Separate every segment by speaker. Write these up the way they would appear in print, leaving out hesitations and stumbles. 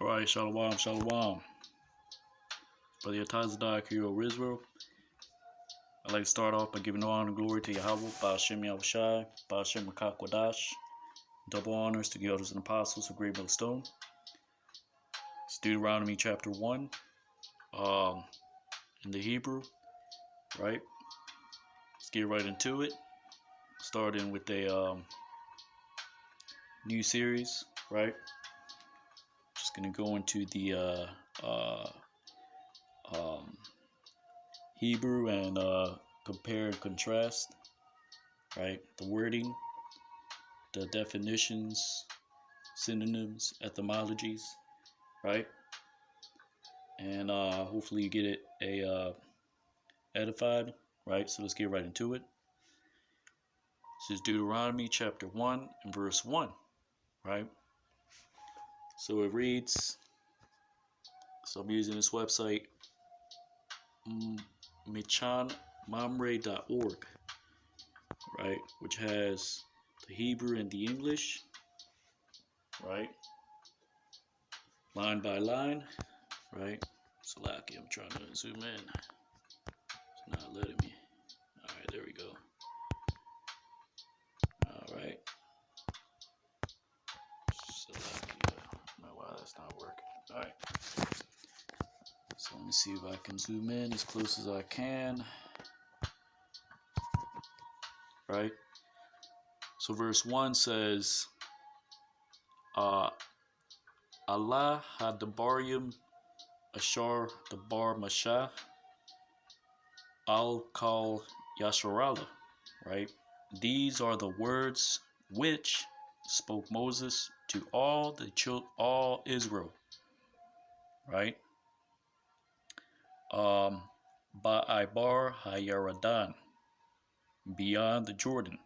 Speaker 1: Alright, Shalom, Shalom. Brother Yatazadak, hero of Israel. I'd like to start off by giving honor and glory to Yahweh, Ba'ashem Yahushai, Ba'ashem Makakwadash. Double honors to the elders and apostles of Great Millstone. It's Deuteronomy chapter 1, in the Hebrew, right? Let's get right into it. Starting with a new series, right? Just gonna go into the Hebrew and compare and contrast, right? The wording, the definitions, synonyms, etymologies, right? And hopefully you get it edified, right? So let's get right into it. This is Deuteronomy chapter 1 and verse 1, right? So it reads, so I'm using this website, michanmamre.org, right, which has the Hebrew and the English, right, line by line, right. So lucky, I'm trying to zoom in. It's not letting me. All right, there we go. All right. So lucky. Wow, that's not working. All right. So let me see if I can zoom in as close as I can. Right. So verse 1 says, Allah hadabarim ashar dabar mashah al kal yasharala, right? These are the words which spoke Moses to all Israel, right? Ba'Ibar Hayaradan, beyond the Jordan,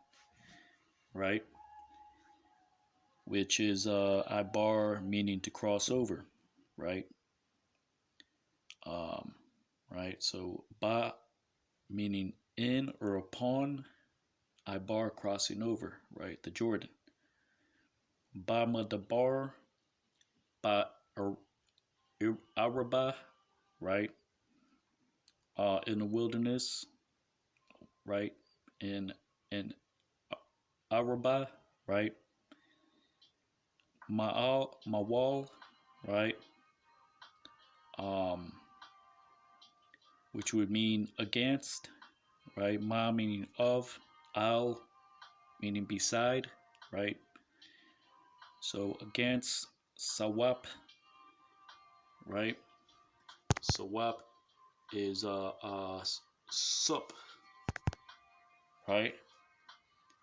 Speaker 1: right? Which is Ibar meaning to cross over, right? Right. So Ba meaning in or upon, Ibar crossing over, right? The Jordan. Ba Madabar, Ba Araba, right? In the wilderness, right? In Araba, right? Mawal, right? Which would mean against, right? Ma meaning of, al meaning beside, right? So against, sawap, right? Sawap is sup, right?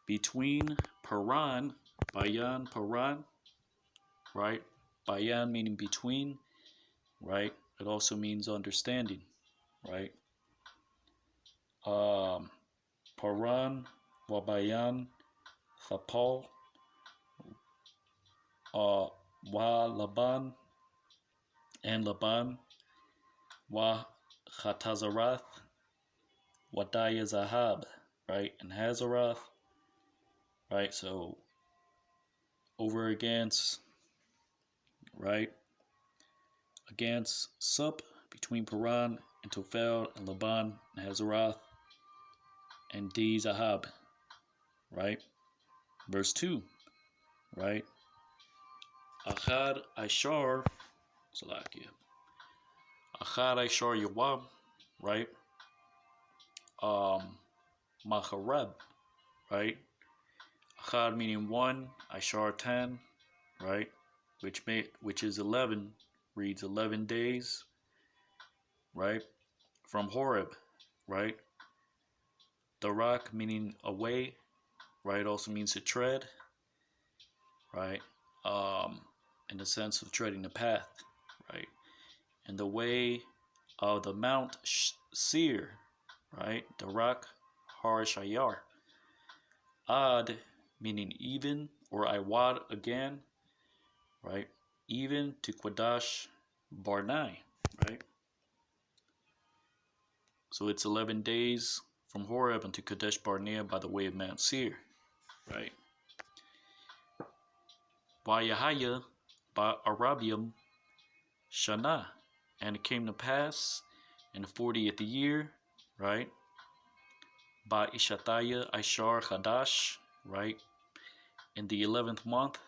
Speaker 1: Between paran, bayan, paran, right? Bayan meaning between, right? It also means understanding, right? Paran, wabayan, chapal, wa laban, and laban, wa chatazarath, wadaya zahab, right? And Hazarath, right? So over against, right? Against sup, between Paran and Tophel and Laban and Hazarath and D Zahab, right? Verse 2, right? Achad Ishar, Salakia. Achad Ishar Yawam, right? Mahareb, right? Achad meaning 1, Ishar 10, right? Which is 11, reads 11 days, right? From Horeb, right? Darak meaning away, right? Also means to tread, right? In the sense of treading the path, right? And the way of the Mount Seir, right? Darak Har Shayar. Ad meaning even, or Iwad again, right? Even to Quadash Barnai, right? So it's 11 days from Horeb unto Kadesh Barnea by the way of Mount Seir, right? Vayahaya ba Arabium Shana. And it came to pass in the 40th year, right? Ba Ishataya Ishar Hadash, right? In the 11th month,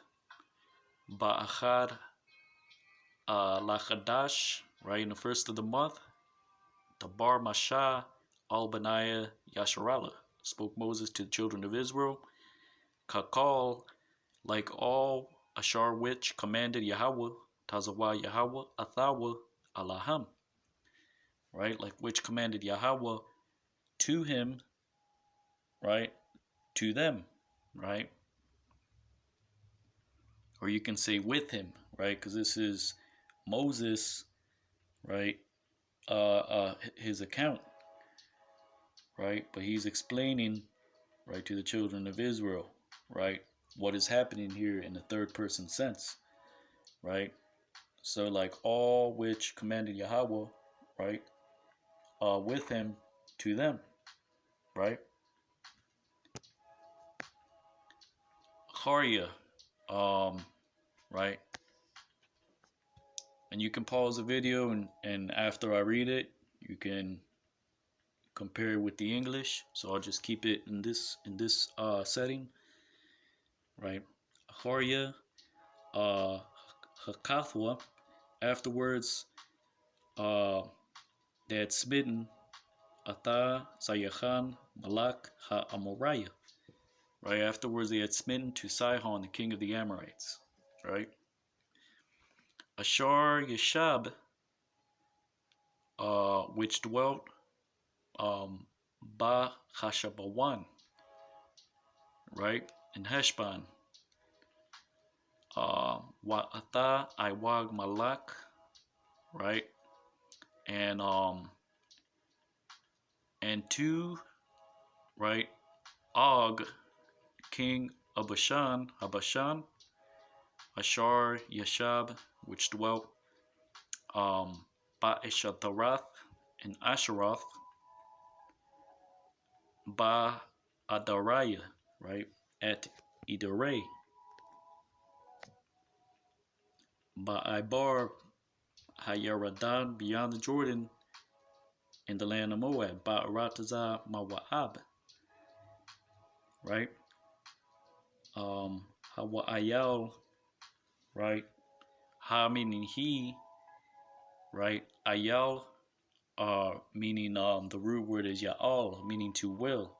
Speaker 1: Ba Achad Lachadash, right? In the first of the month, Tabar Masha Al Benaiah Yasharala spoke Moses to the children of Israel. Kakal, like all Ashar which commanded Yahweh, Tazawa Yahweh, Athawa, Alaham, right? Like which commanded Yahweh to him, right? To them, right? Or you can say with him, right? Because this is Moses, right? His account, right? But he's explaining, right, to the children of Israel, right, what is happening here in the third person sense, right? So like all which commanded Yahweh, right, with him to them, right? Charia, right? And you can pause the video and after I read it, you can compare it with the English. So I'll just keep it in this setting, right? Charia, Hakathwa. Afterwards, they had smitten Atha, Sayachan, Malak, Ha-Amoriah. Right afterwards, they had smitten to Sihon, the king of the Amorites. Right? Ashar Yeshab, which dwelt Ba Chashabawan, right? In Heshbon. Wa'atha Iwag Malak, right? And two, right? Og, king of Bashan, Habashan, Ashar Yeshab, which dwelt Ba'eshataroth and Asheroth, Ba'adariah, right, at Edorei, Ba'ibar Hayaradan, beyond the Jordan, in the land of Moab, Ba'aratazah Mawa'ab, right, Hawa'ayal, right, Ha meaning he, right, Ayal, meaning the root word is Ya'al, meaning to will,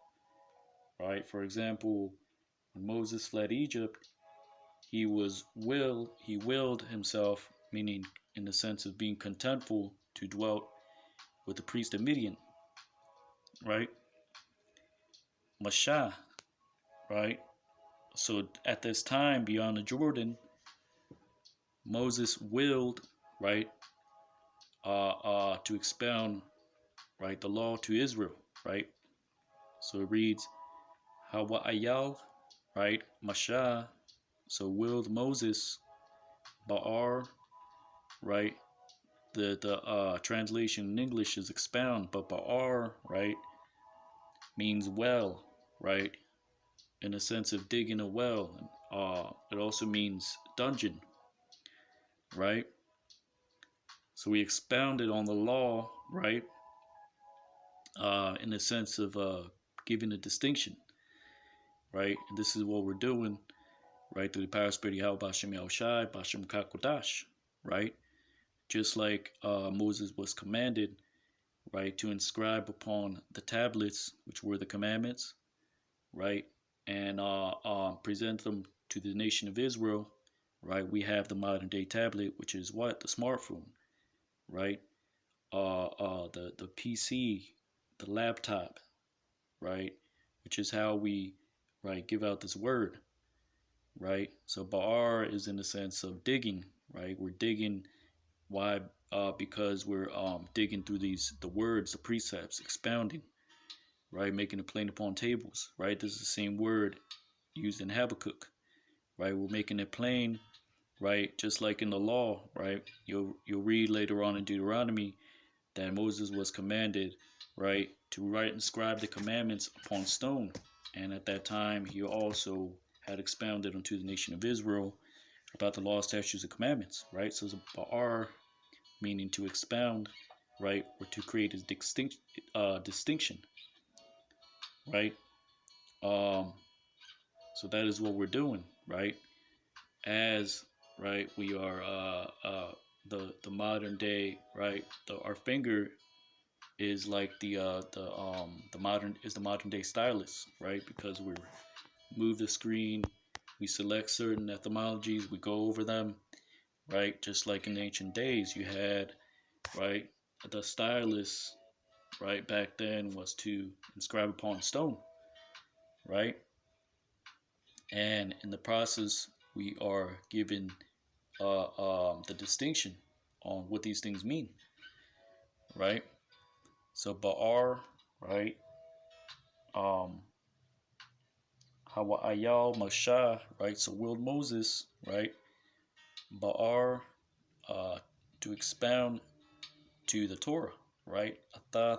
Speaker 1: right? For example, when Moses fled Egypt, he willed himself, meaning in the sense of being contentful, to dwell with the priest of Midian, right? Mashah, right? So at this time, beyond the Jordan, Moses willed, right, to expound, right, the law to Israel, right? So it reads, Hawa'ayal, right, Mashah, so willed Moses, Ba'ar, right? The translation in English is expound, but Ba'ar, right, means well, right? In a sense of digging a well. It also means dungeon, right? So we expounded on the law, right? In the sense of giving a distinction, right? And this is what we're doing, right? Through the power of Spirit Yahweh, Bashem Yahushai, Bashem Kakodash, right? Just like Moses was commanded, right, to inscribe upon the tablets, which were the commandments, right, and present them to the nation of Israel, right. We have the modern day tablet, which is what, the smartphone, right, the PC, the laptop, right, which is how we, right, give out this word, right. So Ba'ar is in the sense of digging, right. We're digging. Why? Because we're digging through the words, the precepts, expounding, right, making it plain upon tables, right. This is the same word used in Habakkuk, right. We're making it plain, right, just like in the law, right. You'll read later on in Deuteronomy that Moses was commanded, right, to write and scribe the commandments upon stone, and at that time he also had expounded unto the nation of Israel about the law, statutes, and commandments, right. So Ba'ar, meaning to expound, right, or to create a distinction, right? Um, so that is what we're doing, right? As right, we are the modern day, right? Our finger is like the modern day stylus, right? Because we move the screen, we select certain etymologies, we go over them, right? Just like in ancient days, you had, right, the stylus, right, back then was to inscribe upon stone, right? And in the process, we are given the distinction on what these things mean, right? So Ba'ar, right? Um, Hawa'ayal Mashah, right? So willed Moses, right? Ba'ar, uh, to expound to the Torah, right? Atha,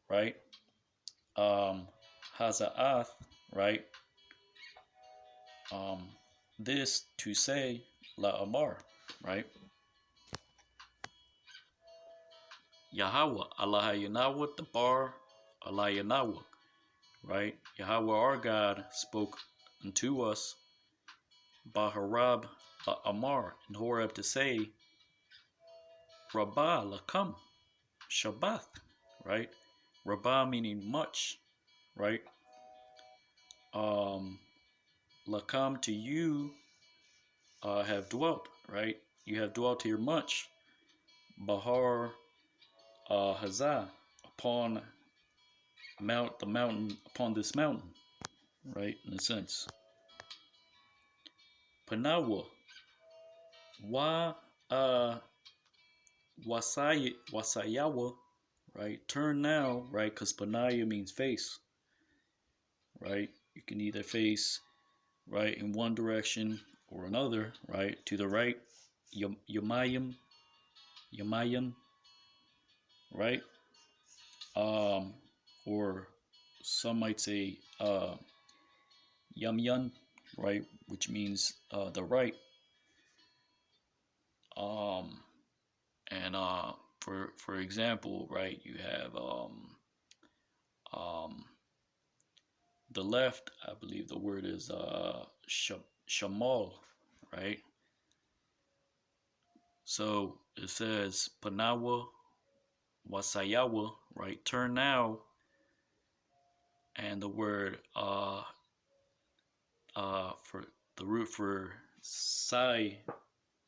Speaker 1: right? Um, Haza'ath, right? Um, this to say La Amar, right? Yahweh, Allah Yanawa, the bar, Allah Yanawa, right? Yahweh our God spoke unto us, Baharab La Amar, in Horeb to say, Rabbah Lakam, Shabbath, right? Rabbah meaning much, right? Lakam to you have dwelt, right? You have dwelt here much. Bahar Hazah, upon the mountain, upon this mountain, right? In a sense. Panawa, wa wasayawa, right? Turn now, right? Because Panaya means face, right? You can either face, right, in one direction or another, right? To the right, Yamayim, Yamayim, right? Or some might say Yamyan, right? Which means the right. Um, and for example, right, you have um, the left. I believe the word is shamal, right? So it says Panawa Wasayawa, right? Turn now, and the word for the root for sai,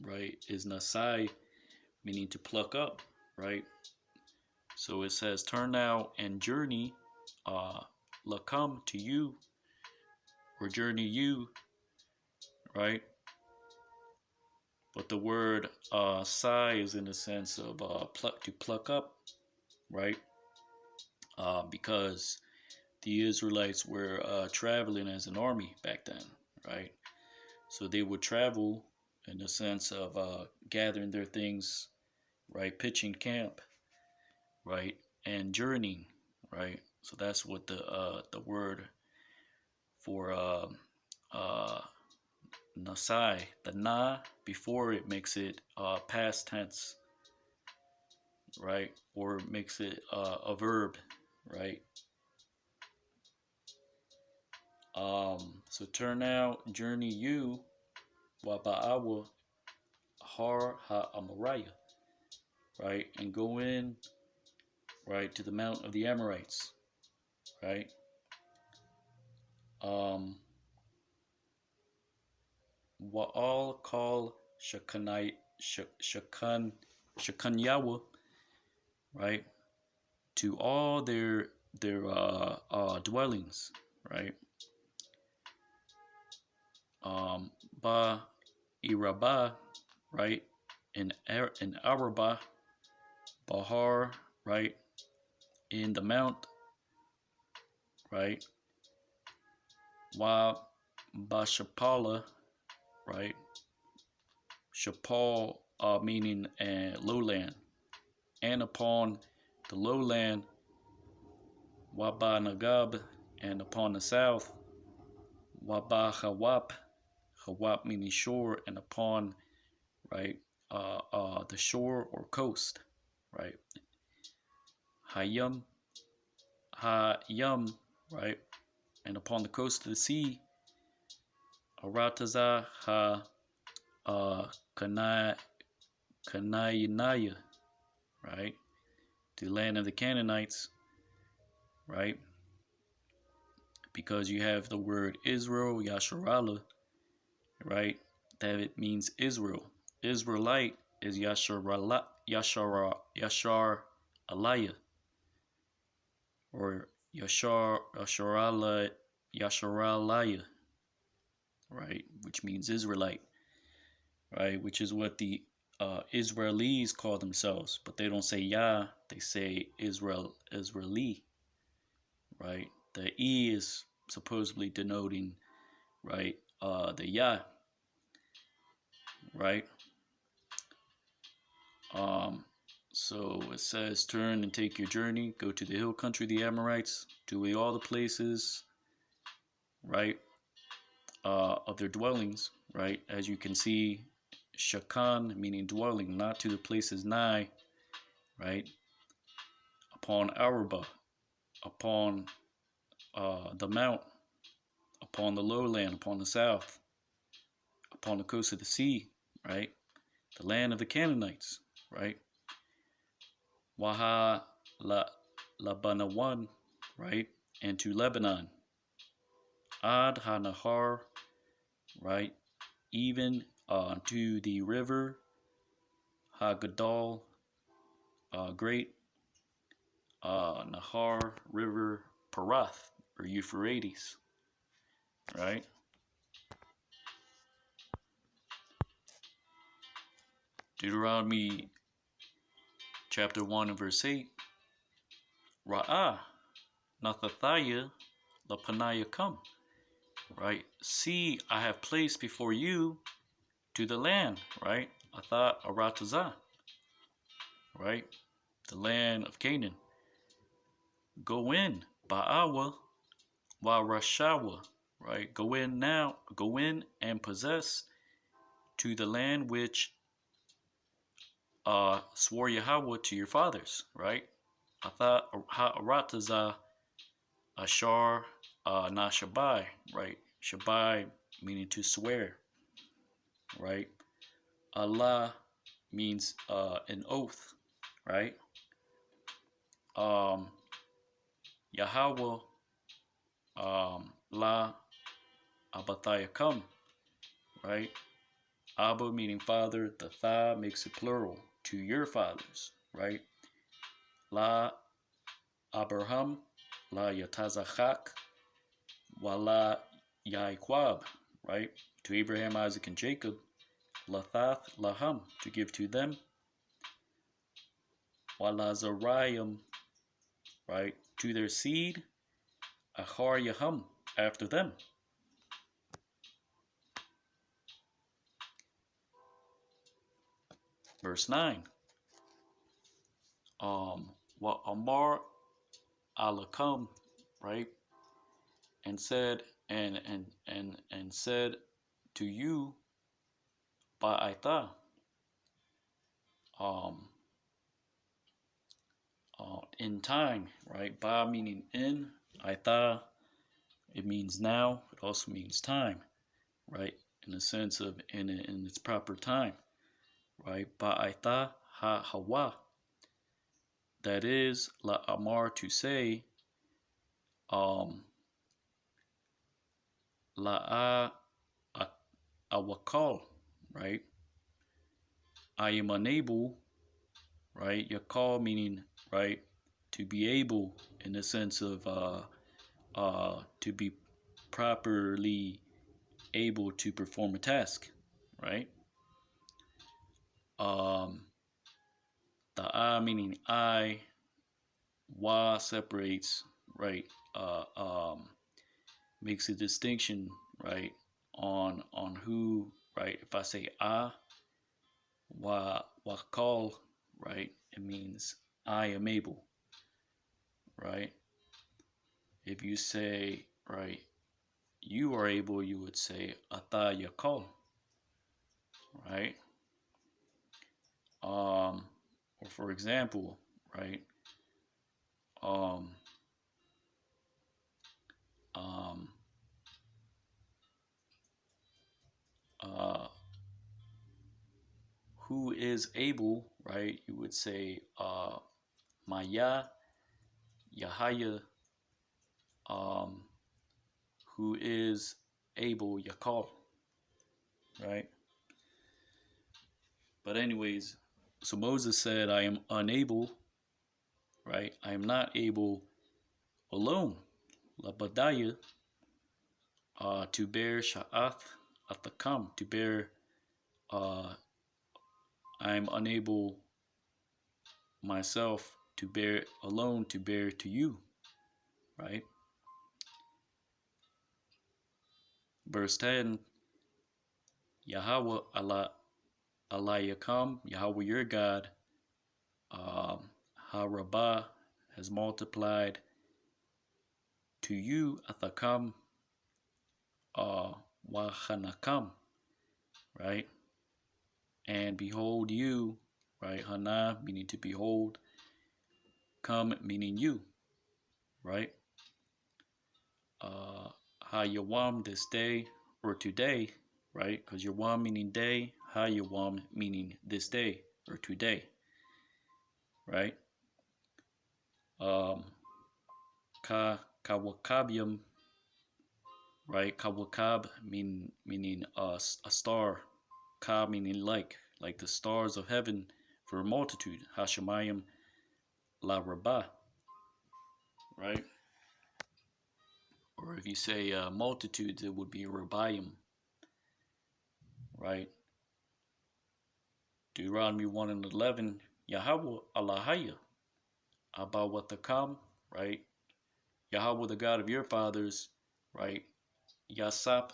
Speaker 1: right, is nasai, meaning to pluck up, right? So it says turn now and journey, lakam to you, or journey you, right? But the word sai is in the sense of pluck up, right? Because the Israelites were traveling as an army back then, right? So they would travel in the sense of gathering their things, right? Pitching camp, right? And journeying, right? So that's what the word for uh, nasai, the na before it makes it past tense, right? Or makes it a verb, right? So turn now, journey you, waba'awa har ha-amariah, right? And go in, right, to the Mount of the Amorites, right? Wa'al call Shakanyawa, right? To all their dwellings, right? Ba Iraba, right? In Araba, Bahar, right? In the mount, right? Wa Bashapala, right? Shapal, meaning lowland, and upon the lowland, Waba Nagab, and upon the south, Waba Hawap, Hawap meaning shore, and upon, right, the shore or coast, right? Hayam, Hayam, right? And upon the coast of the sea, Arataza ha Kanai Kanayinaya, right? The land of the Canaanites, right? Because you have the word Israel, Yasharala, right? That it means Israel. Israelite is Yashar Alaya, or Yasharalaya, right? Which means Israelite, right? Which is what the Israelis call themselves, but they don't say Yah, they say Israeli, right? The E is supposedly denoting, right, the Yah, right? Um, so it says, turn and take your journey, go to the hill country, the Amorites, to away all the places, right, of their dwellings, right? As you can see, Shakan, meaning dwelling, not to the places nigh, right? Upon Araba, upon the mount, upon the lowland, upon the south, upon the coast of the sea, right? The land of the Canaanites, right? Waha la Labanawan, right? And to Lebanon. Ad Hanahar, right? Even to the river Hagadol, great Nahar river Parath, or Euphrates, right? Deuteronomy chapter 1 and verse 8. Ra'ah, Nathathaya, Lapanaya come, right? See, I have placed before you to the land, right? Atha Aratazah, right? The land of Canaan. Go in, Ba'awa, Wa Rashawa, right? Go in now, go in and possess to the land which swore Yahweh to your fathers, right? Atha Ha'arataza Ashar Na Shabai, right? Shabai meaning to swear, right? Allah means an oath, right? Yahweh La Abathayakam, right? Abba meaning father, the Tha makes it plural, to your fathers, right? La Abraham, La Yatazachak, Wala Yaiquab, right? To Abraham, Isaac, and Jacob, Lathath Laham, to give to them, Walazarayim, right? To their seed, Achar Yaham, after them. Verse 9. Wa Amar Alakam, right? And said and said to you by Aitha, in time, right? Ba meaning in, Aitha, it means now. It also means time, right? In the sense of in its proper time, right? Ba Aitha ha Hawa. That is la Amar, to say, la awakal, right? I am unable, right? Yakal meaning, right, to be able, in the sense of to be properly able to perform a task, right? The meaning I, wa separates, right? Makes a distinction, right, on who, right? If I say wa call, right, it means I am able, right? If you say, right, you are able, you would say ata yakol, right? for example, right? Um, um, uh, who is able, right? You would say Maya, Yahaya, um, who is able, Yakal, right? But anyways, so Moses said, I am unable, right? I am not able alone, Labadaya, to bear Sha'ath Atakam, to bear, I am unable myself to bear alone, to bear to you, right? Verse 10, Yahweh Allah Yakam, Yahweh your God, Harabah has multiplied to you Athakam, Wachanakam, right? And behold you, right? Hana meaning to behold, come meaning you, right? Hayawam this day or today, right? Because Yawam meaning day, Hayawam meaning this day or today, right? Kawakabium, right? Kawakab meaning a star, Ka meaning like the stars of heaven for a multitude. Hashemayim la Rabbah, right? Or if you say multitudes, it would be Rabbayim, right? Deuteronomy 1 and 11, Yahweh Allahaya, Abawatakam, right? Yahweh, the God of your fathers, right? Yasap,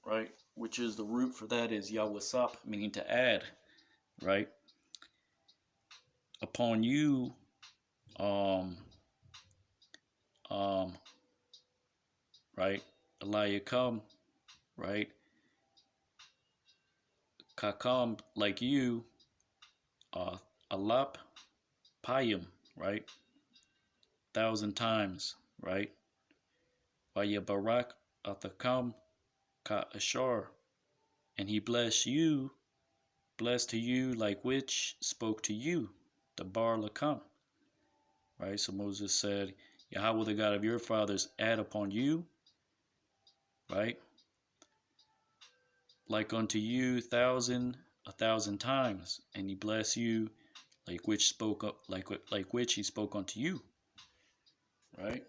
Speaker 1: right? Which is the root for that is Yahwehsap, meaning to add, right? Upon you, um, um, right? Eliakim, right? Kakam, like you, Alap, Payim, right? 1,000 times, right? Vayabarak, Athakam, Ka Ashar, and he blessed to you like which spoke to you, the Bar Lakam, right? So Moses said, Yahweh, the God of your fathers, add upon you, right? Like unto you 1,000 times, and he bless you like which spoke up like which he spoke unto you, right?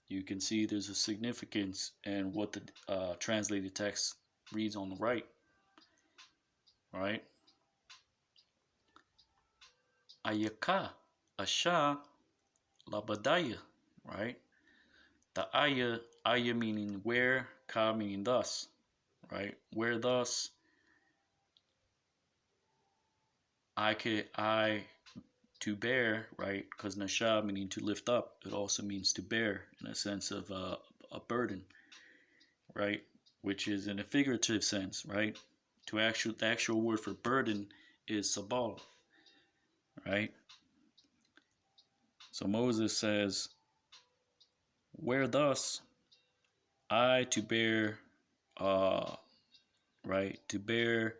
Speaker 1: You can see there's a significance in what the translated text reads on the right, right? Ayaka, Asha, Labadaya, right? The ayah meaning where, ka meaning thus, right? Where thus, I to bear, right? Because nasha meaning to lift up, it also means to bear in a sense of a burden, right? Which is in a figurative sense, right? The actual word for burden is sabal, right? So Moses says, where thus I to bear, right? To bear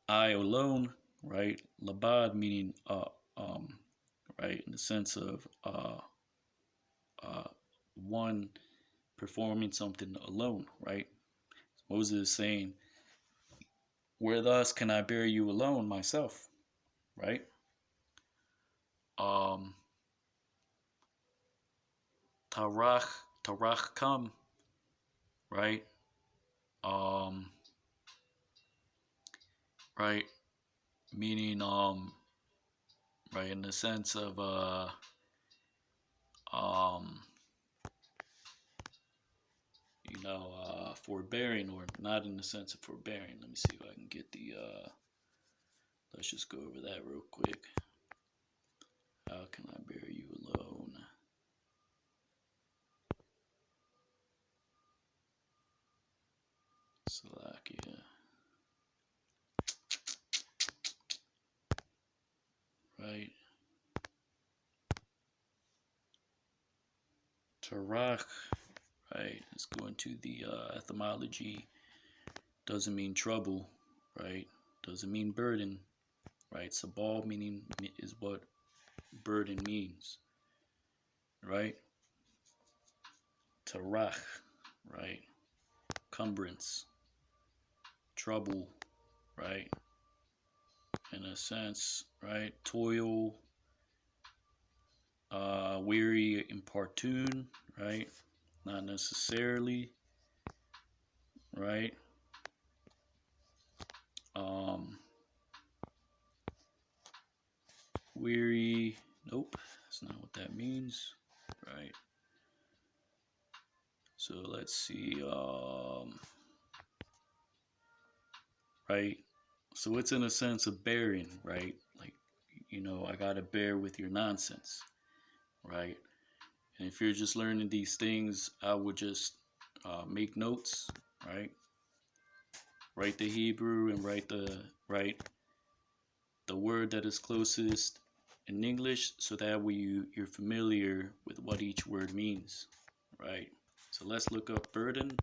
Speaker 1: I alone, right? Labad meaning right, in the sense of one performing something alone, right? Moses is saying, where thus can I bear you alone myself, right? Um, Tarach come, right? Um, right, meaning right, in the sense of um, forbearing, or not in the sense of forbearing. Let me see if I can get the let's just go over that real quick. How can I bear you alone? Salakia. Torah, right? Let's go into the etymology. Doesn't mean trouble, right? Doesn't mean burden, right? Sabal meaning is what burden means, right? Tarach, right? Cumbrance, trouble, right? In a sense, right? Toil, weary, importune, right? Not necessarily, right? Weary, nope, that's not what that means, right? So let's see, right? So it's in a sense of bearing, right? Like, I gotta bear with your nonsense, right? And if you're just learning these things, I would just make notes, right? Write the Hebrew and write the word that is closest in English, so that way you're familiar with what each word means, right? So let's look up burden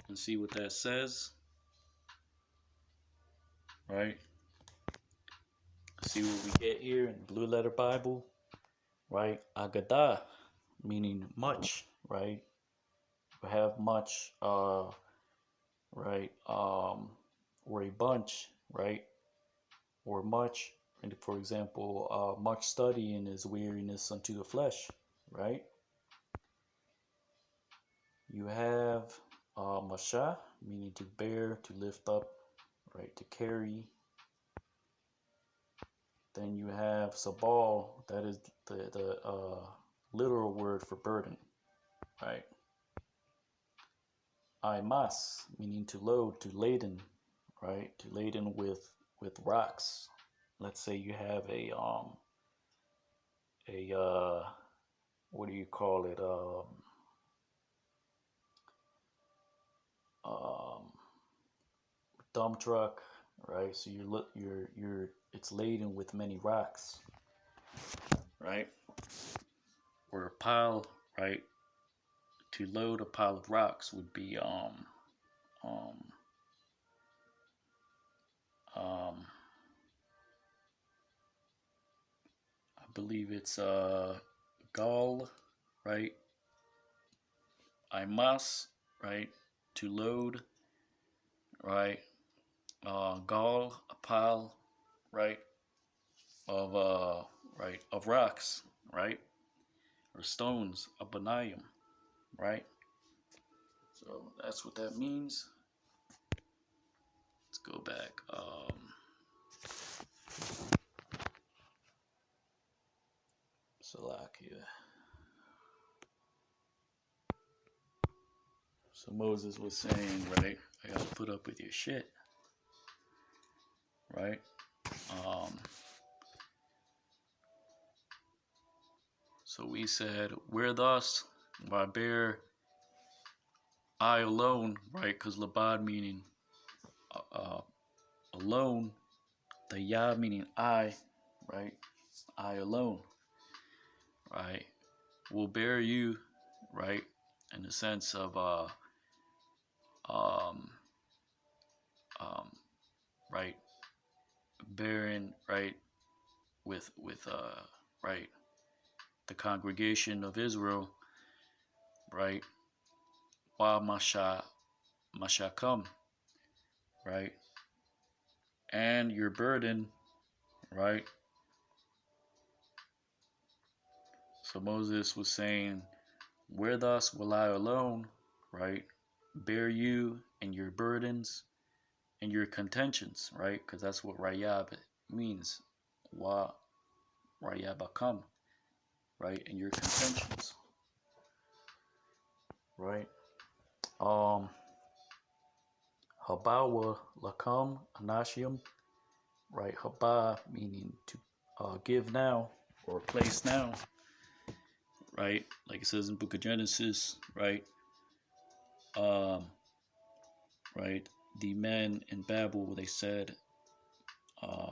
Speaker 1: and see what that says, right? See what we get here in Blue Letter Bible, right? Agadah, meaning much, right? We have much, right? Or a bunch, right? Or much. And for example, much studying is weariness unto the flesh, right? You have masha, meaning to bear, to lift up, right? To carry. Then you have sabal, that is the literal word for burden, right? Imas, meaning to load, to laden, right? To laden with rocks. Let's say you have a what do you call it? Um, dump truck, right? So it's laden with many rocks, right? Or a pile, right? To load a pile of rocks would be um I believe it's gall, right? I must, right? To load, right? Gall, a pile, right? Of of rocks, right? Or stones, a banayim, right? So that's what that means. Let's go back. Salakia. So Moses was saying, right? I gotta put up with your shit, right? So we said, where thus, by bear I alone, right? Because labad meaning alone, the yah meaning I, right? I alone, right? Will bear you, right? In the sense of um, right? Bearing, right? With right? The congregation of Israel, right? Wa masha come, right? And your burden, right? So Moses was saying, where thus will I alone, right? Bear you and your burdens and your contentions, right? Because that's what Rayab means. Wa Rayabakam, right? And your contentions, right? Habawa Lakam Anashium, right? Haba meaning to give now or place now, right? Like it says in Book of Genesis, right? Right? The men in Babel, they said,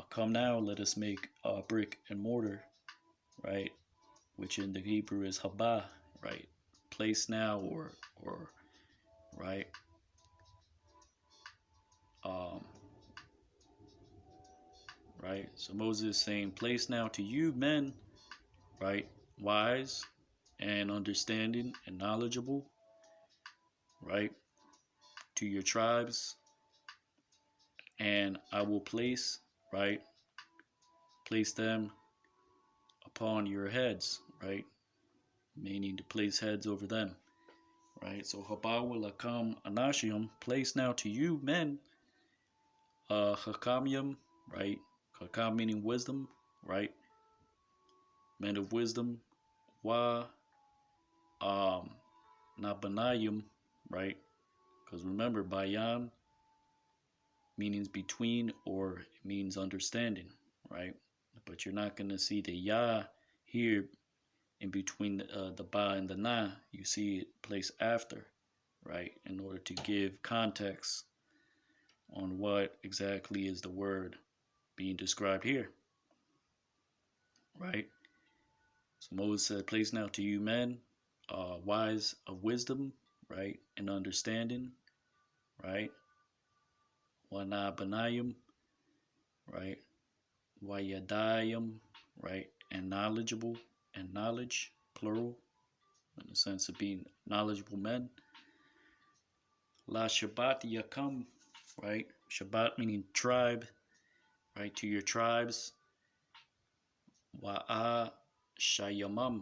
Speaker 1: come now, let us make brick and mortar, right? Which in the Hebrew is haba, right? Place now, or right? Um, right? So Moses is saying, place now to you men, right? Wise and understanding and knowledgeable, right? To your tribes, and I will place, right? Place them upon your heads, right? Meaning to place heads over them, right? So Habawa Lakam Anashium, place now to you men, Hakamium, right? Hakam meaning wisdom, right? Men of wisdom, Wa Nabanayim, right? Because remember, Bayan means between, or it means understanding, right? But you're not going to see the Ya here in between the Ba and the Na. You see it placed after, right? In order to give context on what exactly is the word being described here, right? So Moses said, place now to you men, wise of wisdom, right? And understanding, right? Wana Banayim, right? Wayadayim, right? And knowledgeable, and knowledge, plural, in the sense of being knowledgeable men. La Shabbat Yakam, right? Shabbat meaning tribe, right? To your tribes. Wa'a Shayamam,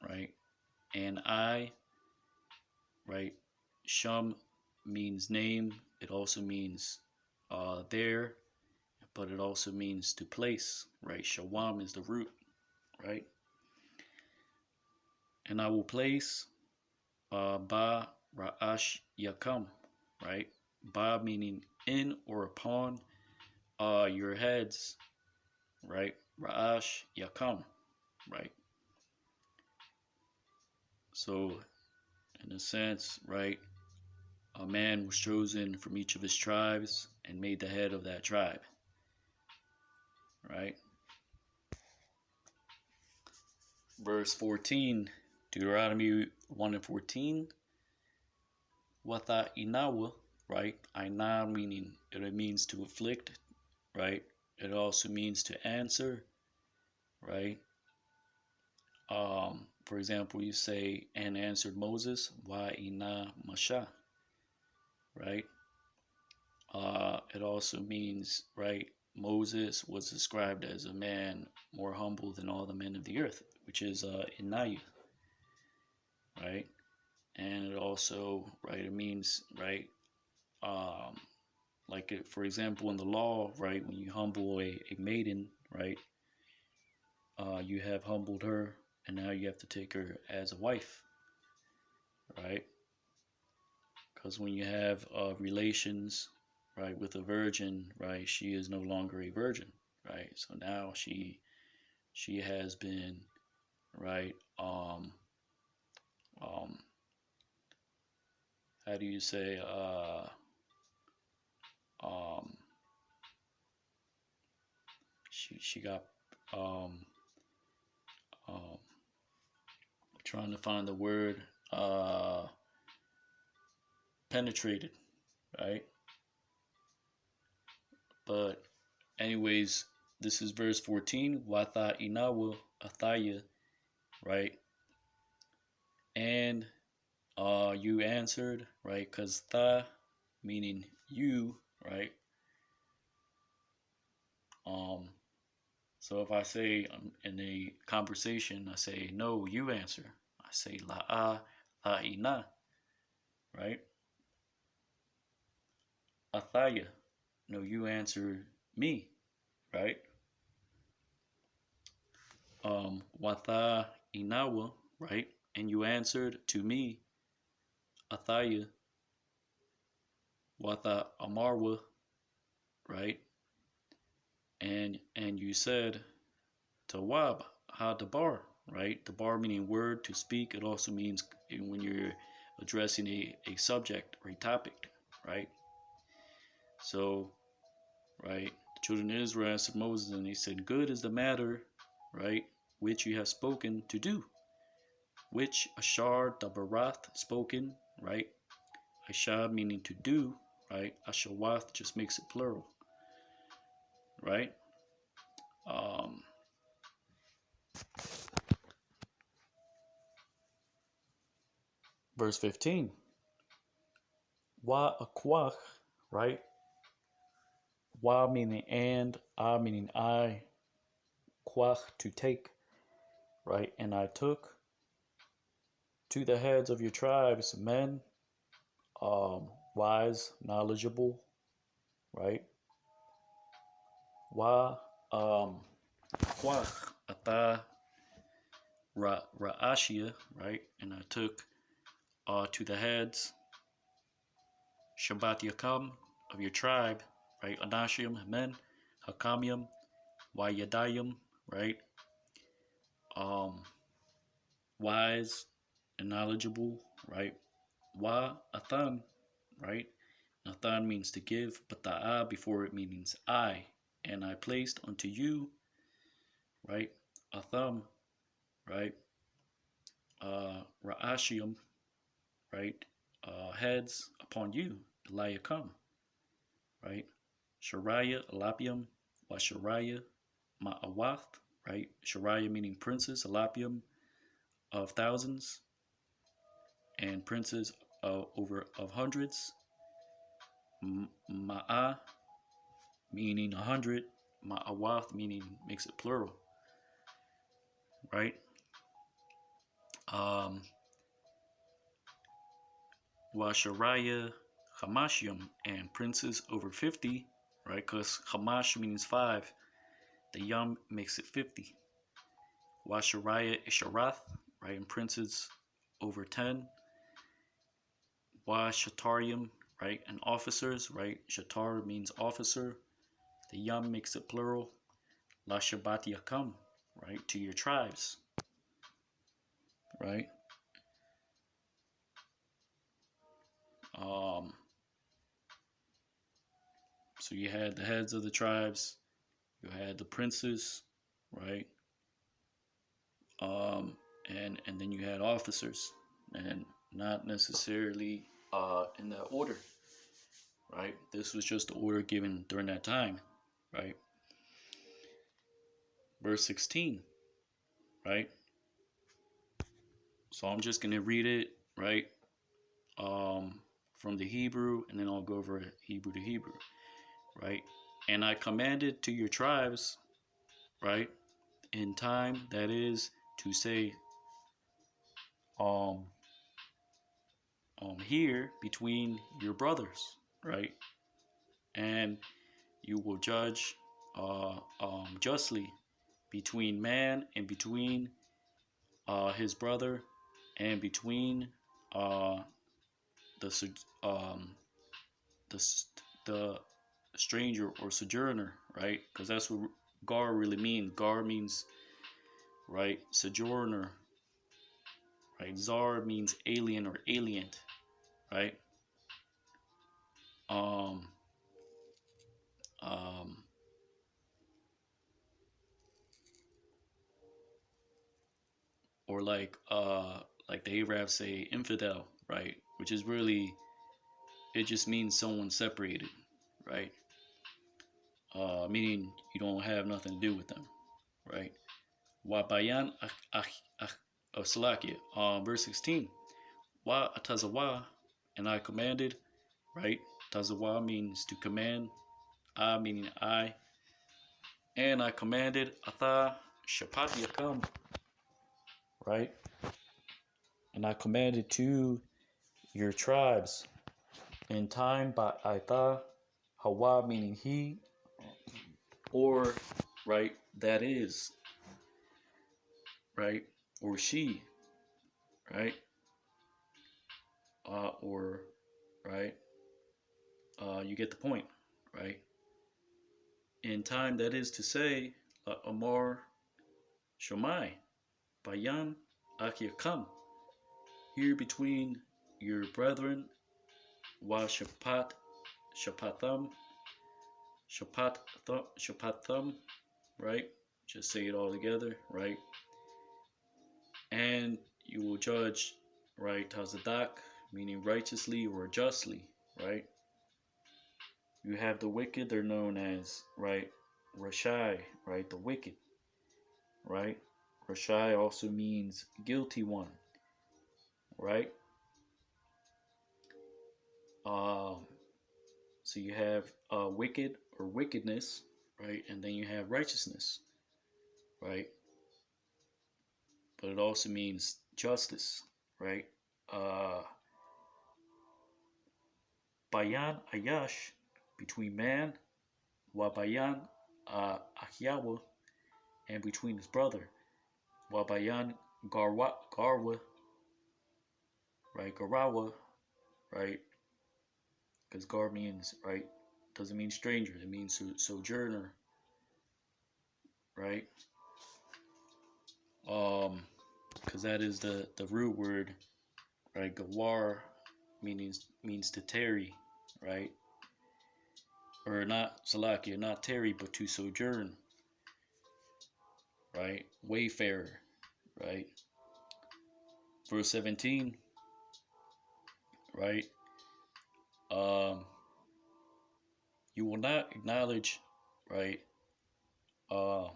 Speaker 1: right? And I, right? Sham means name. It also means there, but it also means to place, right? Shawam is the root, right? And I will place Ba Ra'ash Yakam, right? Ba meaning in or upon your heads, right? Ra'ash Yakam, right? So, in a sense, right, a man was chosen from each of his tribes and made the head of that tribe, right? Verse 14, Deuteronomy 1 and 14. Watha inawa, right? Aina meaning, it means to afflict, right? It also means to answer, right? For example, you say, and answered Moses, wa ina masha, right? It also means, right, Moses was described as a man more humble than all the men of the earth, which is Inayu, right? And it also, right, it means, right, like it, for example, in the law, right, when you humble a maiden, right, you have humbled her, and now you have to take her as a wife, right? Because when you have relations, right, with a virgin, right, she is no longer a virgin, right? So now she has been, right, how do you say, um, she got, um, trying to find the word, penetrated, right? But anyways, this is verse 14. Watha inawa athaya, right? And you answered, right? Because tha meaning you, right? So if I say in a conversation, I say no, you answer. I say la'a ina, right? Athaya, no, you answer me, right? Watha inawa, right? And you answered to me, Athaya, Watha amarwa, right? And you said Tawab ha dabar, right? Dabar meaning word, to speak. It also means when you're addressing a subject or a topic, right? So, right, the children of Israel answered Moses and they said, good is the matter, right, which you have spoken to do, which Ashar Dabarath spoken, right? Asha meaning to do, right? Ashawath just makes it plural, right? Um, verse 15. Wa akwach, right? Wa meaning and, a meaning I, quach to take, right? And I took to the heads of your tribes men, wise, knowledgeable, right? Wa quach ata ra'ashia, right? And I took to the heads Shabbat Yakam of your tribe, right? Anashim, men, Hakamim, Wayadayim, right? Um, wise and knowledgeable, right? Wa Athan, right? Athan means to give, but Ta'a before it means I. And I placed unto you, right? Atham, right? Ra'ashium, right? Heads upon you, Eliakim, right? Shariah, Alapium, Washariah, Ma'awath, right? Shariah meaning princes, Alapium of thousands, and princes of hundreds. Ma'a meaning 100, Ma'awath meaning makes it plural, right? Washariah, Hamashium, and princes over 50, right? Because Hamash means 5. The Yum makes it 50. Washariah Isharath, right? And princes over 10. Washatarium, right? And officers, right? Shatar means officer. The Yum makes it plural. La Shabbat Yakam, right? To your tribes, right? So you had the heads of the tribes, you had the princes, right? And then you had officers, and not necessarily in that order, right? This was just the order given during that time, right? Verse 16, right? So I'm just gonna read it, right? From the Hebrew, and then I'll go over Hebrew to Hebrew, right? And I commanded to your tribes, right? In time, that is to say, um, here between your brothers, right? And you will judge justly between man and between his brother and between uh, the the the stranger or sojourner, right? Because that's what gar really means. Gar means, right, sojourner, right? Zar means alien or alien, right? Um, um, or like the Arabs say infidel, right? Which is really, it just means someone separated, right? Meaning you don't have nothing to do with them, right? Wabayan Salakia, verse 16. Wa atazawa, and I commanded, right? Tazawa means to command, meaning I, and I commanded Atha Shapati Yakam, right? And I commanded to your tribes in time by Aitha, Hawa meaning he, or, right, that is, right, or she, right, or, right, you get the point, right? In time, that is to say, Amar Shomai, Bayan Akiakam, here between your brethren, Wa Shapatham, Shapatham, right? Just say it all together, right? And you will judge, right? Tazadak, meaning righteously or justly, right? You have the wicked, they're known as, right, Rashai, right, the wicked, right? Rashai also means guilty one, right? Um, so you have wicked or wickedness, right? And then you have righteousness, right? But it also means justice, right? Uh, Bayan Ayash, between man, Wabayan Ahyawa, and between his brother, Wabayan Garwa, right? Garawa, right? Because Gar means, right, doesn't mean stranger, it means sojourner, right? Because that is the root word, right? Gawar means to tarry, right? Or not Salakia, not tarry, but to sojourn, right? Wayfarer, right? Verse 17, right? Um, you will not acknowledge, right? Uh,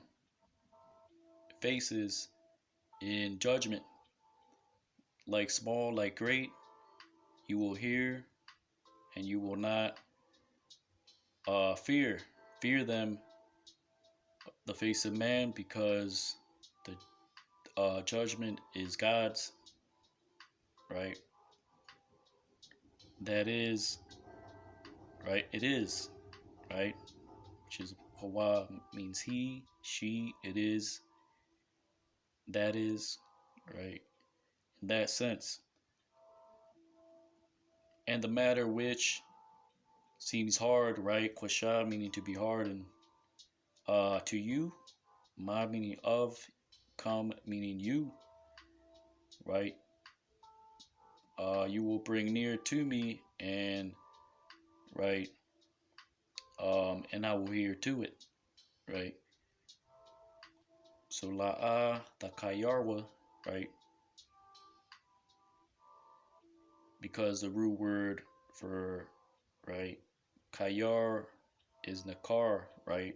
Speaker 1: faces in judgment, like small, like great. You will hear, and you will not fear them, the face of man, because the judgment is God's, right? That is, right? It is, right? Which is Hawa means he, she, it is, that is, right? In that sense. And the matter which seems hard, right? Kwasha meaning to be hardened. To you, ma meaning of, come meaning you, right? You will bring near to me, and right, and I will hear to it, right? So la'a takayarwa, right? Because the root word for, right, kayar is nakar, right?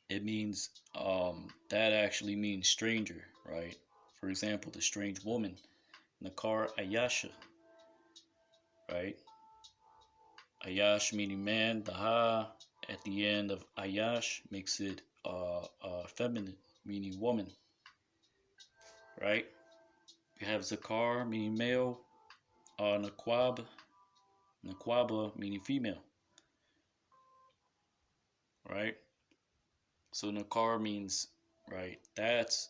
Speaker 1: It means that actually means stranger, right? For example, the strange woman, nakar ayasha, right? Ayash meaning man, the ha at the end of ayash makes it feminine, meaning woman, right? You have zakar meaning male, nakwaba meaning female, right? So nakar means, right, that's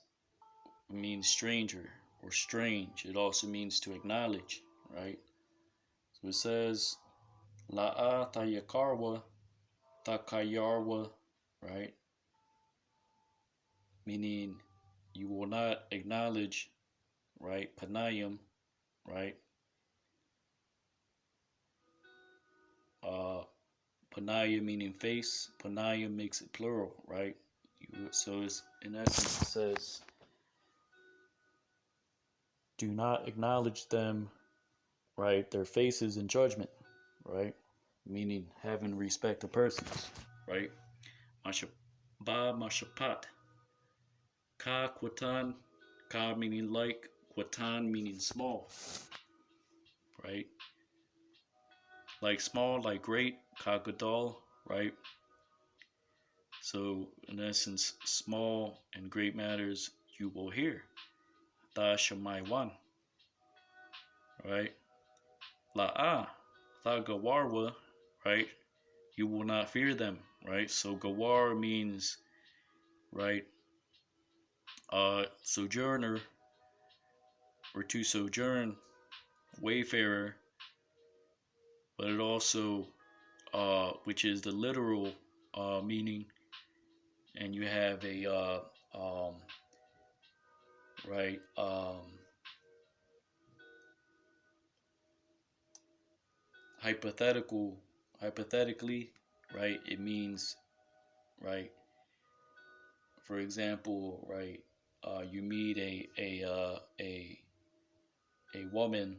Speaker 1: means stranger or strange. It also means to acknowledge, right? So it says la'a tayakarwa takayarwa, right? Meaning you will not acknowledge, right? Panayam, right? Uh, Panaya meaning face. Panaya makes it plural, right? So it's in essence it says, do not acknowledge them, right? Their faces in judgment, right? Meaning having respect to persons, right? Ba mashapat. Ka kwatan. Ka meaning like. Kwatan meaning small, right? Like small, like great. Ka gadol, right? So in essence, small and great matters you will hear. Ta shamaywan, right? La'a, tha gawarwa, right? You will not fear them, right? So gawar means, right, sojourner or to sojourn, wayfarer, but it also, which is the literal meaning, and you have a, right, hypothetically, right, it means, right, for example, right, you meet a woman,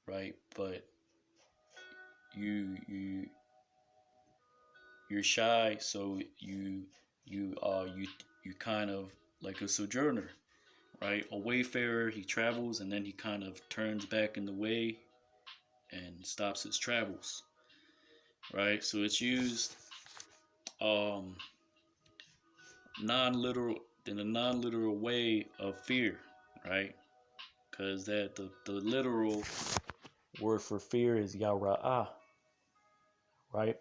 Speaker 1: right? But you you're shy, so you kind of like a sojourner, right? A wayfarer. He travels and then he kind of turns back in the way and stops his travels, right? So it's used um non-literal in a non-literal way of fear, right? Because that the literal word for fear is yara'ah, right?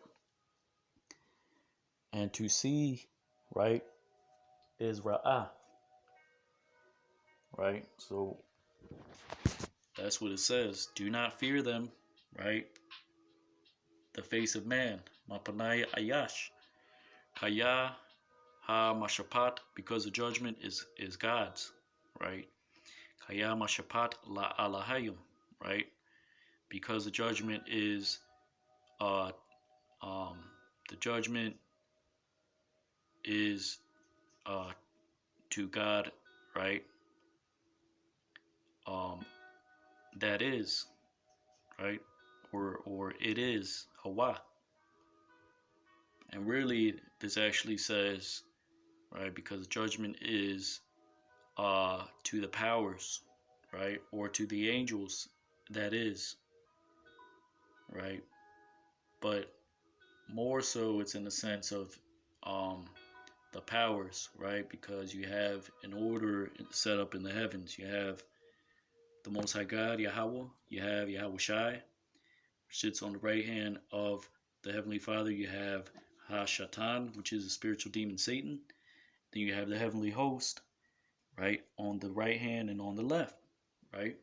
Speaker 1: And to see, right, is ra'ah, right? So that's what it says. Do not fear them, right? The face of man. Mapanaya ayash. Kaya ha mashapat, because the judgment is God's, right? Kaya mashapat la alahayim, right? Because the judgment is uh um the judgment is to God, right? Um that is, right? Or it is Hawa. And really this actually says, right, because judgment is to the powers, right? Or to the angels, that is, right? But more so it's in the sense of um the powers, right? Because you have an order set up in the heavens. You have the Most High God, Yahweh. You have Yahweh Shai, which sits on the right hand of the Heavenly Father. You have Ha-Shatan, which is the spiritual demon Satan. Then you have the heavenly host, right, on the right hand and on the left, right?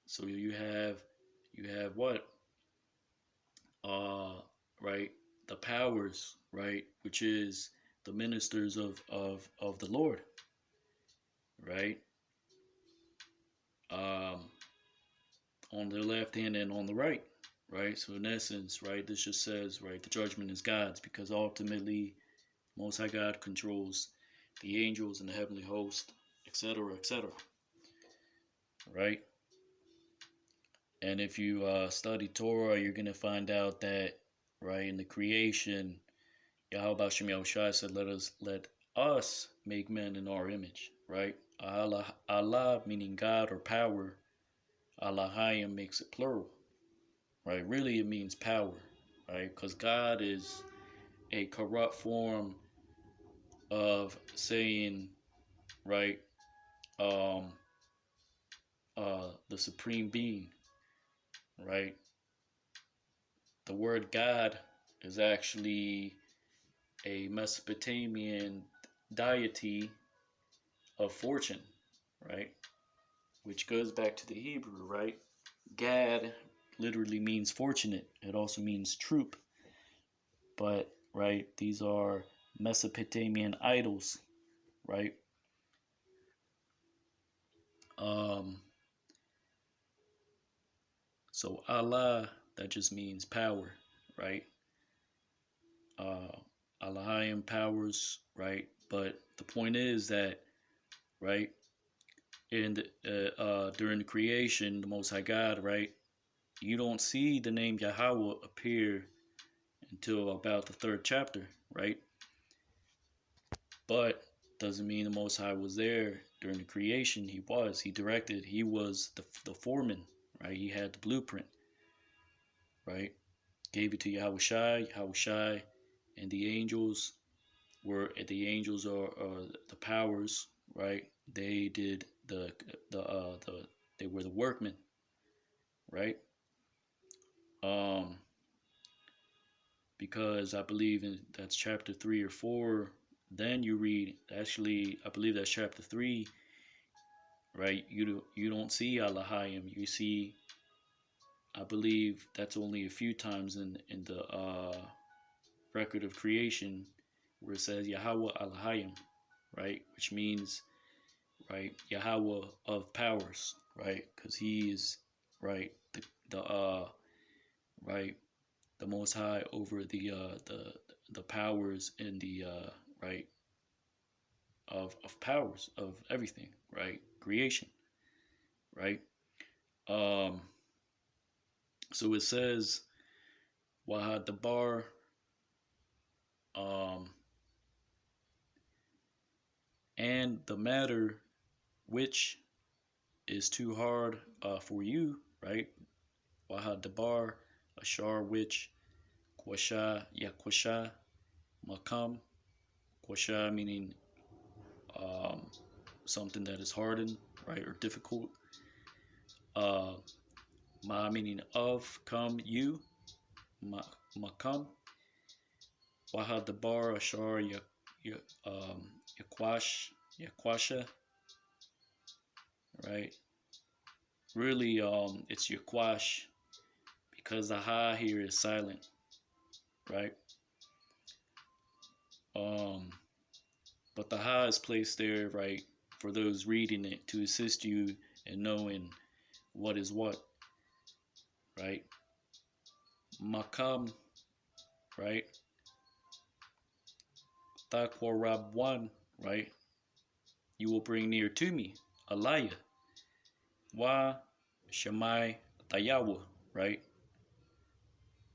Speaker 1: So you have what? Uh, right, the powers, right, which is the ministers of the Lord, right? Um, on the left hand and on the right, right? So in essence, right, this just says, right, the judgment is God's because ultimately Most High God controls the angels and the heavenly host, etc., etc., right? And if you study Torah, you're gonna find out that, right, in the creation, Yahweh Shem Yahushua said, let us make men in our image, right? Allah, Allah meaning God or power. Allahayim makes it plural, right? Really, it means power, right? Because God is a corrupt form of saying, right, um, the supreme being, right? The word God is actually a Mesopotamian deity of fortune, right? Which goes back to the Hebrew, right? Gad literally means fortunate. It also means troop. But, right, these are Mesopotamian idols, right? Um, so Allah, that just means power, right? Uh, Allahim powers, right? But the point is that, right, in during the creation, the Most High God, right, you don't see the name Yahweh appear until about the third chapter, right? But doesn't mean the Most High was there during the creation. He was. He directed. He was the foreman, right? He had the blueprint, right? Gave it to Yahweh Shai. Yahweh Shai and the angels are the powers, right? They did the they were the workmen, right? Um, because I believe in that's chapter 3 or 4. Then you read, actually, I believe that's chapter 3, right? You don't see Allahayim. You see, I believe that's only a few times in the record of creation where it says Yahweh Allahayim, right? Which means, right, Yahweh of powers, right? Because he is, right, the right, the Most High over the powers in the right of powers of everything, right? Creation, right? Um, so it says Wahad Dabar, um, and the matter which is too hard for you, right? Wahad Dabar, Ashar which, Kwasha, Yakwasha, Makam, Kwasha meaning um, something that is hardened, right, or difficult. Uh, Ma meaning of, come, you, Makam, Wahad Dabar, Ashar, Yakwash, Yakwasha, right? Really, it's Yakwash because the ha here is silent, right? Um, but the ha is placed there, right, for those reading it to assist you in knowing what is what, right? Makam, right? Taqwarab one, right? You will bring near to me, Alaya. Wa Shamai Tayawa, right?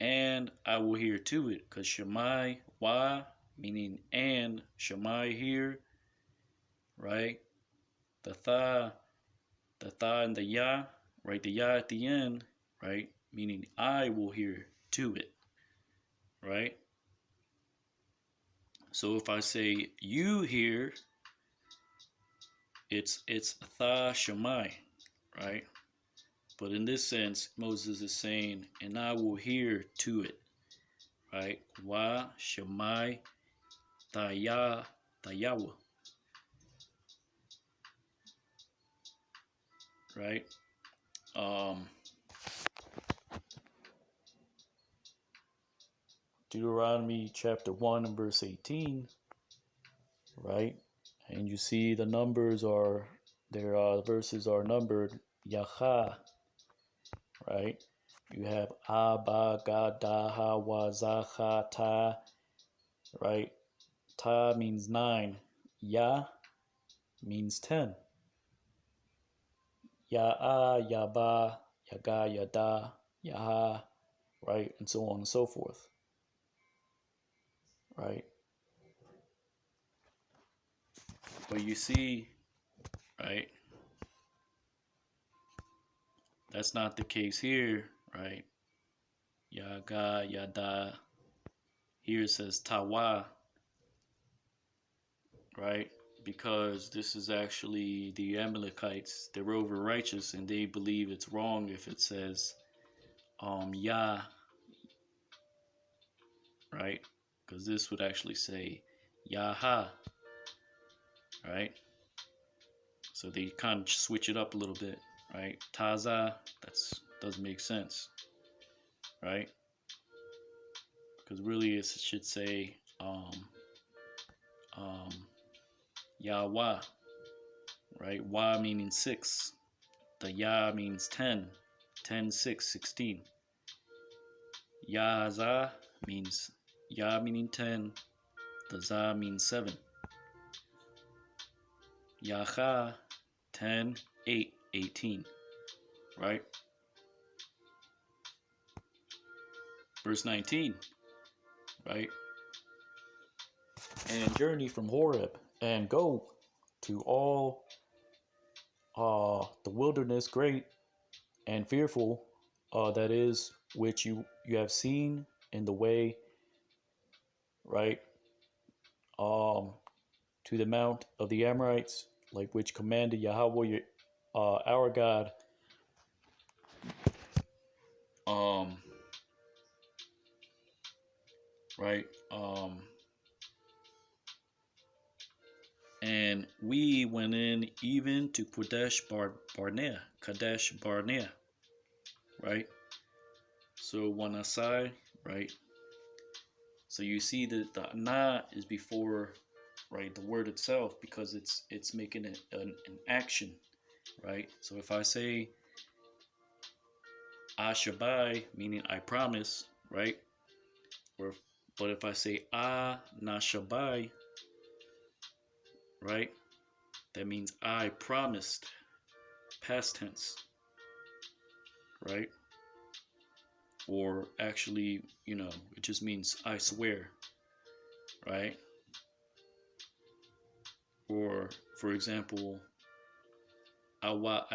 Speaker 1: And I will hear to it, because Shamai, Wa, meaning and, Shamai here, right? The Tha and the Ya, right? The Ya at the end, right? Meaning I will hear to it, right? So if I say you hear, it's Tha Shamai, right? But in this sense, Moses is saying, and I will hear to it, right? Wa Shamai Tayawa, right? Um, Deuteronomy chapter 1 and verse 18, right? And you see the numbers are, their verses are numbered Yaha, right? You have Abba, Gadaha, Wazaha, Ta, right? Ta means 9. Ya means 10. Ya'a, Yaba, Yaga, Yada, Yaha, right? And so on and so forth, right? But you see, right? That's not the case here, right? Yaga, Yada. Here it says Tawa, right? Because this is actually the Amalekites. They're over righteous and they believe it's wrong if it says Ya, right? Because this would actually say Yaha, right? So they kind of switch it up a little bit, right? Taza, that's doesn't make sense, right? Because really it should say um, Yahweh, right? Wa meaning 6. The Ya means 10. 10, 6, 16. Yaza means Ya meaning 10. The Za means 7. Yaha, 10, 8, 18. Right? Verse 19. Right? And journey from Horeb and go to all the wilderness great and fearful, that is, which you have seen in the way, right? To the mount of the Amorites, like which commanded Yahweh, our God, um, right? And we went in even to Kadesh Barnea, right? So one aside, right? So you see that the na is before, right, the word itself, because it's making an action, right? So if I say Ashabai, meaning I promise, right? Or but if I say Nashabai, right? That means I promised, past tense, right? Or actually, it just means I swear, right? Or, for example, Awa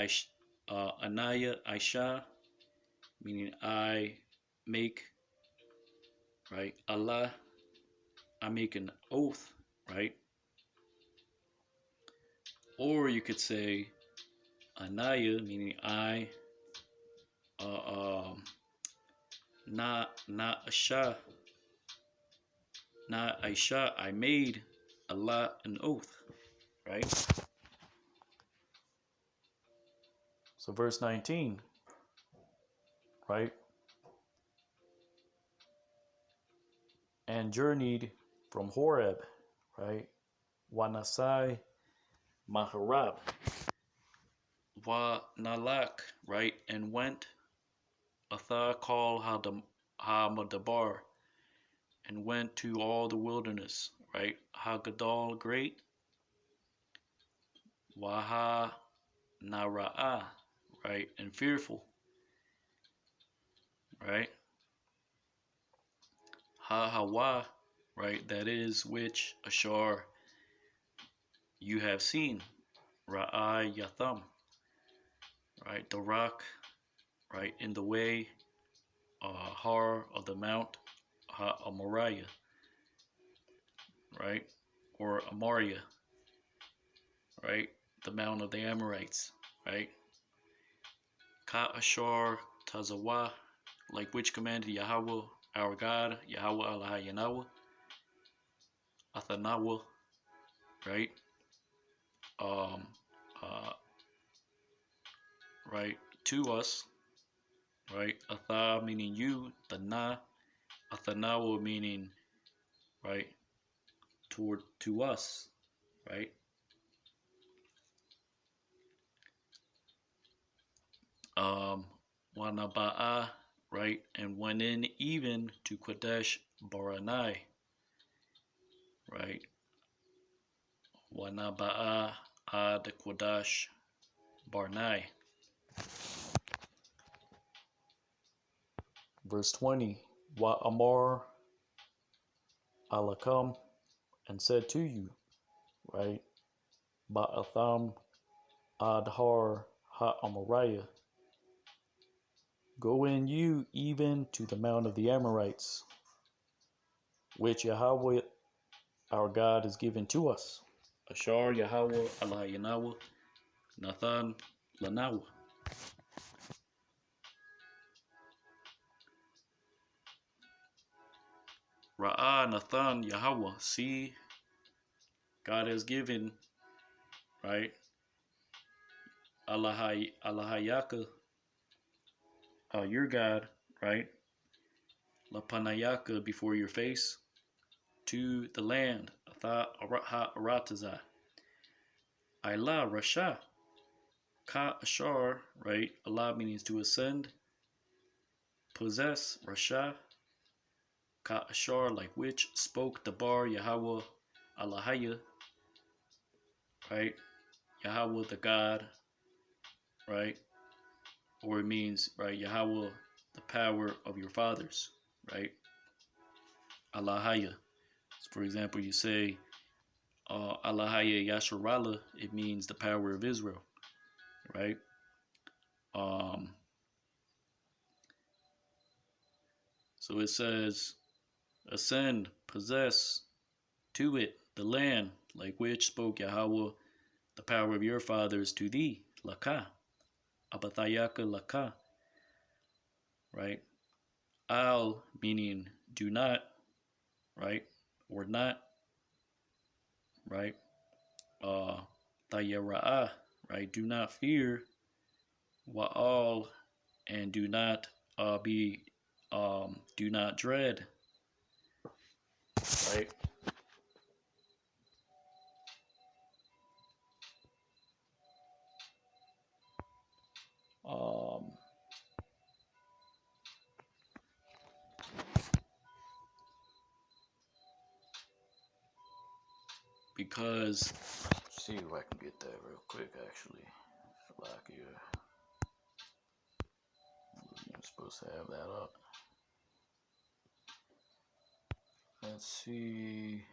Speaker 1: Anaya Aisha, meaning I make, right? Allah, I make an oath, right? Or you could say Anaya, meaning I, uh, na Asha, na Aisha, I made Allah an oath, right? So verse 19, right? And journeyed from Horeb, right? Wanasai Maharab, Wa Nalak, right? And went Atha called Hamadabar, and went to all the wilderness, right? Hagadol great, Waha Nara'ah, right? And fearful, right? Ha Hawa, right? That is which Ashar you have seen, Ra'ai Yatham, right? The rock, right? In the way, Har of the mount, Ha Amariah, right? Or Amaria, right? The mount of the Amorites, right? Ka Ashar Tazawa, like which commanded Yahweh our God, Yahweh Allah Yanawa, Athanawa, right? Um, uh, right, to us, right? Atha meaning you, the na, Athanawa meaning, right, to us, right? Um, Wanaba'a, right, and went in even to Kadesh Baranai, right? Wanaba'a ad Kadesh Barnai. Verse 20, Wa Amar Alakam, and said to you, right? Ba'atham Adhar Ha-Amariah, go in you even to the mount of the Amorites, which Yahweh our God has given to us. Ashar Yahweh Allah Yanawa, Nathan Lanawa. Ra'ah Nathan Yahweh, see, God has given, right? Allahayaka, your God, right? Lapanayaka, before your face, to the land, Atha Arataza, Ilah Rasha, Ka Ashar, right? Allah means to ascend, possess, Rasha, Ka Ashar, like which, spoke the bar Yahweh Allahaya, right? Yahweh the God, right? Or it means, right, Yahweh, the power of your fathers, right? Allahaya. For example, you say Allahaya Yasharallah, it means the power of Israel, right? Um, so it says, ascend, possess to it the land, like which spoke Yahweh, the power of your fathers to thee, Laka, Abathayaka Laka, right? Al meaning do not, right? Or not, right? Tayara'ah, right? Do not fear, Wa'al, and do not do not dread, right? Um, because let's see if I can get that real quick. Actually, like I'm supposed to have that up. Let's see.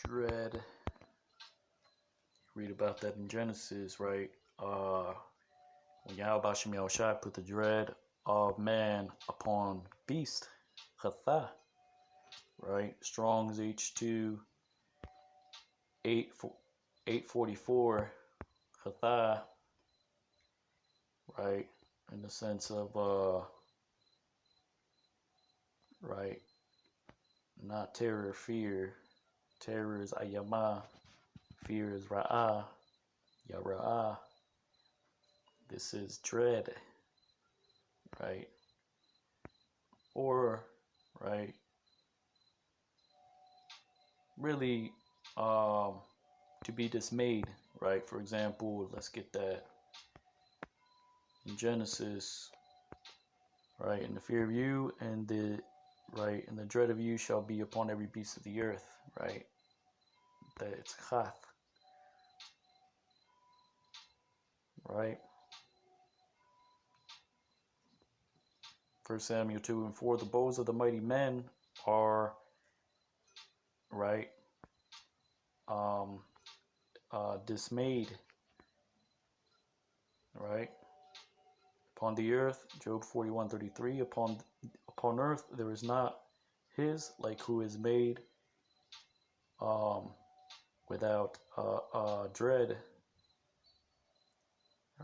Speaker 1: Dread. Read about that in Genesis, right? When Yahweh Shem Yahushua put the dread of man upon beast, Chatha, right? Strong's H2 844, Chatha, right? In the sense of right, not terror, fear. Terror is ayama, fear is ra'ah, yara'ah. This is dread, right? Or, right, really to be dismayed, right? For example, let's get that in Genesis, right? And the fear of you and the right and the dread of you shall be upon every beast of the earth, right? That it's chath, right? 1 Samuel 2:4, the bows of the mighty men are right dismayed, right? Upon the earth, Job 41:33, upon earth there is not his like who is made without dread,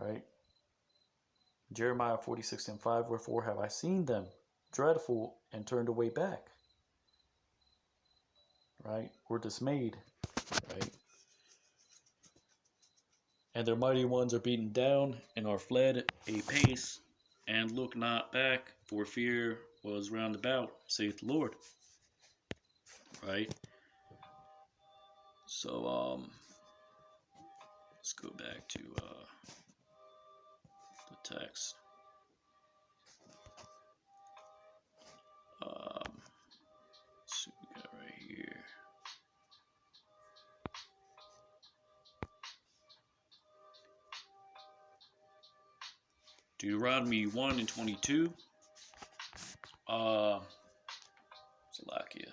Speaker 1: right? Jeremiah 46:5, wherefore have I seen them dreadful and turned away back, right? Or dismayed, right? And their mighty ones are beaten down and are fled a pace, and look not back, for fear was round about, saith the Lord. Right? So let's go back to the text. Let's see what we got right here. Deuteronomy 1:22. Salakia.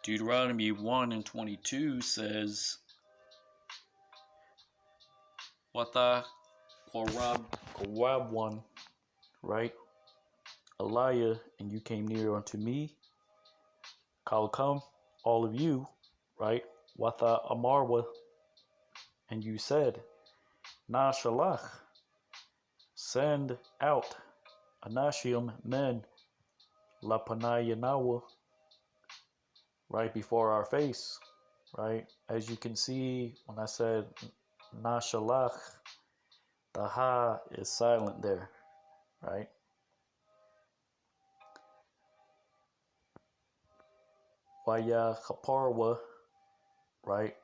Speaker 1: Deuteronomy 1:22 says, Wata Korab one, right? Eliah, and you came near unto me. Kal come, all of you, right? Watha Amarwa, and you said, Na Shalach, send out Anashim men, Lapanayanawa, right before our face, right? As you can see, when I said Na Shalach, the Ha is silent there, right? Waya Kaparwa, right?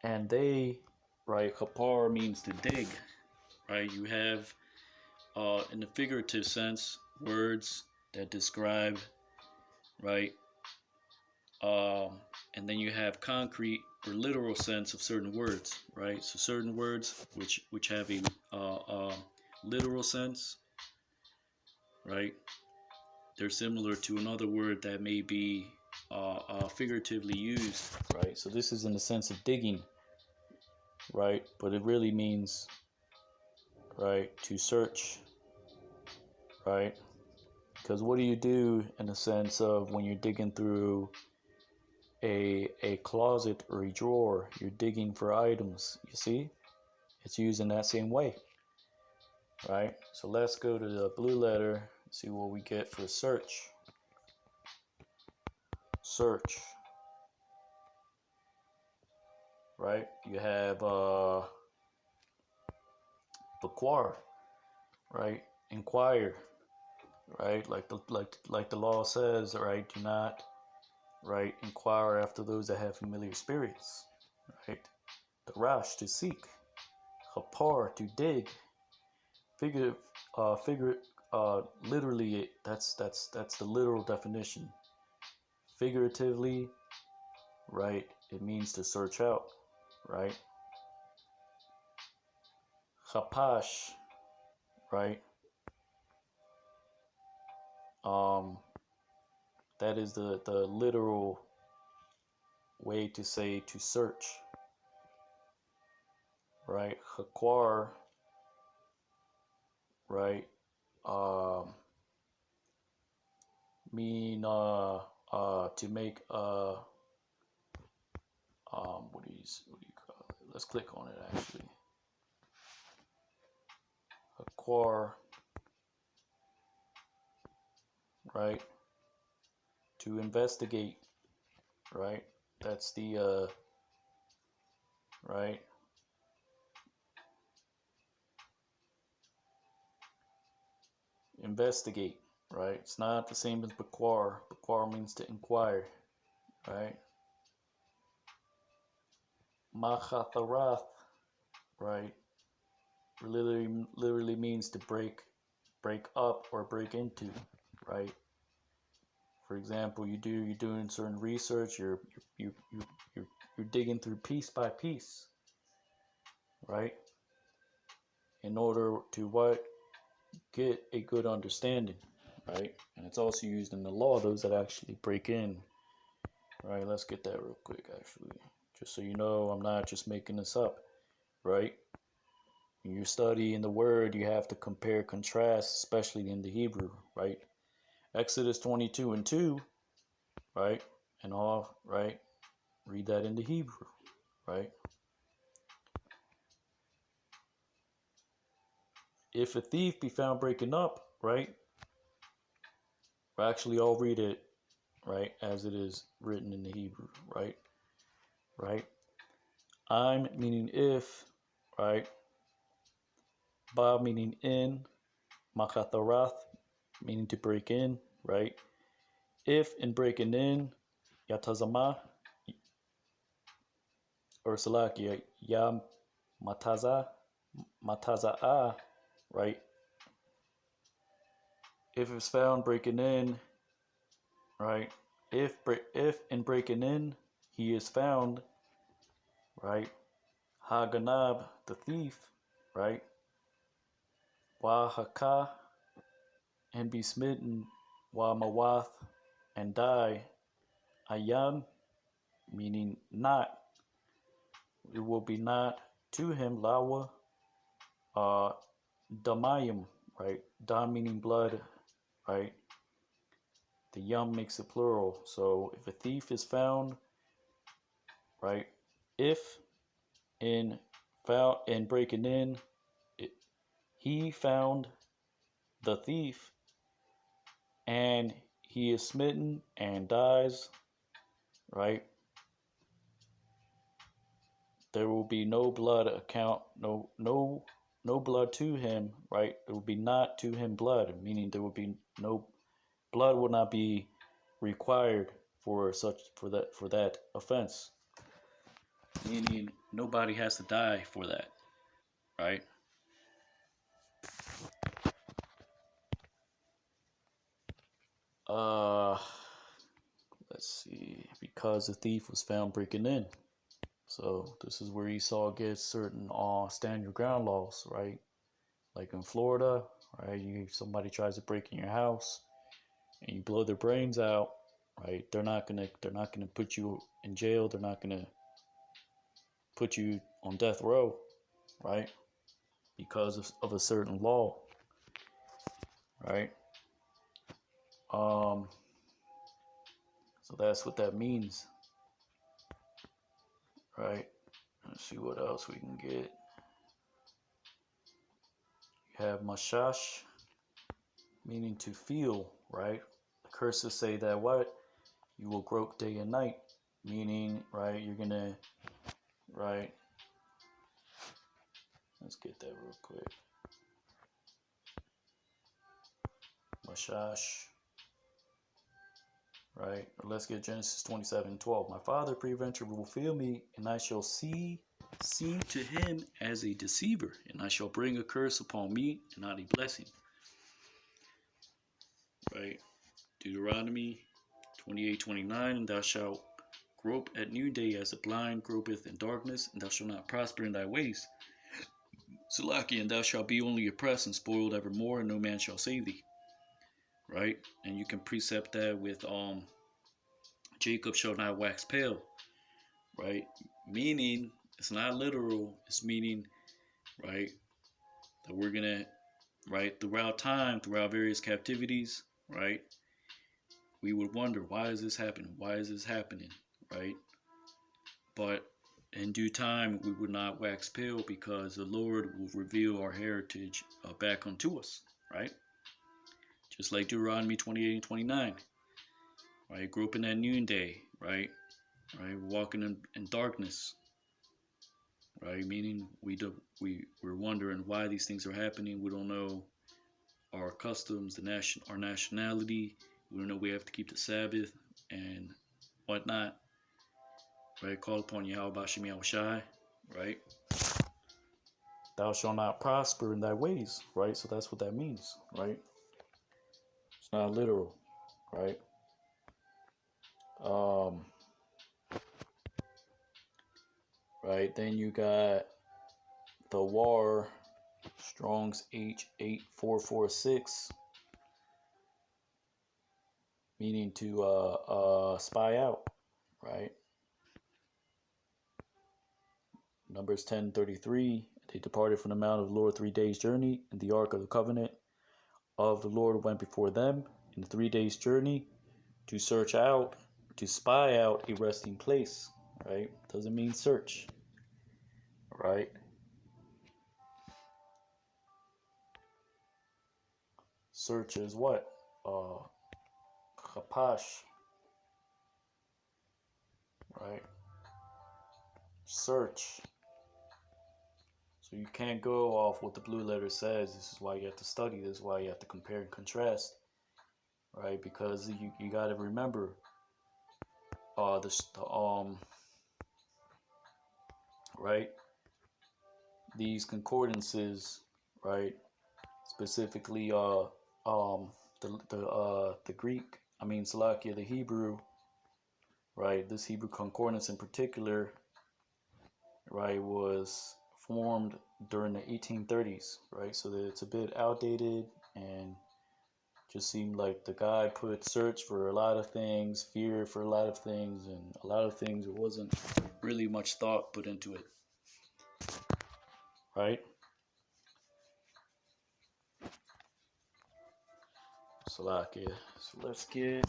Speaker 1: And they, right? Kapar means to dig, right? You have, in the figurative sense, words that describe, right? And then you have concrete or literal sense of certain words, right? So certain words which have a literal sense, right? They're similar to another word that may be figuratively used, right? So this is in the sense of digging, right? But it really means, right, to search, right? Because what do you do in the sense of when you're digging through a closet or a drawer? You're digging for items, you see? It's used in that same way, right? So let's go to the blue letter, see what we get for search. Search, right? You have Baquar, right? Inquire, right? Like the law says, right? Do not, right? Inquire after those that have familiar spirits, right? The rash, to seek. Hapar, to dig. Literally, that's the literal definition, Figuratively, right, it means to search out, right? Chapash, right? That is the literal way to say to search, right? Hakwar, right? Mean to make what do you call it? Let's click on it actually. Hakwar, right? To investigate, right? That's the right? Investigate, right? It's not the same as Bakwar. Bakwar means to inquire, right? Machatharath, right? Literally means to break up or break into, right? For example, you're doing certain research, you're digging through piece by piece, right? In order to what? Get a good understanding, right? And it's also used in the law, those that actually break in. Right, let's get that real quick actually. Just so you know, I'm not just making this up, right? When you study in the word, you have to compare, contrast, especially in the Hebrew, right? Exodus 22:2, right? And all, right? Read that in the Hebrew, right? If a thief be found breaking up, right? Actually, I'll read it, right, as it is written in the Hebrew, right? Right? I'm meaning if, right? Ba meaning in, Machataраth meaning to break in, right? If in breaking in, Yatazama or Salakia, Ya Mataza'a, right? If it's found breaking in, right? If in breaking in he is found, right? Haganab, the thief, right? Wahaka, and be smitten, Wa Mawath, and die. Ayam, meaning not. It will be not to him, Lawa, Damayim, right? Dam meaning blood, right? The yum makes it plural. So if a thief is found, right? If in breaking in, he found the thief and he is smitten and dies, right? There will be no blood account, no blood to him, right? There will be not to him blood, meaning there will be no blood will not be required for that offense. Meaning nobody has to die for that, right? Uh let's see. Because the thief was found breaking in. So this is where Esau gets certain stand your ground laws, right? Like in Florida, right? Somebody tries to break in your house and you blow their brains out, right? They're not gonna put you in jail. They're not gonna put you on death row, right? Because of a certain law, right? So that's what that means, right? Let's see what else we can get. You have mashash, meaning to feel, right? The curses say that what? You will grope day and night, meaning, right, you're gonna, right? Let's get that real quick. Mashash, right? Let's get Genesis 27:12. My father peradventure will feel me, and I shall seem to him as a deceiver, and I shall bring a curse upon me and not a blessing. Right? Deuteronomy 28, 29, and thou shalt grope at noonday as the blind gropeth in darkness, and thou shalt not prosper in thy ways. Salaki, and thou shalt be only oppressed and spoiled evermore, and no man shall save thee. Right? And you can precept that with Jacob shall not wax pale. Right? Meaning, it's not literal, it's meaning, right, that we're gonna, right, throughout time, throughout various captivities, right, we would wonder, why is this happening? Why is this happening? Right? But in due time, we would not wax pale because the Lord will reveal our heritage back unto us, right? Just like Deuteronomy 28 and 29, right? Groping at noonday, right? Right? Walking in darkness, right? Meaning we're wondering why these things are happening. We don't know our customs, our nationality. We don't know we have to keep the Sabbath and whatnot, right? Call upon Yahweh Bashim Yahushai, right? Thou shalt not prosper in thy ways, right? So that's what that means, right? It's not literal, right? Right, then you got the war, Strong's H8446, meaning to spy out, right? Numbers 10:33, they departed from the mount of the Lord 3 days' journey, and the ark of the covenant of the Lord went before them in 3 days' journey to search out, to spy out a resting place, right? Doesn't mean search, right? Search is what? Chapash, right? Search. So you can't go off what the blue letter says. This is why you have to study. This is why you have to compare and contrast, right? Because you got to remember, right? These concordances, right? Specifically, the Greek. I mean, Salakia, the Hebrew, right? This Hebrew concordance in particular, right, was formed during the 1830s, right? So that it's a bit outdated and just seemed like the guy put search for a lot of things, fear for a lot of things, and a lot of things there wasn't really much thought put into it, right? Salakia. So let's get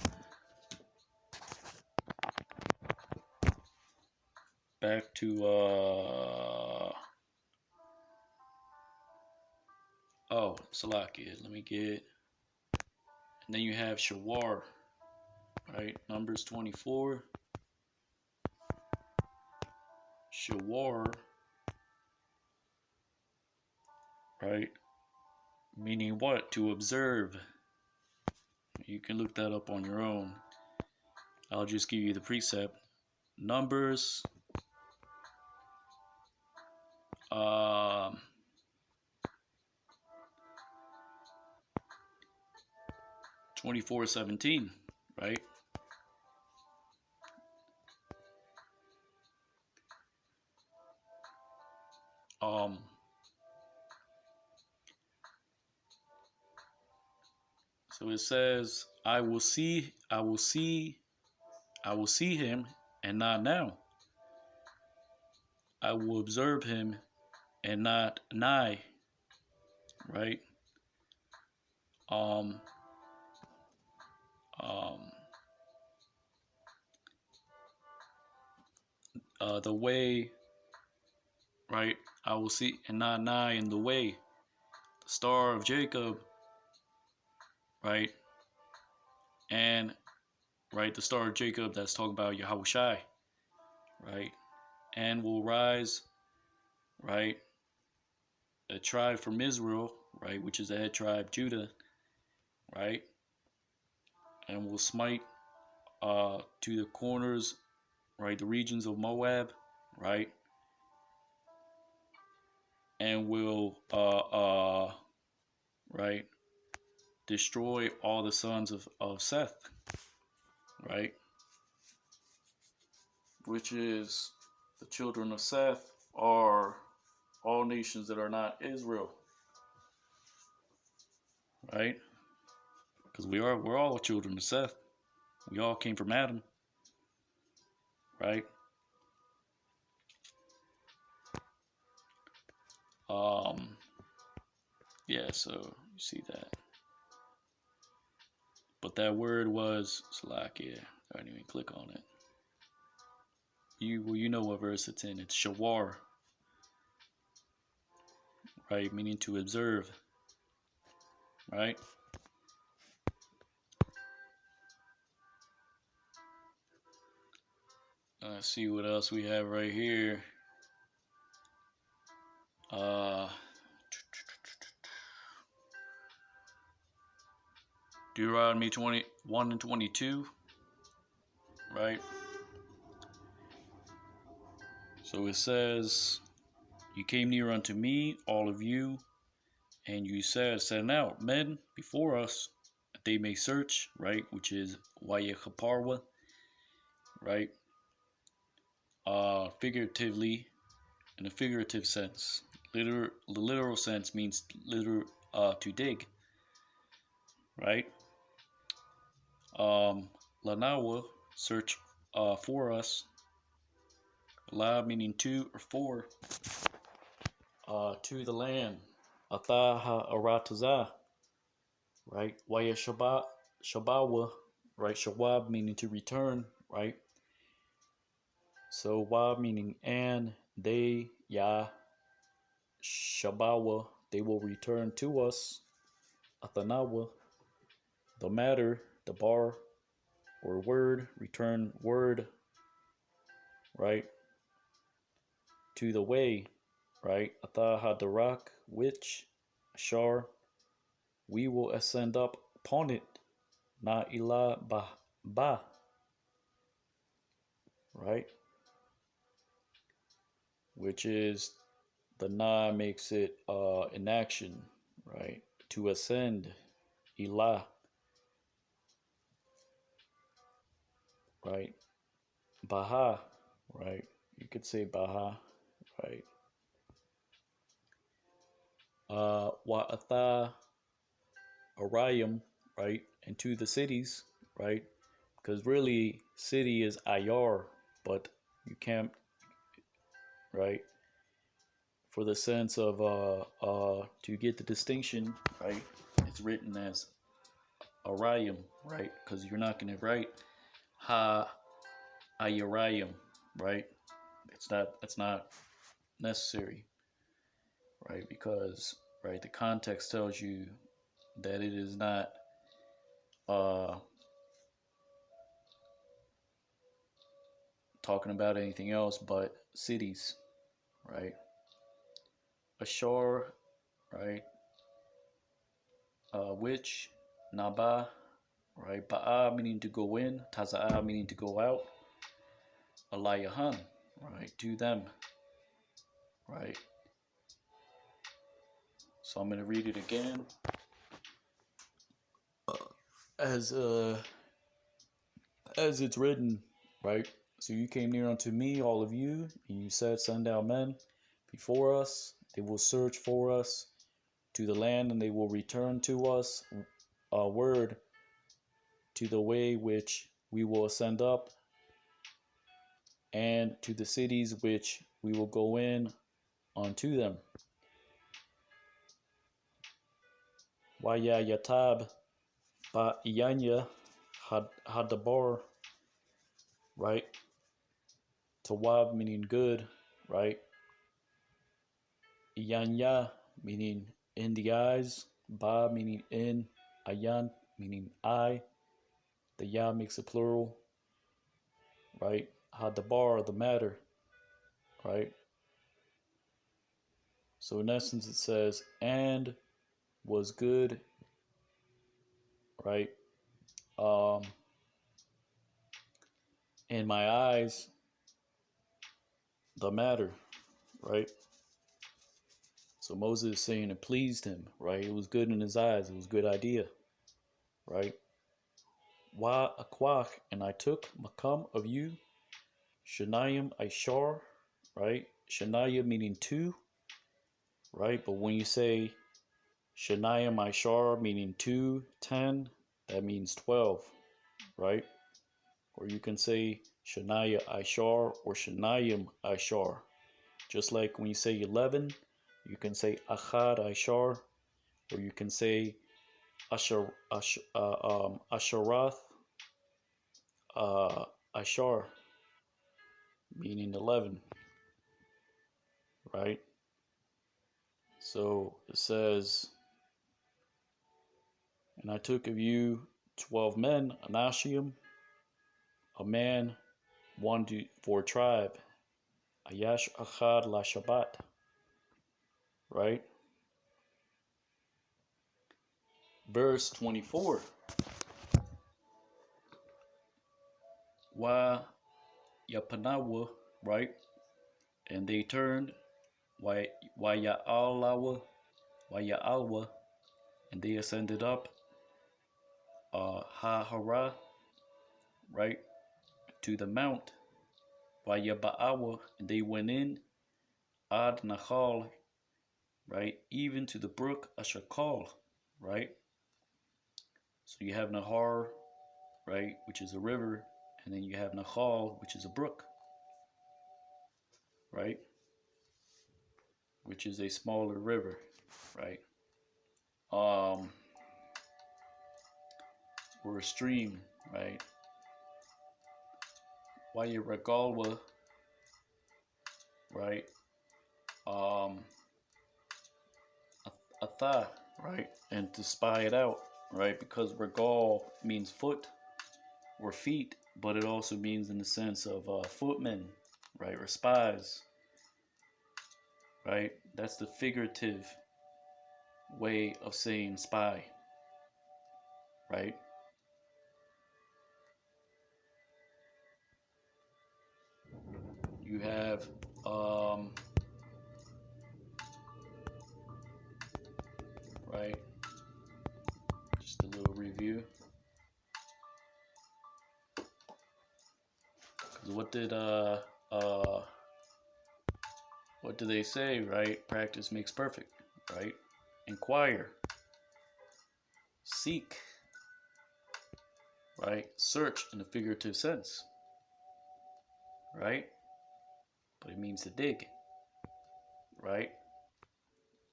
Speaker 1: back to Salakia. Let me get, and then you have Shawar, right? Numbers 24. Shawar, right? Meaning what? To observe. You can look that up on your own. I'll just give you the precept. Numbers 24:17, right? So it says, I will see him and not now. I will observe him and not nigh, right? The way, right? I will see and not nigh in the way. The star of Jacob, right? And, right, the star of Jacob, that's talking about Yahushai, right? And will rise, right? A tribe from Israel, right? Which is the head tribe, Judah, right? And will smite to the corners, right? The regions of Moab, right? And will, right? Destroy all the sons of Seth, right? Which is the children of Seth are all nations that are not Israel, right? Because we're all children of Seth. We all came from Adam, right? Um, yeah, so you see that. But that word was Salakia. I didn't even click on it. You know what verse it's in. It's Shawar, right? Meaning to observe, right? Let's see what else we have right here. Deuteronomy 21 and 22, right? So it says, "You came near unto me, all of you, and you said, send out men before us, that they may search," right? Which is Wayechaparwa, right? Figuratively, in a figurative sense. The literal sense means to dig, right? Lanawa, search for us. La meaning to or for, to the land. Ataha arataza, right? Waya shabawa, right? Shawab meaning to return, right? So wab meaning and, they, ya, shabawa, they will return to us. Athanawa, the matter, the bar, or word, return word, right? To the way, right? Atahadarak, which, Ashar, we will ascend up upon it. Na ila ba, right? Which is the na makes it in action, right? To ascend, ilah, right? Baha, right? You could say Baha, right? Wa'atha Arayim, right? And to the cities, right? Because really, city is Ayar, but you can't, right? For the sense of to get the distinction, right? It's written as Arayim, right? Because you're not going to write Ha Ayarayim, right? That's not necessary, right? Because right, the context tells you that it is not uh talking about anything else but cities, right? Ashore, right? Which, Naba, right? Ba'a meaning to go in, Taza'a meaning to go out, Alayahan, right? To them, right? So I'm going to read it again as it's written, right? So you came near unto me, all of you, and you said, send out men before us. They will search for us to the land, and they will return to us a word to the way which we will ascend up, and to the cities which we will go in unto them. Waya yatab ba iyanya hadabar, right? Tawab meaning good, right? Iyanya meaning in the eyes, ba meaning in, ayan meaning I. The ya makes a plural, right? Hadabar, the matter, right? So in essence, it says, and was good, right? Um, in my eyes, the matter, right? So Moses is saying it pleased him, right? It was good in his eyes. It was a good idea, right? Wa Akwach, and I took Makam of you, Shanayim Ishar, right? Shanayim meaning two, right? But when you say Shanayim Ishar meaning 2, 10, that means 12, right? Or you can say Shanaya Ishar or Shanayim Ishar. Just like when you say 11, you can say Achad Ishar, or you can say Asharath Ishar, meaning 11, right? So it says, and I took of you 12 men, Anashim, a man, one for a tribe, Ayash Achad La Shabbat, right? Verse 24. Wa Yapanawa, right? And they turned, Wa Ya'alwa, and they ascended up, Ha-Hara, right? To the mount, Wa Yaba'awa, and they went in, Ad Nahal, right? Even to the brook Ashakal, right? So you have Nahar, right? Which is a river, and then you have Nahal, which is a brook, right? Which is a smaller river, right? Or a stream, right? Wayaragalwa, right? Atha, right? And to spy it out, right? Because regal means foot or feet, but it also means in the sense of footmen, right? Or spies, right? That's the figurative way of saying spy, right? You have right, just a little review. What do they say, right? Practice makes perfect, right? Inquire, seek, right? Search in a figurative sense, right? But it means to dig, right?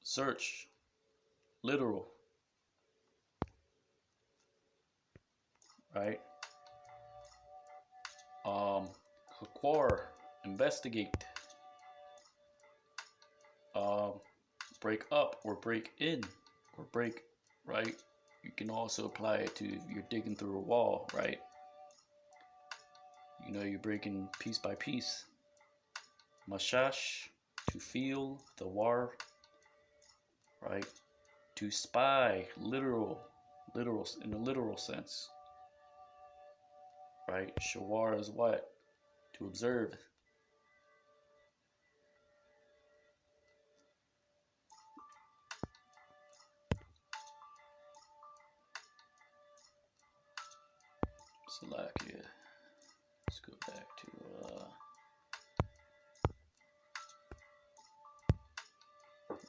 Speaker 1: Search, literal, right? Acquire, investigate, break up or break in or break, right? You can also apply it to if you're digging through a wall, right? You know, you're breaking piece by piece. Mashash, to feel, the war, right? To spy, literal, in a literal sense, right? Shawar is what? To observe. Salakia. Let's go back to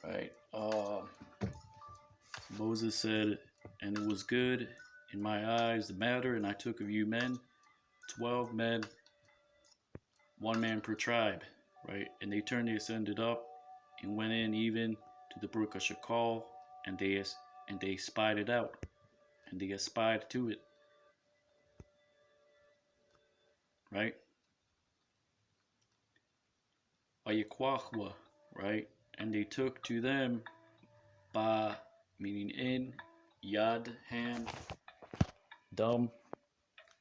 Speaker 1: right. Moses said, and it was good in my eyes the matter, and I took of you men, 12 men, one man per tribe, right? And they turned, they ascended up, and went in even to the brook of Shakal, and they spied it out, and they espied to it, right? Ayakwahwa, right? And they took to them ba, meaning in, yad, hand, dam,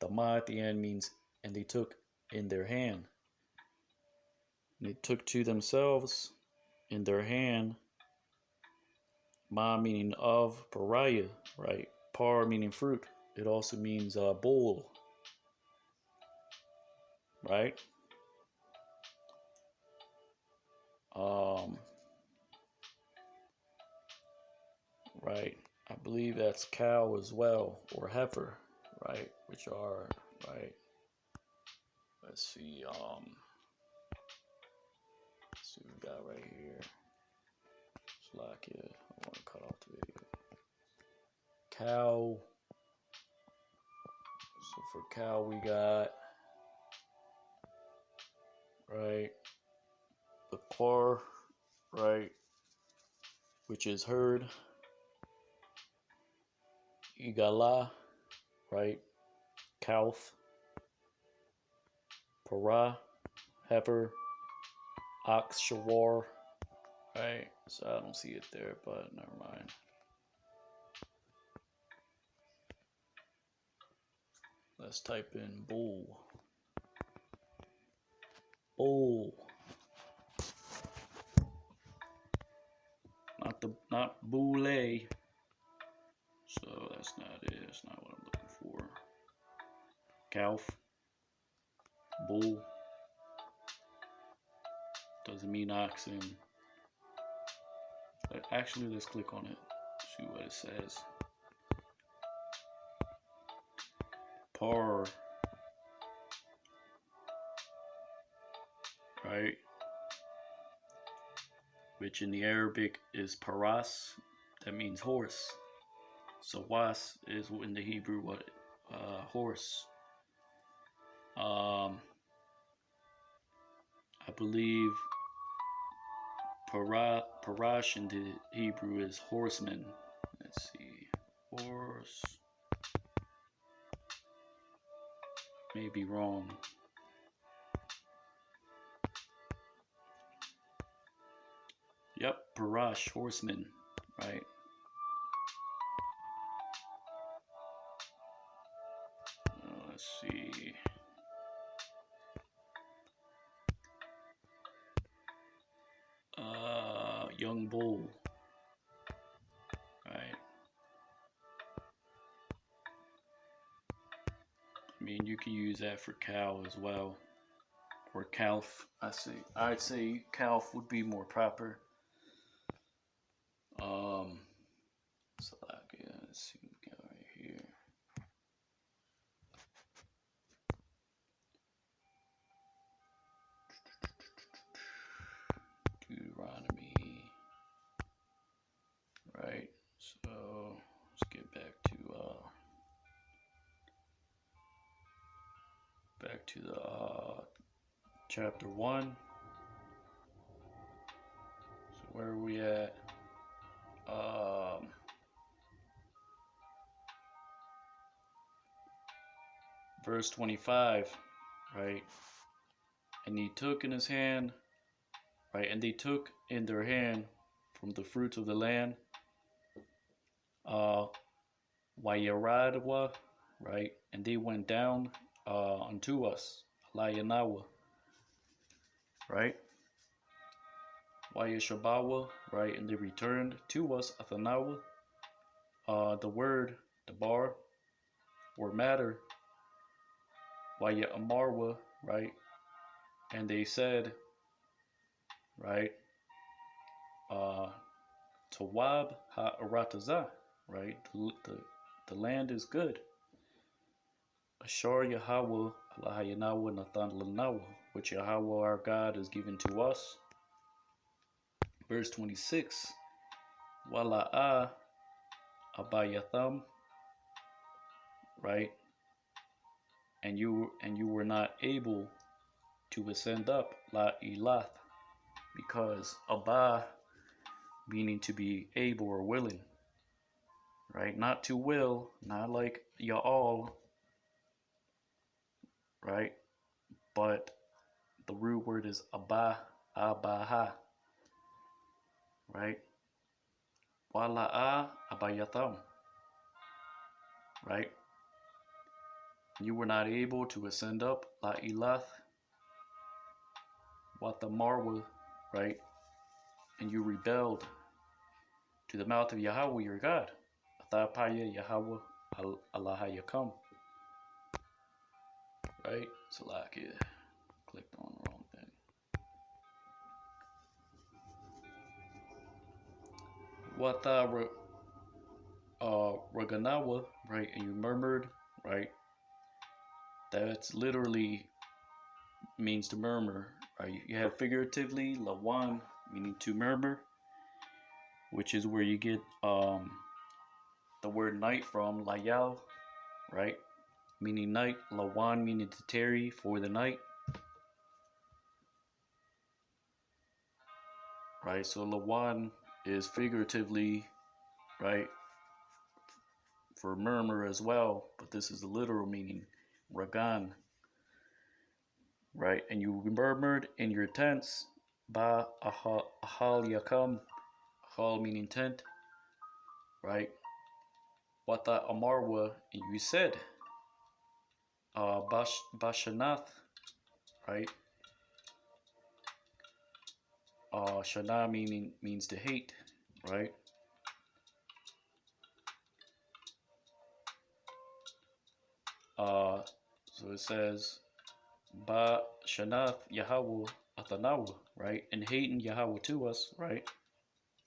Speaker 1: the ma at the end means, and they took in their hand. And they took to themselves in their hand, ma meaning of, pariah, right? Par meaning fruit. It also means bowl, right? Right. I believe that's cow as well, or heifer, right? Which are, right? Let's see what we got right here. Slack it. I want to cut off the video. Cow. So for cow we got, right, the core, right, which is herd. Igala, right, calf. Para, heifer. Ox, shawar, right. So I don't see it there, but never mind. Let's type in bull. Bull. Not boule. So that's not it. That's not what I'm looking for. Calf. Bull. Doesn't mean oxen. But actually, let's click on it. See what it says. Par. Right. Which in the Arabic is paras. That means horse. So was is in the Hebrew what? Horse. I believe parash in the Hebrew is horseman. Let's see. Horse. May be wrong. Yep, parash, horseman, right? Let's see. Young bull, right? I mean, you can use that for cow as well, or calf. I'd say calf would be more proper. So like, let's see what we got right here. Deuteronomy, right? So let's get back to the chapter 1. So where are we at? Verse 25, right? And he took in his hand, right? And they took in their hand from the fruits of the land, Wayaradwa, right? And they went down unto us, Layanawa, right? Wayashabawa, right? And they returned to us, Athanawa. The word, the bar, or matter, Waya Amarwa, right? And they said, right? Tawab ha-arataza, right? The land is good. Ashar Yahweh Allahayanawa Nathan Lanawa, which Yahweh our God is given to us. Verse 26. Wala'a Abayatham, right? And you were not able to ascend up, La Ilath, because Abba meaning to be able or willing, right? Not to will, not like Ya'al, right? But the root word is Abba, Abaha, right? Wala'a Abayatham, right? You were not able to ascend up, La Ilath, Watamarwa, right? And you rebelled to the mouth of Yahweh your God. Athapaya Yahweh Allahayakam. Right? So like it clicked on the wrong thing. Wata Raganawa, right? And you murmured, right? That's literally means to murmur, right? You have figuratively lawan, meaning to murmur, which is where you get the word night from, layal, right? Meaning night, lawan meaning to tarry for the night, right? So lawan is figuratively, right, for murmur as well, but this is the literal meaning, ragan, right? And you murmured in your tents, ba ahal yakam, ahal meaning tent, right? Wata amarwa, and you said, bashanath, right? Shana meaning means to hate, right? So it says, ba shanath Yahweh atanawa, right? And hating Yahweh to us, right?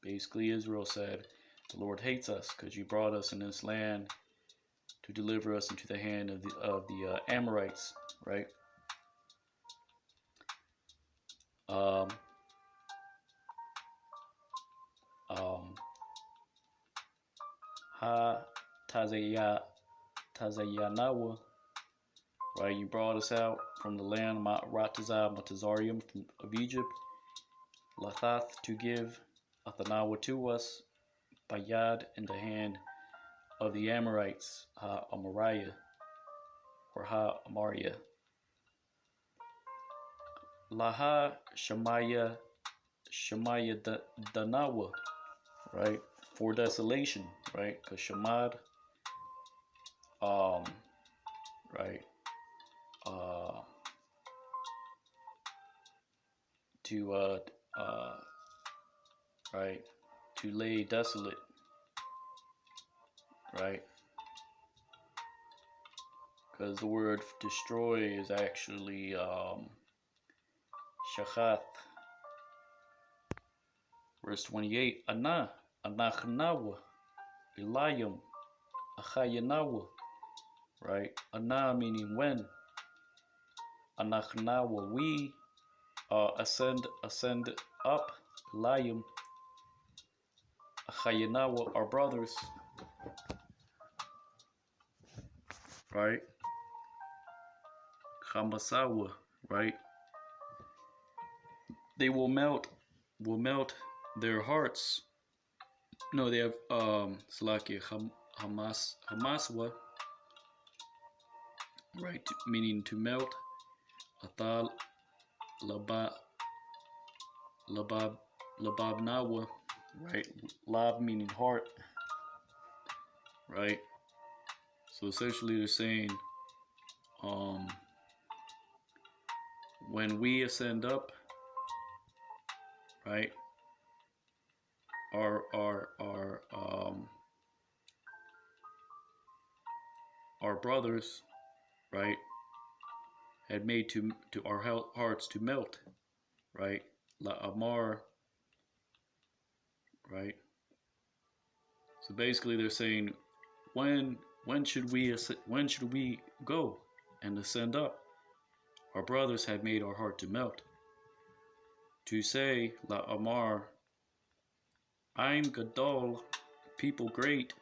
Speaker 1: Basically, Israel said, the Lord hates us because you brought us in this land to deliver us into the hand of the Amorites, right? Um, ha tazaya tazayanawa, right? You brought us out from the land Ratazah Matazarium of Egypt, Lathath to give Athanawa to us, Bayad in the hand of the Amorites, Ha Amariah or Ha Amaria. Laha Shemaya Danawa, right? For desolation, right? Because Shemad, right? Uh, to right? To lay desolate, right? Because the word destroy is actually shachat. Verse 28, Ana, Anachnawa, Elayim, Achayanawa, right? Ana meaning when, Anachnawa, we ascend up, Elayim, Achayanawa, our brothers, right? Chamasawa, right? They will melt their hearts. No, they have Salakia Hamaswa, right? Meaning to melt. Atal Labab Lababnawa, right? Lab meaning heart, right? So essentially they're saying, when we ascend up, right? Our brothers, right, had made to our hearts to melt, right? La Amar, right? So basically they're saying, when should we go and ascend up? Our brothers had made our heart to melt. To say, La Amar, I'm Gadol, people great,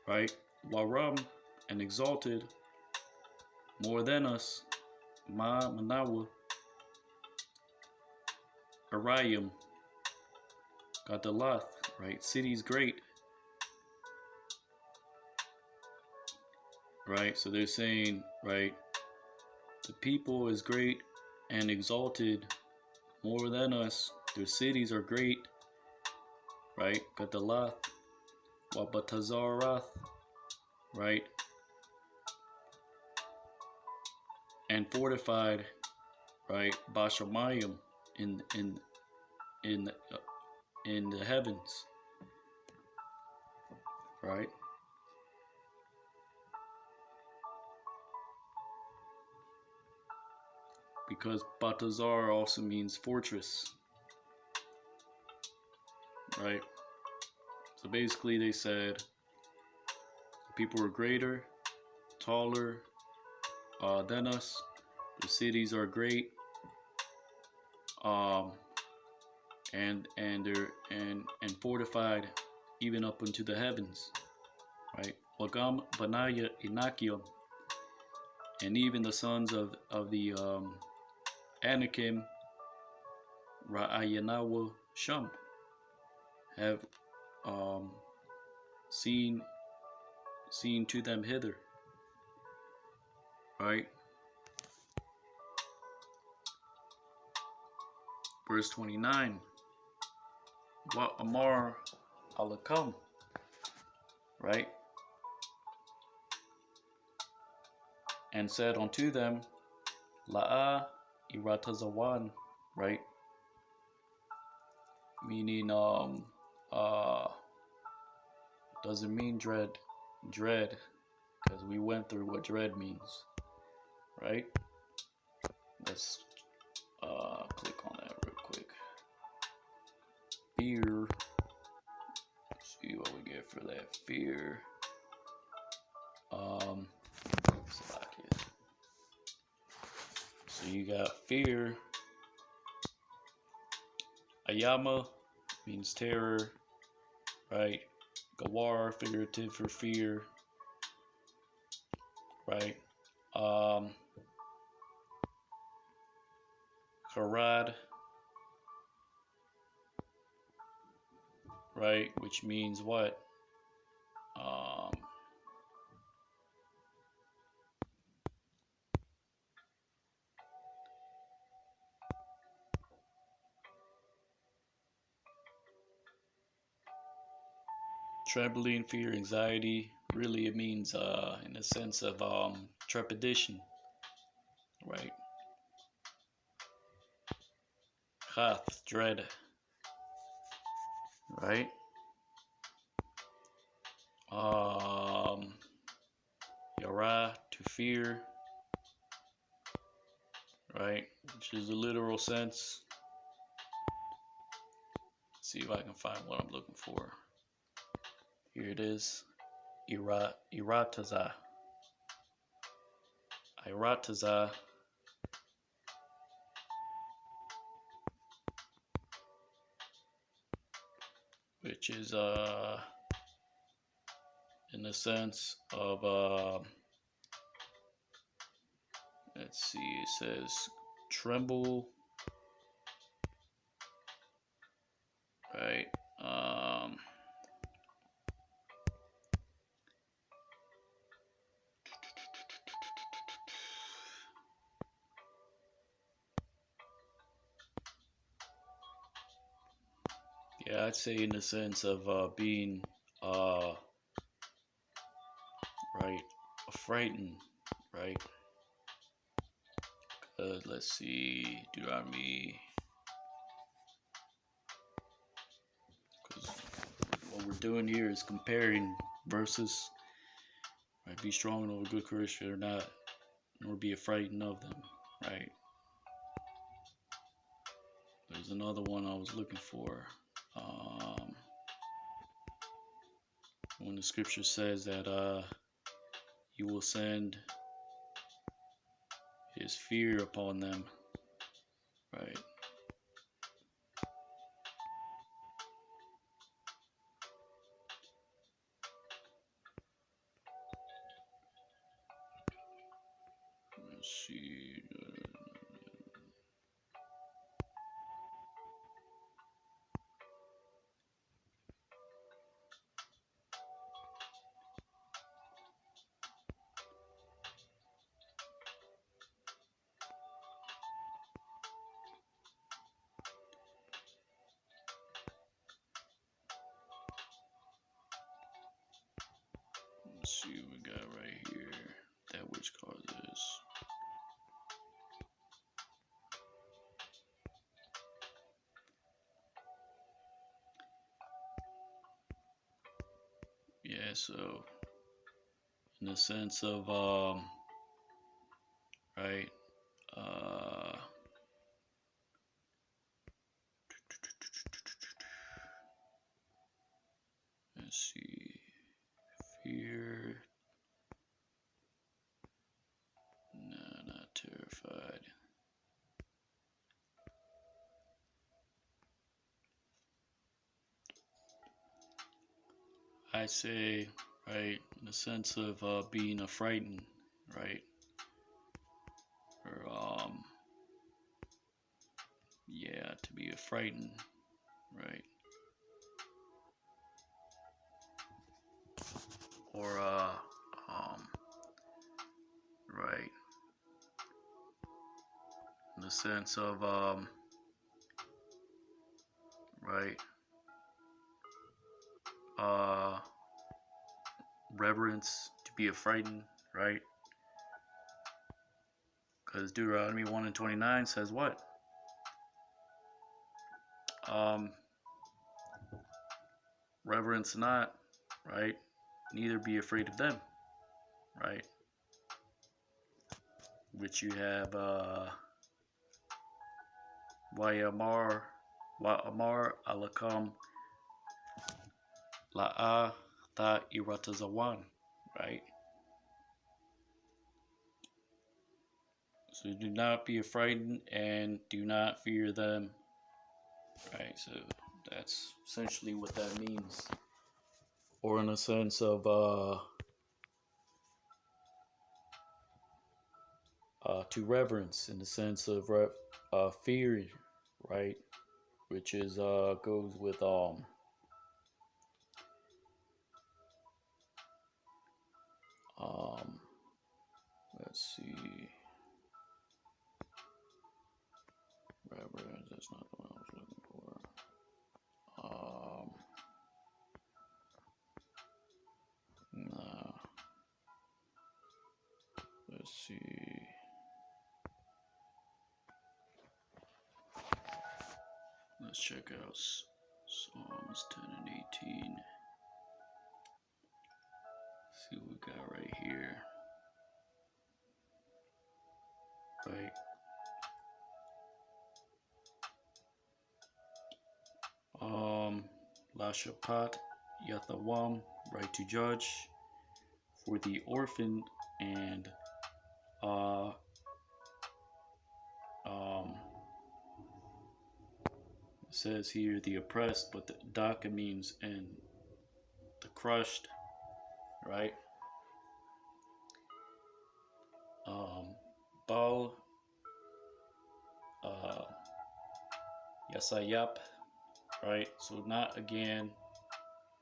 Speaker 1: right? Waram, and exalted, more than us, Ma Manawa, Arayim, Gadalath, right? Cities great, right? So they're saying, right, the people is great and exalted more than us. Their cities are great, right? Gadalath, Wabatazarath, right? And fortified, right? Bashamayim in the heavens, right? Because Batazar also means fortress, right? So basically they said the people were greater, taller than us. The cities are great, um, and they're and fortified even up into the heavens, right? Wagam, Banaya, Inakim, and even the sons of the Anakim, Ra'ayanawa Shum, have um, seen to them hither, right? Verse 29, Wa Amar Alakam, right? And said unto them, La'a Iratazawan, right? Meaning, doesn't mean dread, because we went through what dread means, right? Let's click on that real quick. Fear. See what we get for that. Fear. So you got fear. Ayama means terror, right? Gawar, figurative for fear, right? Harad, right? Which means what? Trembling, fear, anxiety. Really, it means in the sense of trepidation, right? Chath, dread, right? Yara, to fear, right? Which is the literal sense. Let's see if I can find what I'm looking for. Here it is. Irataza. Irataza. Which is in the sense of let's see, it says tremble, right? Yeah, I'd say in the sense of being right, frightened, right? Let's see, Deuteronomy, because what we're doing here is comparing verses, right? Be strong and of good courage, fear not, nor be frightened of them, right? There's another one I was looking for. When the scripture says that you will send his fear upon them, right? Let's see. Let's see what we got right here. That which causes. Yeah, so in the sense of right, let's see, fear, I say, right, in the sense of being frightened, right, or yeah, to be frightened, right, or right, in the sense of right, uh, reverence, to be frightened, right, because Deuteronomy 1:29 says what? Um, reverence not, right? Neither be afraid of them, right? Which you have Wa'amar alakam la'a tha iratazawan, right? So do not be frightened and do not fear them, right? So that's essentially what that means, or in a sense of to reverence, in the sense of fear, right? Which is goes with um let's see, reverence. That's not the one I was looking for. Nah. Let's see. Let's check out Psalms 10 and 18. See what we got right here. Right. Lashapat Yathawam, right to judge for the orphan, and uh um it says here the oppressed, but the daka means and the crushed, right? Bal uh Yasayap, right? So not again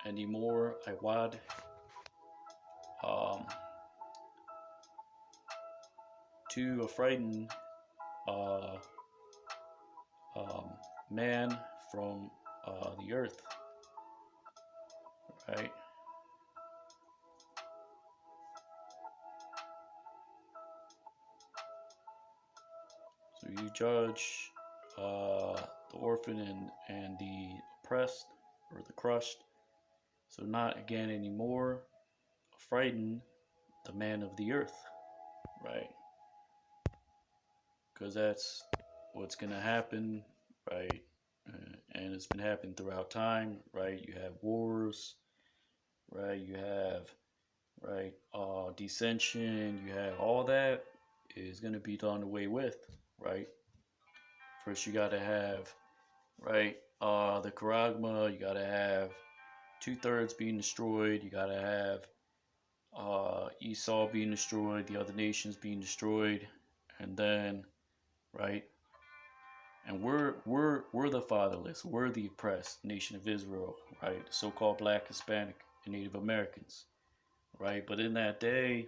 Speaker 1: anymore. Iwad. Um, to a frightened uh, um, man from the earth, right? So you judge the orphan and the oppressed or the crushed. So not again anymore frighten the man of the earth, right? Because that's what's going to happen, right? And it's been happening throughout time, right? You have wars, right? You have, right, dissension, you have all that is going to be done away with, right? First, you got to have, right, the charagma, you got to have 2/3 being destroyed, you got to have Esau being destroyed, the other nations being destroyed, and then, right, and we're the fatherless, we're the oppressed nation of Israel, right? The so-called Black, Hispanic, and Native Americans, right? But in that day,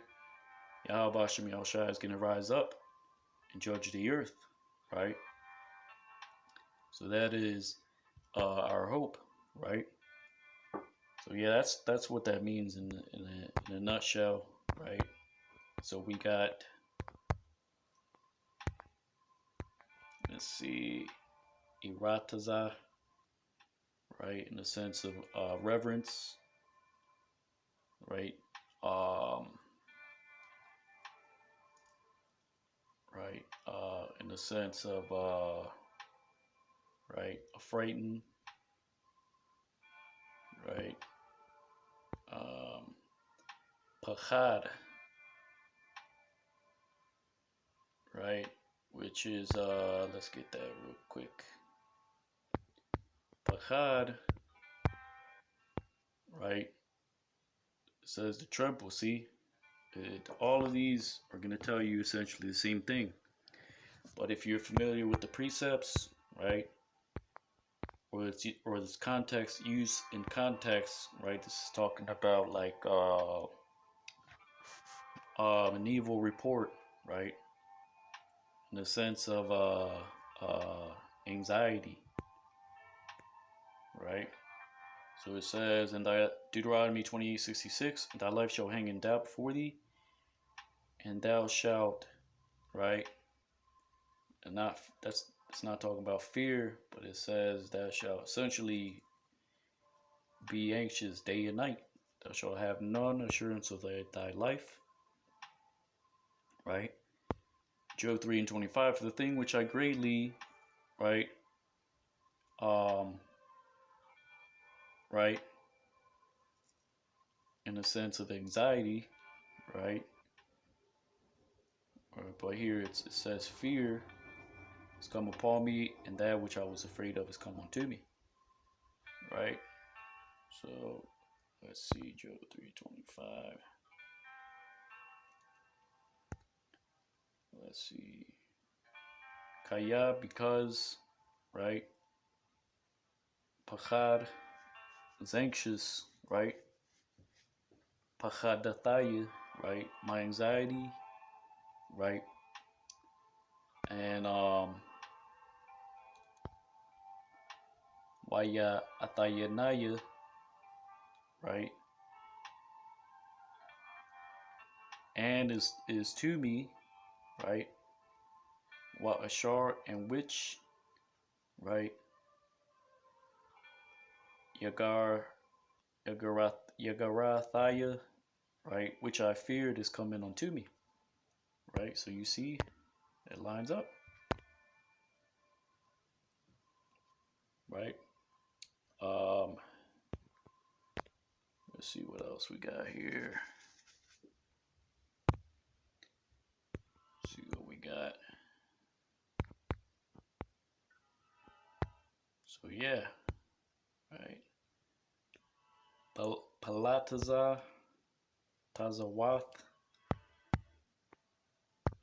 Speaker 1: Yahweh Hashem Yahushua is going to rise up and judge the earth, right? So that is our hope, right? So yeah, that's what that means in a nutshell, right? So we got, let's see, irataza, right, in the sense of reverence, right? Um, right, in the sense of right, frightened, right? Pachad, right? Which is let's get that real quick. Pachad, right? says to tremble. See, all of these are going to tell you essentially the same thing. But if you're familiar with the precepts, right, or this context used in context, right, this is talking about like an evil report, right, in the sense of anxiety, right. So it says in Deuteronomy 28:66, thy life shall hang in doubt before thee, and thou shalt, right, and not that's it's not talking about fear, but it says thou shalt essentially be anxious day and night. Thou shalt have none assurance of thy life, right? Job 3:25, for the thing which I greatly, right, um, right, in a sense of anxiety, right? But here it says fear has come upon me, and that which I was afraid of has come unto me, right? So let's see, Job 3:25. Let's see, Kaya, because, right? Pachad is anxious, right? Pachadathaya, right? My anxiety, right? And Waya Atayanaya, right? And is to me, right? Wa Ashar, and which, right? Yagarathaya, right? Which I feared is coming unto me, right? So you see, it lines up, right? Um, let's see what else we got here. Let's see what we got. So yeah, right. Palataza, Tazawath.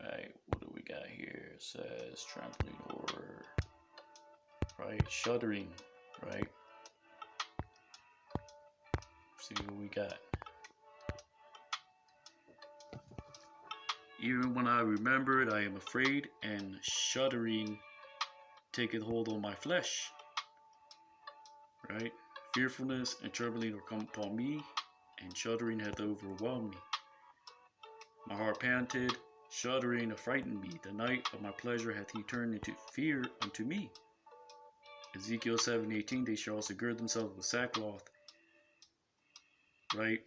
Speaker 1: Right, what do we got here? It says trampling or, right, shuddering, right? See what we got. Even when I remember it, I am afraid, and shuddering taketh hold on my flesh, right? Fearfulness and trembling are come upon me, and shuddering hath overwhelmed me. My heart panted, shuddering affrighted me. The night of my pleasure hath he turned into fear unto me. Ezekiel 7:18, they shall also gird themselves with sackcloth, right?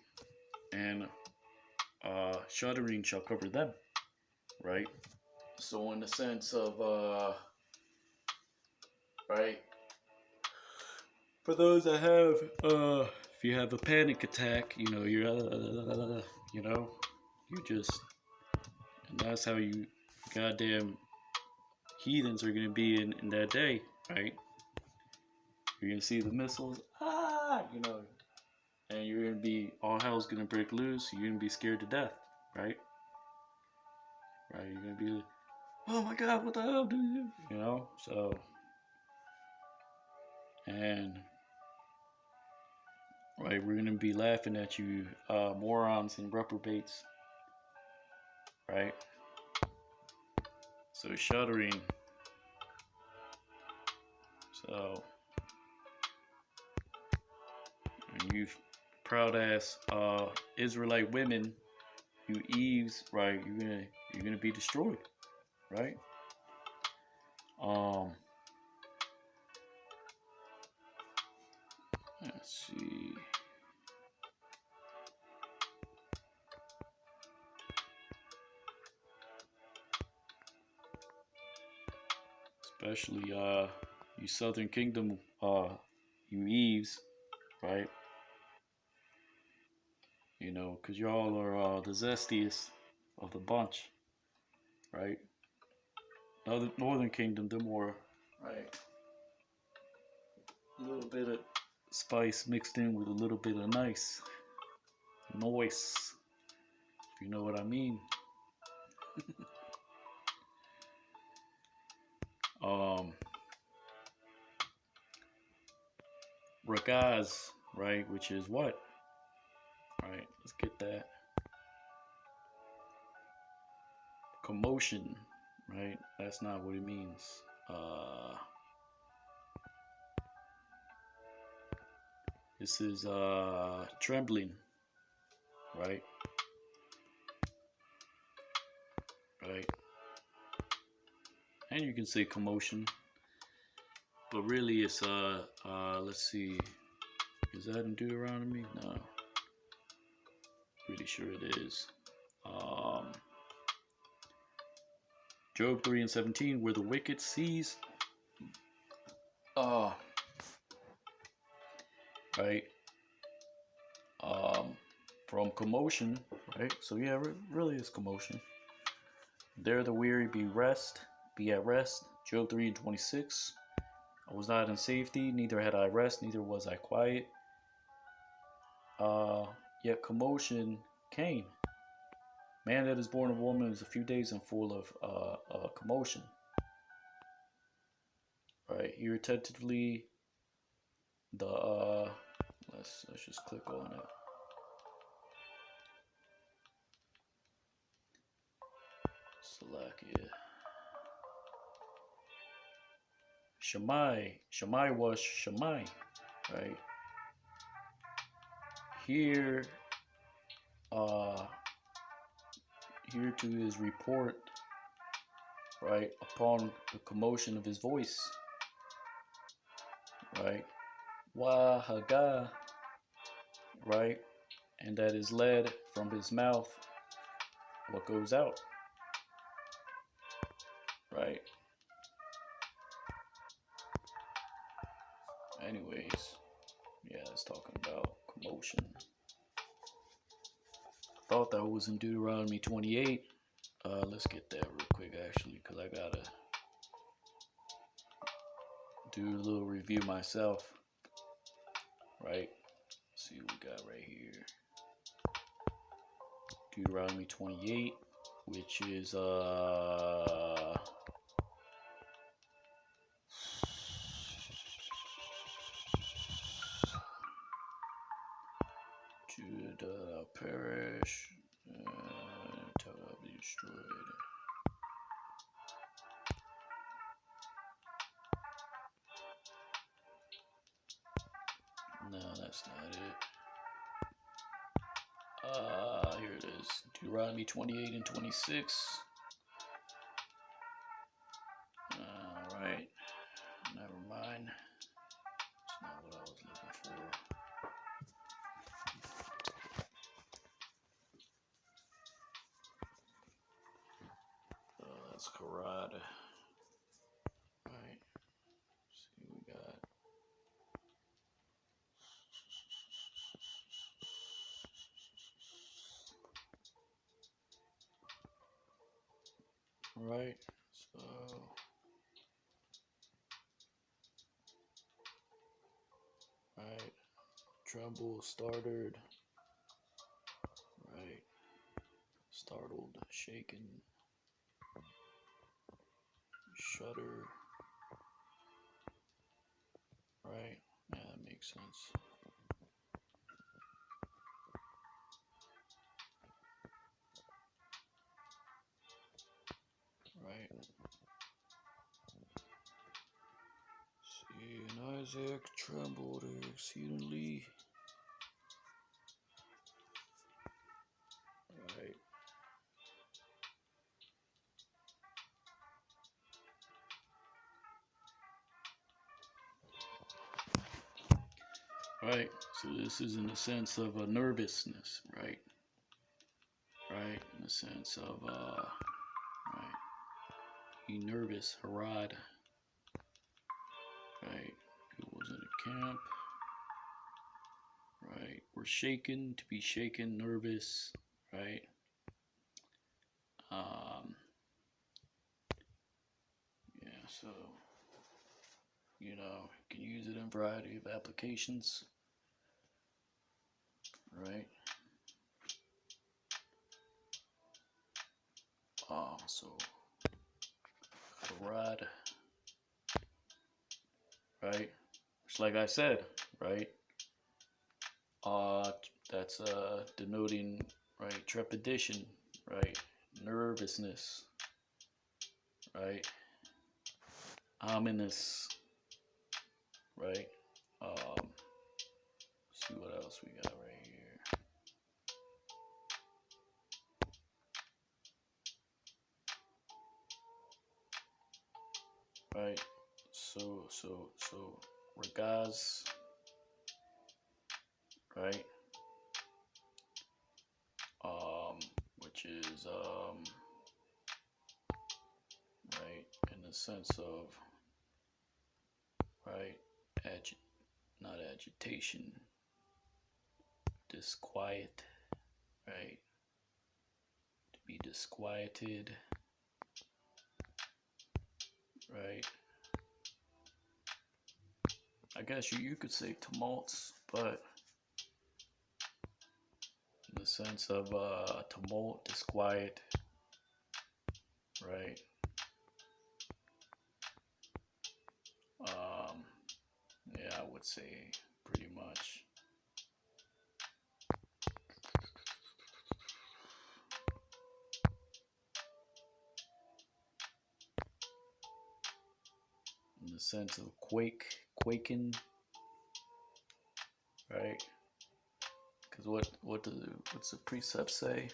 Speaker 1: And shuddering shall cover them, right? So in the sense of, right, for those that have, if you have a panic attack, you know, you're, you know, you just, and that's how you goddamn heathens are gonna be in that day, right? You're gonna see the missiles, you know, and you're gonna be, all hell's gonna break loose. You're gonna be scared to death, right? Right? You're gonna be like, oh my God, what the hell do you? You know, so, and, right, we're gonna be laughing at you, morons and reprobates, right? So shuddering. So, and you proud ass Israelite women, you Eves, right? You're gonna be destroyed, right? Let's see. Especially you Southern Kingdom, you Eves, right? You know, because y'all are the zestiest of the bunch, right? Northern Kingdom, they're more, right? A little bit of spice mixed in with a little bit of nice, Noise, if you know what I mean. um, Rakaz, right, which is what? Right, let's get that. Commotion, right? That's not what it means. This is trembling, right? Right. And you can say commotion, but really it's let's see, is that in Deuteronomy? No, pretty sure it is. Job 3:17, where the wicked sees, uh, right, from commotion, right? So yeah, really is commotion. There the weary be at rest. Job 3:26. I was not in safety, neither had I rest, neither was I quiet. Yet commotion came. Man that is born of woman is a few days and full of commotion. Right here, tentatively, the let's just click on it. Salakia. Shammai was Shammai, right? Here, here to his report, right, upon the commotion of his voice, right? Wahaga, right? And that is led from his mouth what goes out, right? Anyways, yeah, it's talking about commotion. I thought that was in Deuteronomy 28. Let's get that real quick, actually, because I gotta do a little review myself, right? Let's see what we got right here. Deuteronomy 28, which is Judah perish, Torah be destroyed. No, that's not it. Here it is. Deuteronomy 28 and 26. Alright. Never mind. That's not what I was looking for. That's karate. Right. See what we got. Right. So right. Tremble, started. Right. Startled, shaken, shudder. Right. Yeah, that makes sense. Right. See, and Isaac trembled exceedingly. Right. Right. So this is in the sense of a nervousness, right? Right. In the sense of right. He nervous, harad. Right. It was in a camp. Right. We're shaken, to be shaken, nervous. Right. Yeah. So you can use it in a variety of applications. Right. So Harad, right? It's like I said, right? That's denoting, right, trepidation, right, nervousness, right, ominous, right. See what else we got right here, right. So regaz, right. Which is right, in the sense of, right, not agitation, disquiet, right, to be disquieted, right. I guess you could say tumults, but in the sense of tumult, disquiet, right. Yeah, I would say pretty much. In the sense of quaking, right? Because what's the precept say?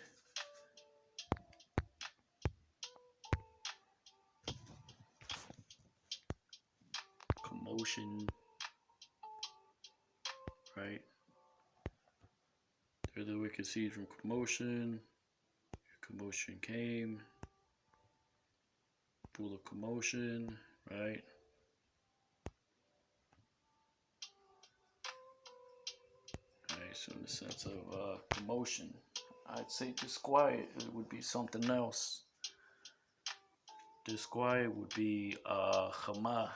Speaker 1: Commotion, right? There the wicked seed from commotion. Commotion came. Full of commotion, right? Right. So in the sense of commotion, I'd say disquiet. It would be something else. Disquiet would be chama,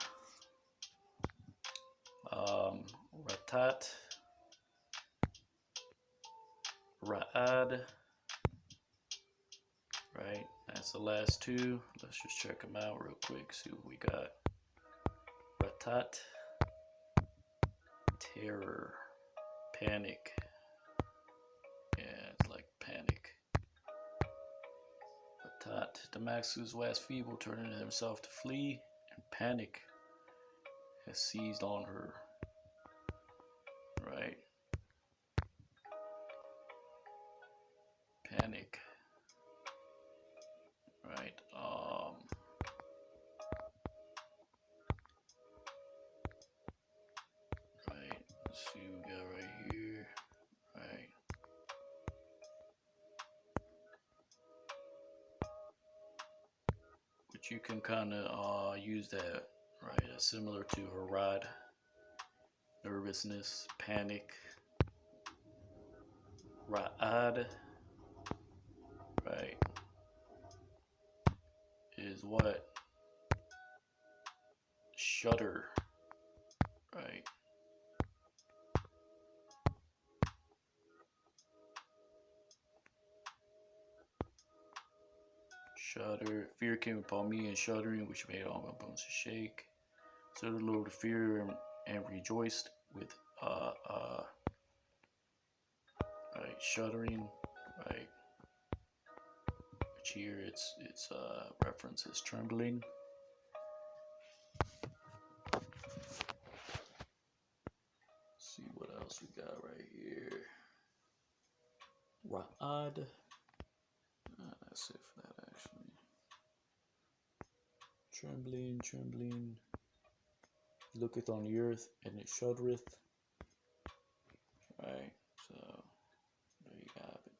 Speaker 1: ratat, ra'ad, right? That's the last two. Let's just check them out real quick, see what we got. Ratat, terror, panic. Yeah, it's like panic. Ratat, Damascus waxed feeble, turning himself to flee, and panic has seized on her, right? Panic, right? Right. Let's see what we got right here, right? But you can kind of use that, right? As similar to harad, nervousness, panic. Ra'ad, right, is what? Shudder, right? Shudder. Fear came upon me, and shuddering, which made all my bones to shake. So the Lord feared and rejoiced with right, shuddering, right? Which here its reference is trembling. Let's see what else we got right here. Ra'ad. That's it for that actually. Trembling. Looketh on the earth, and it shuddereth. Right. So there you have it.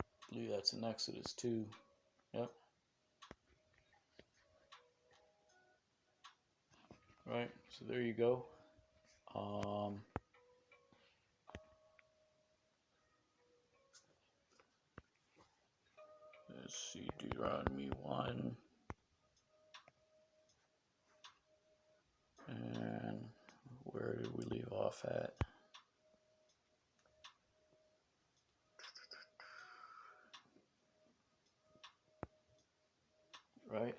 Speaker 1: I believe that's in Exodus 2. Yep. Right. So there you go. Let's see, Deuteronomy 1. And where did we leave off at? right?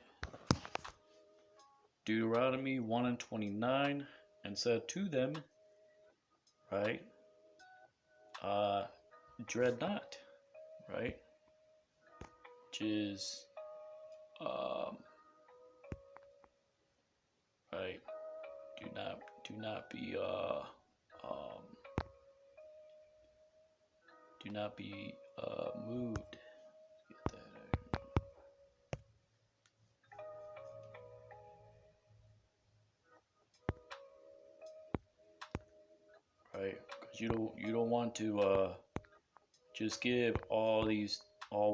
Speaker 1: Deuteronomy 1:29, and said to them, right, dread not, right, which is, right, do not be, do not be moved. Get that out. Right, because you don't want to just give all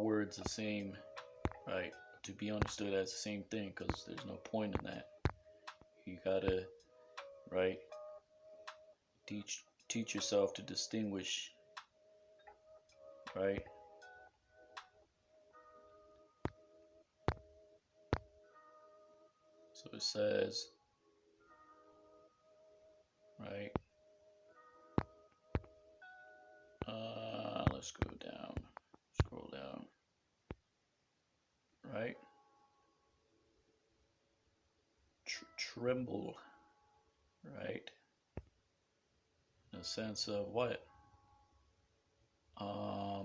Speaker 1: words the same, right, to be understood as the same thing, because there's no point in that. You gotta, right, teach yourself to distinguish, right? So it says, right, let's go down, scroll down, right? Tremble, right? In a sense of what? I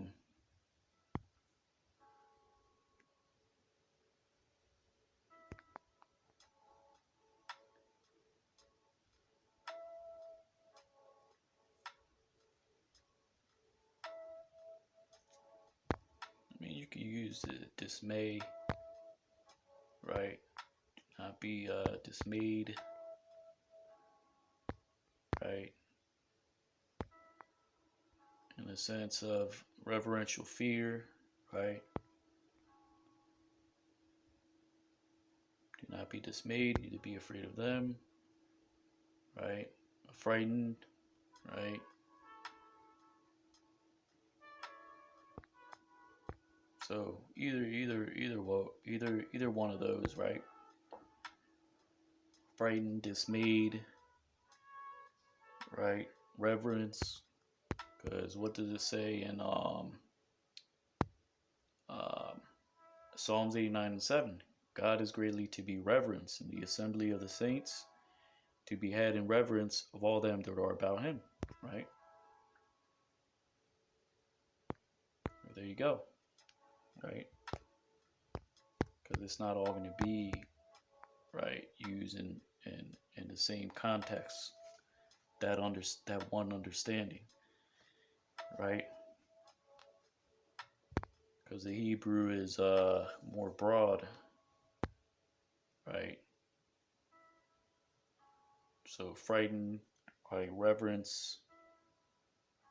Speaker 1: mean, you can use the dismay, right? Not be dismayed, right? In a sense of reverential fear, right? Do not be dismayed, neither be afraid of them, right? Frightened, right? So either one of those, right? Frightened, dismayed, right? Reverence, because what does it say in Psalms 89:7? God is greatly to be reverenced in the assembly of the saints, to be had in reverence of all them that are about him, right? There you go, right? Because it's not all going to be, right, used in the same context, that one understanding, right? Because the Hebrew is more broad, right? So frightened, right? Reverence,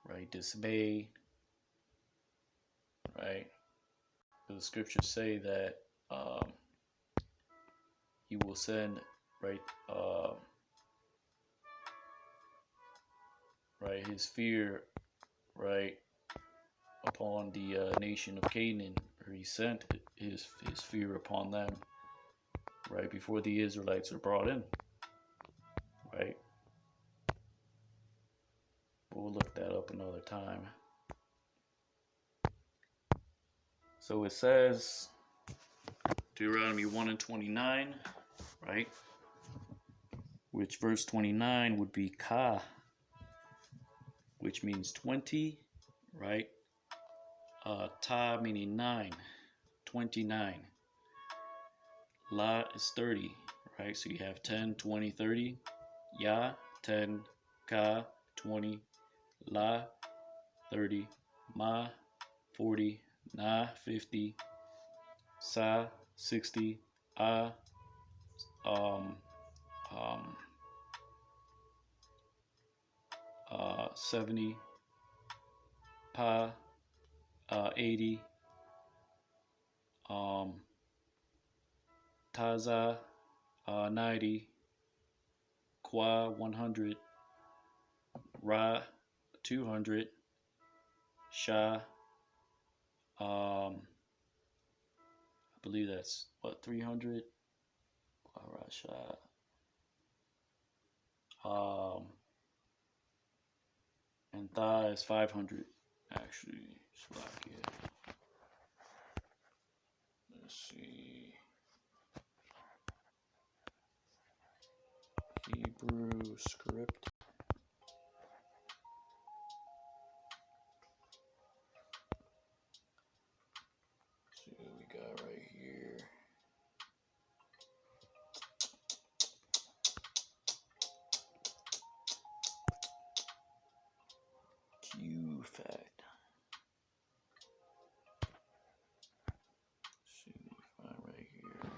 Speaker 1: right? Dismay, right? Because the scriptures say that he will send, right, right, his fear, right, upon the nation of Canaan, or he sent his fear upon them, right, before the Israelites are brought in, right? We'll look that up another time. So it says, Deuteronomy 1:29, right? Which verse 29 would be ka, which means 20, right? Ta meaning 9, 29. La is 30, right? So you have 10, 20, 30. Ya, 10, ka, 20, la, 30, ma, 40, na, 50, sa, 60, a, 70, pa, 80, taza, 90, kwa, 100, ra, 200, sha, I believe that's what, 300, ra, sha, and tha is 500, actually. Let's see. Hebrew script. Let's see what we got right here. Q fact. Let's see what we find right here.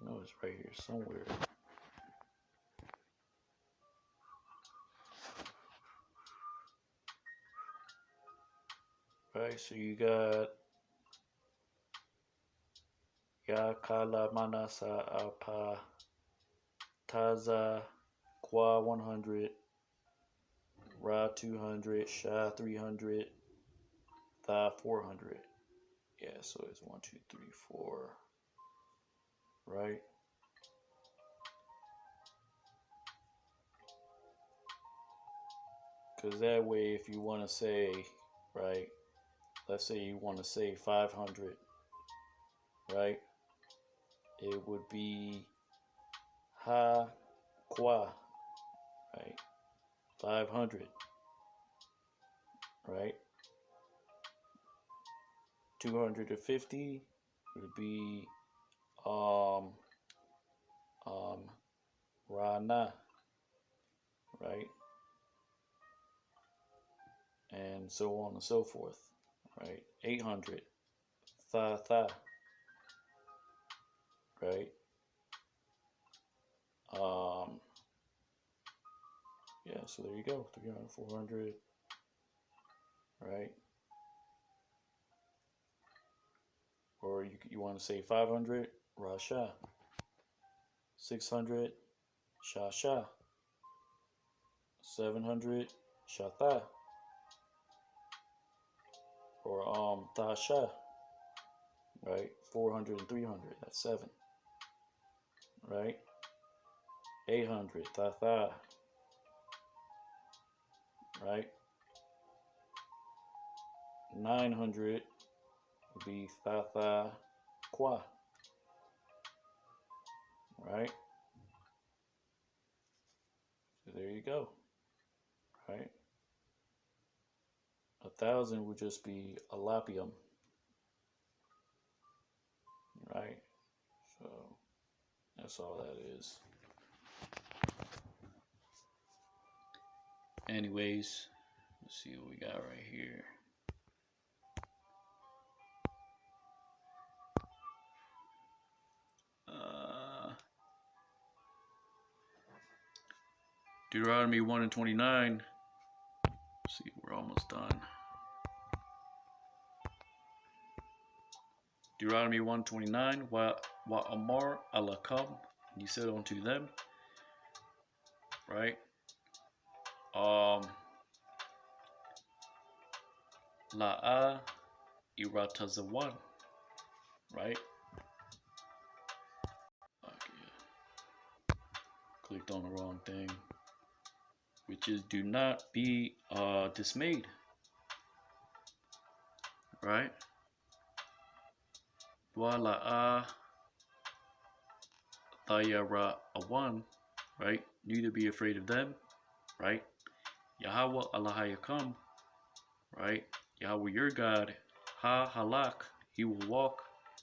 Speaker 1: No, it's right here somewhere. Right, so you got Yakala Manasa Apa Taza Kwa 100 Ra 200 Sha 300 Tha 400. Yeah, so it's 1, 2, 3, 4. Right? Because that way, if you want to say, right, let's say you want to say 500, right, it would be Ha Kwa, right, 500, right, 250 would be Rana, right, and so on and so forth, right, 800 Tha Tha, right, yeah, so there you go, 300, 400, right, or you want to say 500 Rasha, 600 Sha Sha, 700 Shatha, or Tha Sha, right, 400 and 300, that's 7, right, 800 Tha Tha, right, 900 would be Tha Tha Kwa, right, so there you go, right, 1,000 would just be Alapium, right, so that's all that is. Anyways, let's see what we got right here. Deuteronomy 1 and 29. Let's see, we're almost done. Deuteronomy 1:29. Wa amar alakam. You said unto them, right? La'a iratazawan, right? Okay. Clicked on the wrong thing. Which is, do not be dismayed, right? Wala'a thayara awan, right? Neither be afraid of them, right? Yahweh Allahayakam, right? Yahweh your God, Ha Halak, he will walk,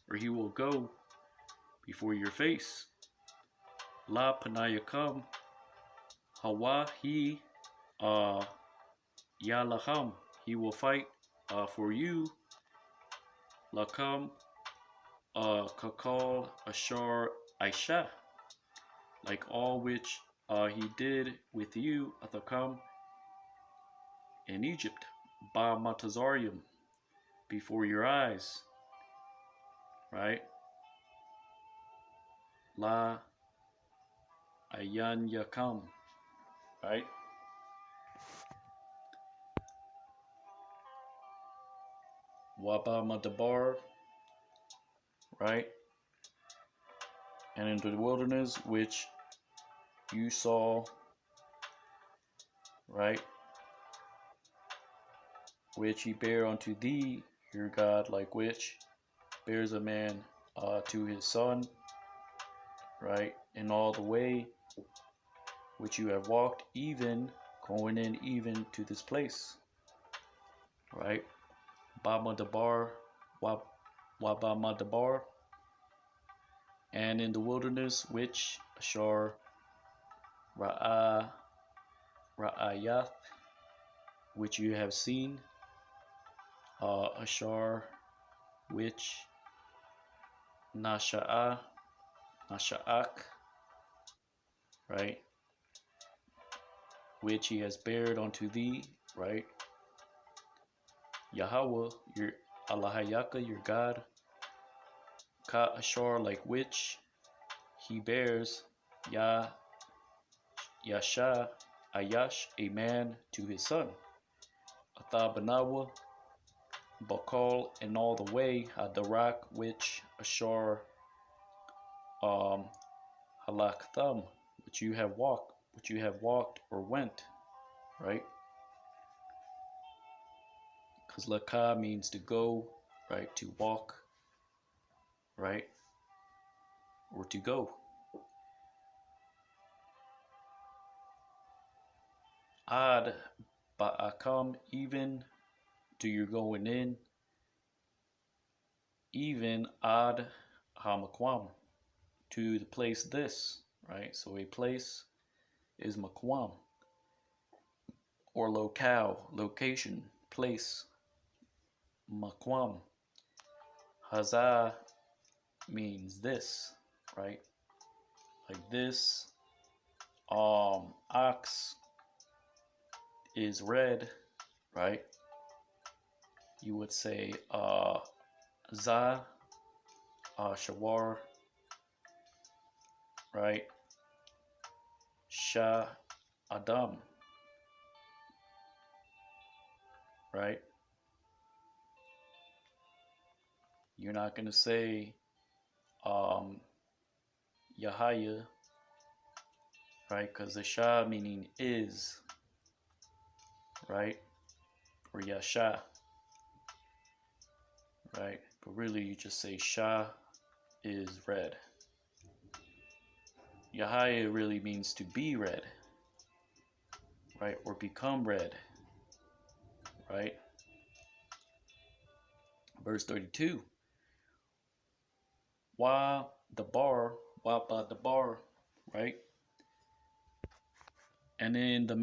Speaker 1: or he will go before your face. La Panayakam, Hawa he Yalaham, he will fight for you. Lakam Kakal Ashar Aisha, like all which he did with you Athakam in Egypt, Ba Matazarium, before your eyes, right? La Ayan Yakam, right? Waba Madabar, right? And into the wilderness which you saw, right? Which he bare unto thee, your God, like which bears a man to his son, right? In all the way which you have walked, even going in even to this place, right? Bama Dabar, Wabama Dabar, and in the wilderness which Ashar Ra'ayath, which you have seen, Ashar, which Nasha'ak, right, which he has bared unto thee, right? Yahweh, your Allahayaka, your God, Ka Ashar, like which he bears, Yasha, Ayash, a man to his son, Athabanawa, Bakal, and all the way, Hadarak, which Ashar, Halaktham, which you have walked or went, right? Because Laka means to go, right? To walk, right? Or to go. Ad Ba'akam, even to your going in, even Ad Hamakwam, to the place this, right? So a place is Makwam, or locale, location, place, Makwam. Hazah means this, right? Like this. Ox is red, right? You would say za, shawar, right? Sha, adam, right? You're not gonna say Yahaya, right? Because the Sha meaning is, right? Or Yasha, right? But really you just say Sha is red. Yahaya really means to be red, right? Or become red, right? Verse 32. Wa the bar, ba the bar, right? And in the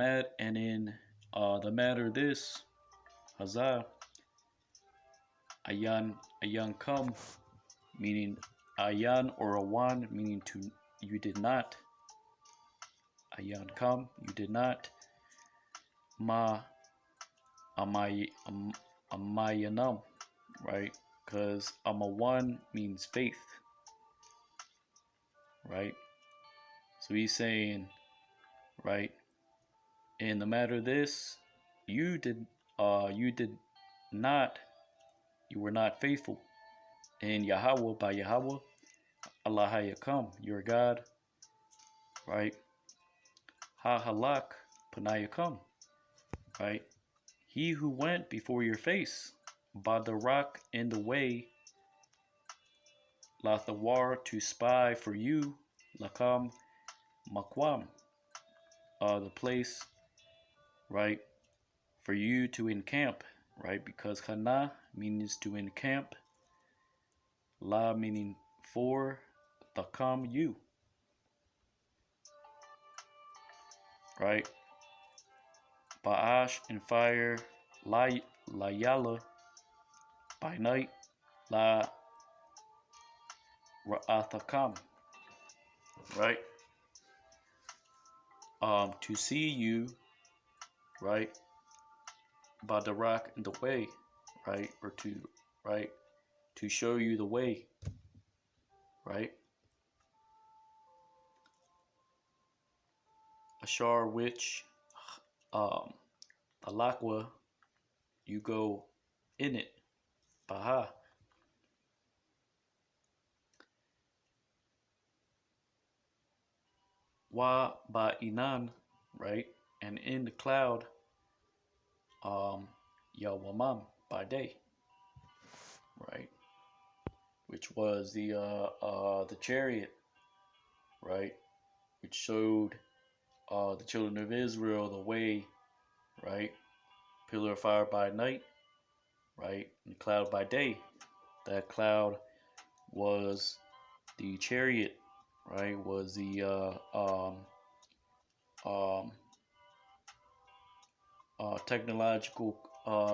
Speaker 1: the matter this, Hazah, ayan come, meaning ayan or awan, meaning to you did not. Ayan come, you did not. Ma amayanam, right? Because amawan means faith, right? So he's saying, right, in the matter this, you did not, you were not faithful. And Yahweh, by Yahweh, Allah Hayakam, your God, right? Ha halak panayakam, right? He who went before your face, by the rock in the way, lathawar, to spy for you, lakam makwam, the place, right, for you to encamp, right? Because hana means to encamp, la meaning for, takam you, right? Ba'ash in fire, la yala by night, la ra'athakam, right? To see you, right? By the rock in the way, right? Or to, right? To show you the way, right? Ashar which, alakwa, you go in it, baha. Wa ba inan, right? And in the cloud, yawamam, by day, right? which was the chariot, right, which showed the children of Israel the way, right, pillar of fire by night, right, and cloud by day. That cloud was the chariot, right, was the um, technological,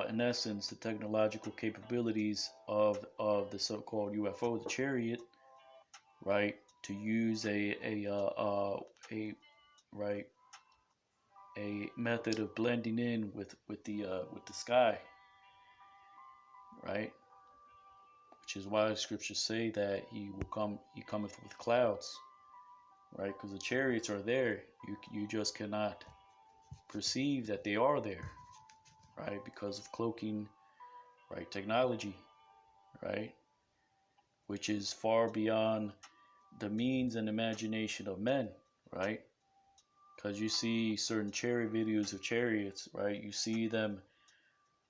Speaker 1: in essence, the technological capabilities of the so-called UFO, the chariot, right, to use a right a method of blending in with the sky, right, which is why the scriptures say that he cometh with clouds, right, because the chariots are there. You just cannot perceive that they are there, right, because of cloaking, right, technology, right, which is far beyond the means and imagination of men, right? Because you see certain chariot videos of chariots, right? You see them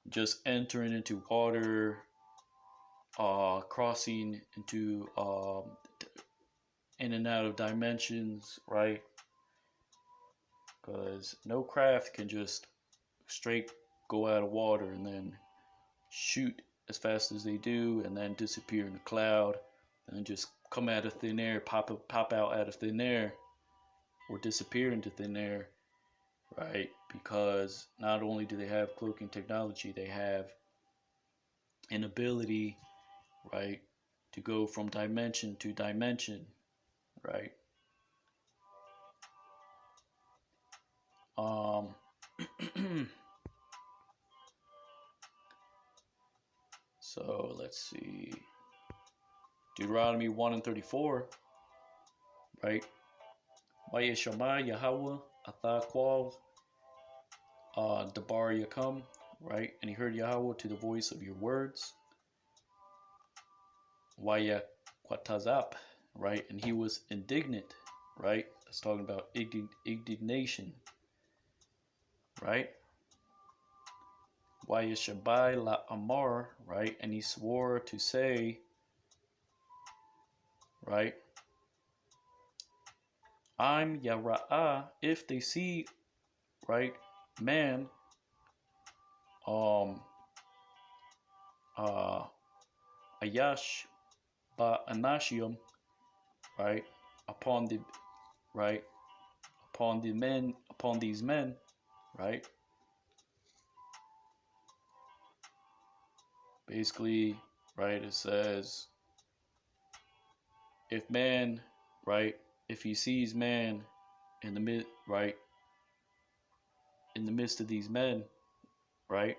Speaker 1: just entering into water, crossing into in and out of dimensions, right? Because no craft can just straight go out of water and then shoot as fast as they do and then disappear in the cloud and then just come out of thin air, pop out of thin air, or disappear into thin air, right? Because not only do they have cloaking technology, they have an ability, right, to go from dimension to dimension, right? Um, so let's see, Deuteronomy 1 and 34, right? Vayeshama Yahweh Athaqual Dabar Yakum, right? And he heard Yahweh to the voice of your words. Waya Quatazap, right? And he was indignant, right? That's talking about indignation, right? Waya Shabai La Amar, right? And he swore to say, right? I'm Yara'ah, if they see, right, man, um, Ayash Ba Anashium, right, upon the, right, upon these men, right? Basically, right, it says, if man, right, if he sees man in the mid, right, in the midst of these men, right,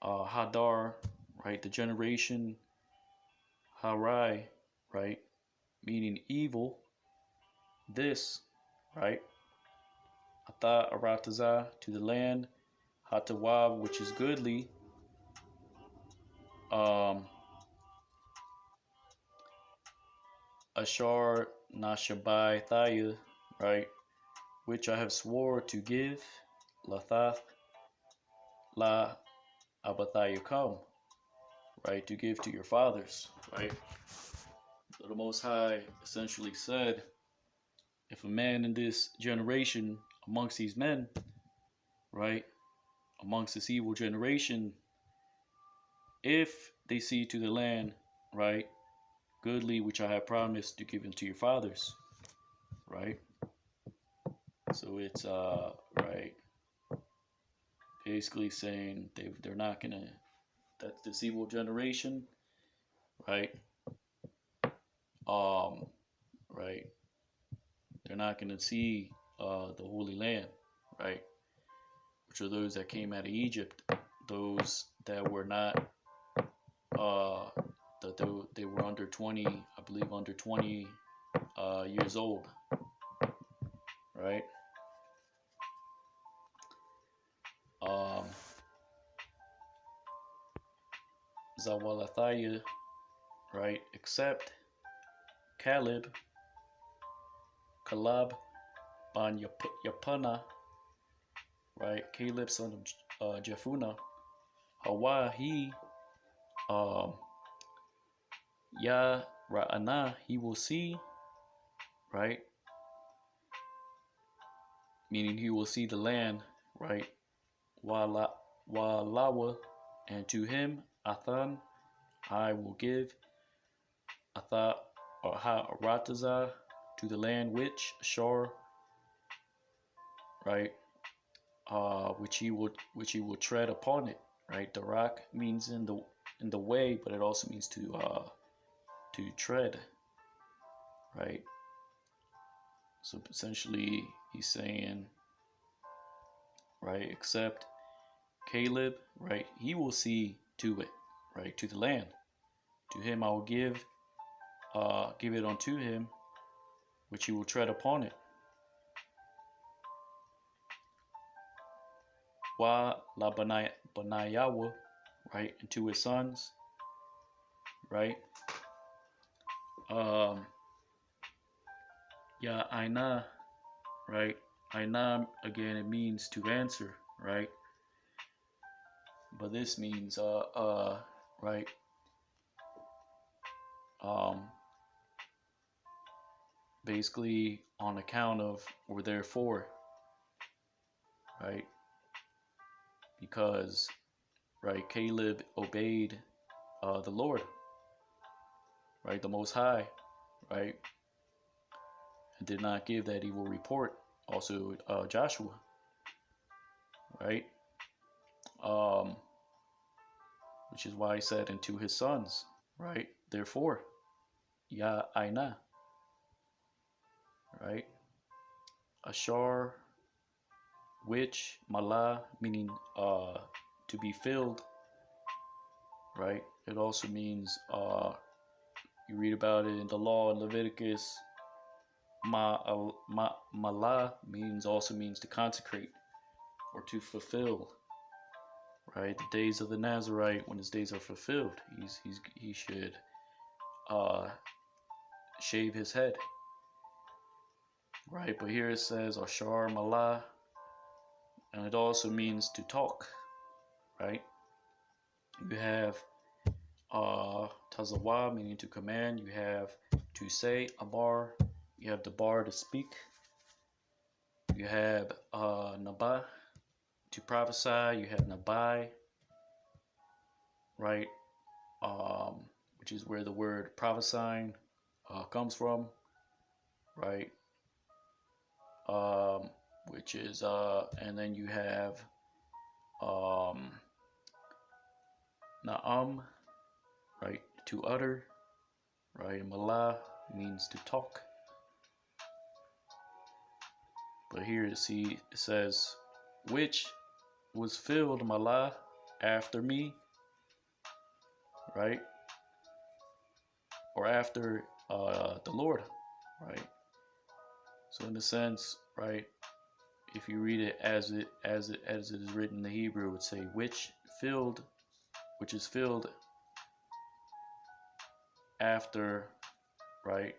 Speaker 1: Hadar, right, the generation Harai, right, meaning evil, this, right, Ata Arataza, to the land, Hatawav, which is goodly, um, Ashar Nashabai Thaya, right, which I have swore to give, Lathath La Abathayakam, right, to give to your fathers, right. So the Most High essentially said, if a man in this generation, amongst these men, right, amongst this evil generation, if they see to the land, right, goodly which I have promised to give unto your fathers, right. So it's right, basically saying they're not gonna, that this evil generation, right, um, right, they're not gonna see the Holy Land, right, which are those that came out of Egypt, those that were not that they were under 20, I believe under 20 years old, right? Zawalathaya, right? Except Caleb ban Yapana, right? Caleb son of Jephunneh, Hawa he um, Ya Ra'ana, he will see, right? Meaning he will see the land, right? Walawa, and to him, Athan, I will give Atha or Rataza to the land which Ashar, right? Which he will tread upon it, right? The rock means in the way, but it also means to tread, right? So essentially, he's saying, right, except Caleb, right, he will see to it, right, to the land. To him I will give it unto him, which he will tread upon it. Wa la Banayawa, right, and to his sons, right. Ya Aina, right. Aina again, it means to answer, right. But this means right. Basically on account of or therefore, right? Because, right, Caleb obeyed the Lord, right, the Most High, right, and did not give that evil report. Also, Joshua, right, which is why he said, and to his sons, right, therefore, Ya Aina, right, Ashar, which, Malah, meaning to be filled, right. It also means you read about it in the law in Leviticus. Malah also means to consecrate or to fulfill, right? The days of the Nazarite, when his days are fulfilled, he should shave his head, right? But here it says Ashar Malah, and it also means to talk, right? You have Tazawa, meaning to command. You have to say, Abar. You have the bar to speak. You have Nabah, to prophesy. You have Nabai, right? Which is where the word prophesying comes from, right? Which is, and then you have Na'am, right? To utter, right? Malah means to talk. But here it says, which was filled, Malah, after me, right? Or after the Lord, right? So in a sense, right, if you read it as it is written in the Hebrew, it would say which is filled after, right,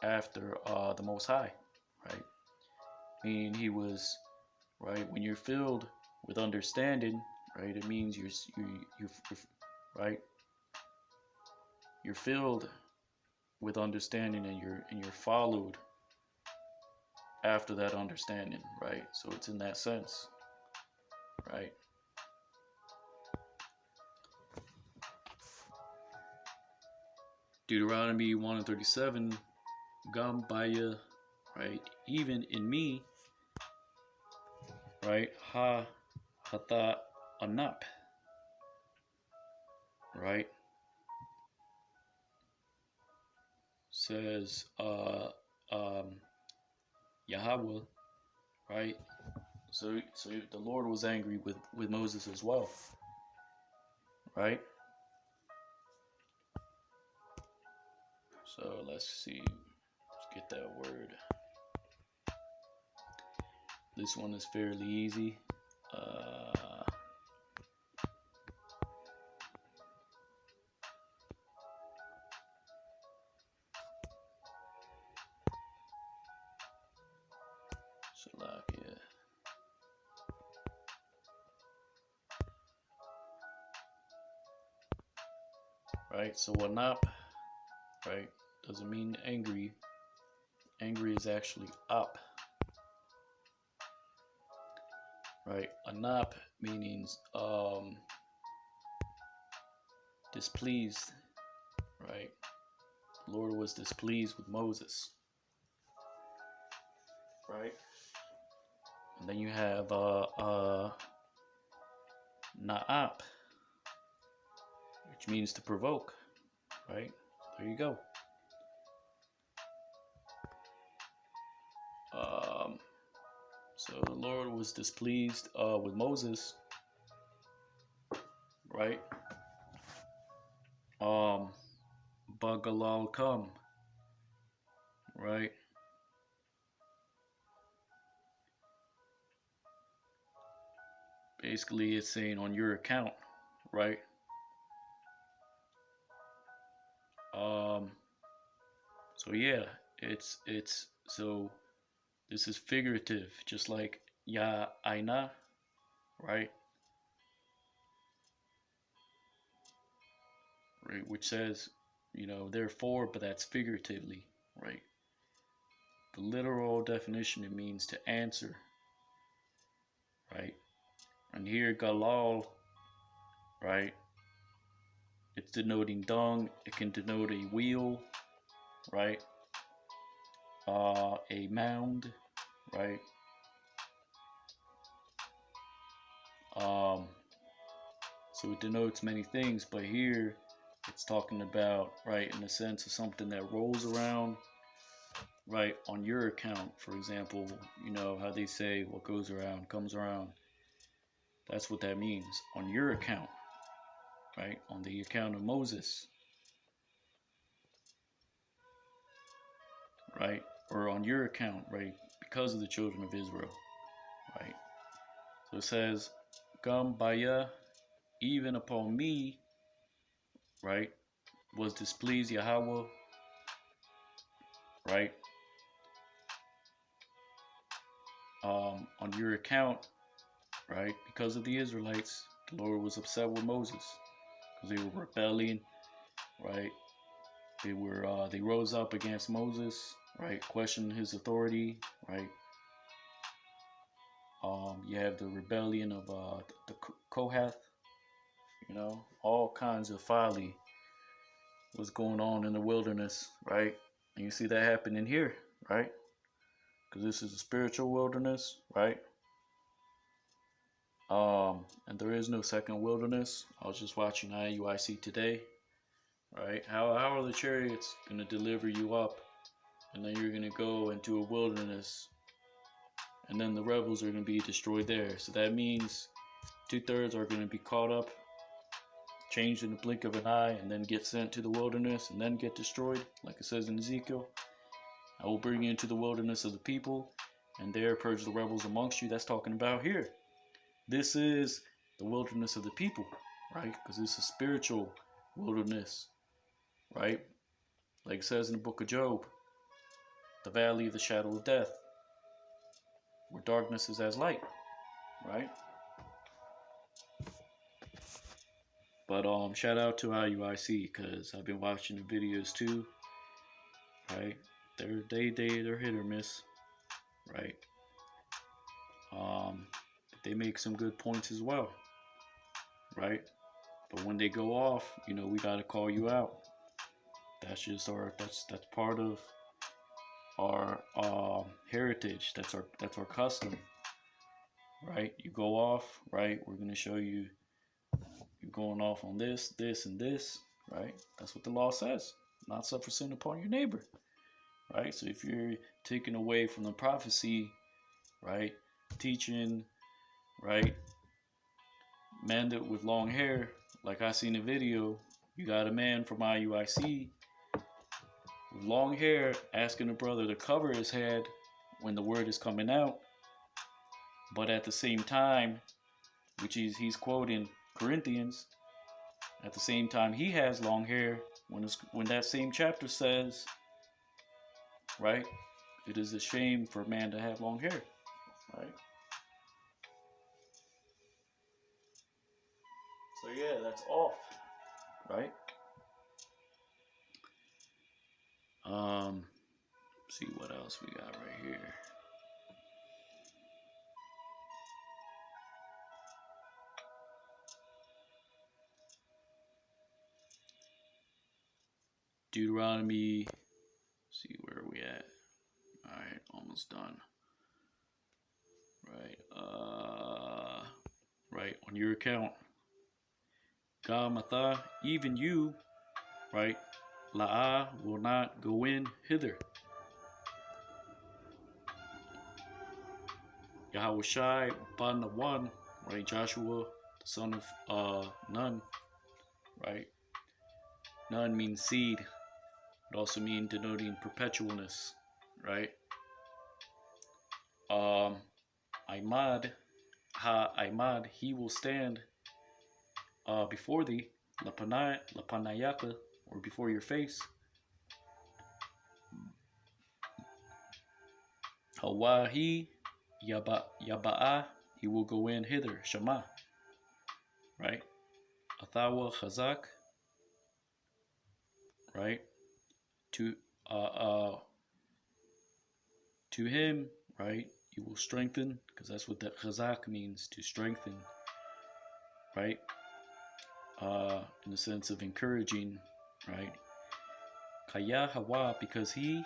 Speaker 1: after the Most High, right? Meaning he was, right, when you're filled with understanding, right, it means you right, you're filled with understanding, and you're followed after that understanding, right? So it's in that sense, right? Deuteronomy 1:37, Gambaya, right? Even in me, right? Hatha Anap, right? Says Yahweh, right? So the Lord was angry with Moses as well, right? So let's see, let's get that word. This one is fairly easy. Salakia. right? So anap, right, doesn't mean angry. Angry is actually up, right? Anap means displeased, right? The Lord was displeased with Moses, right? And then you have na'ap, which means to provoke, right? There you go. So the Lord was displeased with Moses, right? Bagalal come, right? Basically, it's saying on your account, right? So yeah, it's so this is figurative, just like ya aina, right? Right, which says, therefore, but that's figuratively, right? The literal definition, it means to answer, right? And here galal, right? It's denoting dung. It can denote a wheel, right? A mound, right? So it denotes many things, but here it's talking about, right, in the sense of something that rolls around, right, on your account. For example, you know how they say what goes around comes around. That's what that means. On your account, right? On the account of Moses, right? Or on your account, right? Because of the children of Israel, right? So it says, Gam Baya, even upon me, right? Was displeased Yahweh, right? On your account, right? Because of the Israelites, the Lord was upset with Moses because they were rebelling, right? They rose up against Moses, right? Questioned his authority, right? You have the rebellion of the Kohath, all kinds of folly was going on in the wilderness, right? And you see that happening here, right? Because this is a spiritual wilderness, right? And there is no second wilderness. I was just watching IUIC today, right? How are the chariots going to deliver you up, and then you're going to go into a wilderness, and then the rebels are going to be destroyed there. So that means 2/3 are going to be caught up, changed in the blink of an eye, and then get sent to the wilderness, and then get destroyed, like it says in Ezekiel. I will bring you into the wilderness of the people, and there purge the rebels amongst you. That's talking about here. This is the wilderness of the people, right? Because it's a spiritual wilderness, right? Like it says in the book of Job, the valley of the shadow of death, where darkness is as light, right? But shout out to IUIC, because I've been watching the videos too, right? They're hit or miss, right? They make some good points as well, right? But when they go off, we gotta call you out. That's just that's part of our heritage. That's our custom, right? You go off, right? We're gonna show you you're going off on this, and this, right? That's what the law says. Not suffer sin upon your neighbor, right? So if you're taken away from the prophecy, right, teaching, right, man that with long hair, like I seen a video, you got a man from IUIC with long hair asking a brother to cover his head when the word is coming out, but at the same time, which he's quoting Corinthians, at the same time he has long hair when that same chapter says, right, it is a shame for a man to have long hair, right? So yeah, that's off, right? See what else we got right here. Deuteronomy. See where are we at? All right, almost done. Right on your account. Gamatha, even you, right? La'ah will not go in hither. Yahushai upon the one, right? Joshua, the son of Nun, right? Nun means seed. It also means denoting perpetualness, right? Imad, Imad, he will stand before thee, Lapanayaka, or before your face. Hawahi, Yaba'a, he will go in hither, Shema, right? Athawa Chazak, right? To him, right? You will strengthen, because that's what that Chazak means, to strengthen, right? In the sense of encouraging, right? Kaya Hawa, because he,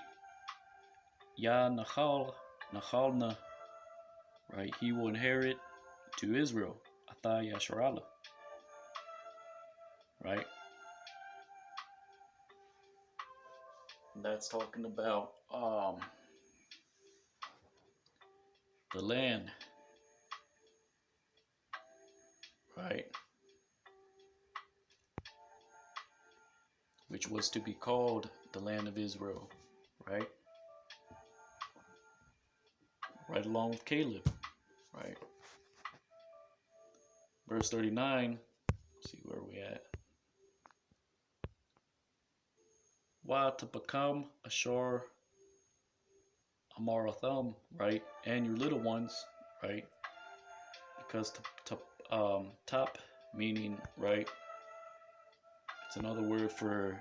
Speaker 1: Ya Nachalna, right? He will inherit to Israel, Atha Yasharala, right? That's talking about the land, right? Which was to be called the land of Israel, right? Right along with Caleb, right? Verse 39, see where we at. Why to become a shore Amaratham, right? And your little ones, right? Because top meaning, right? It's another word for,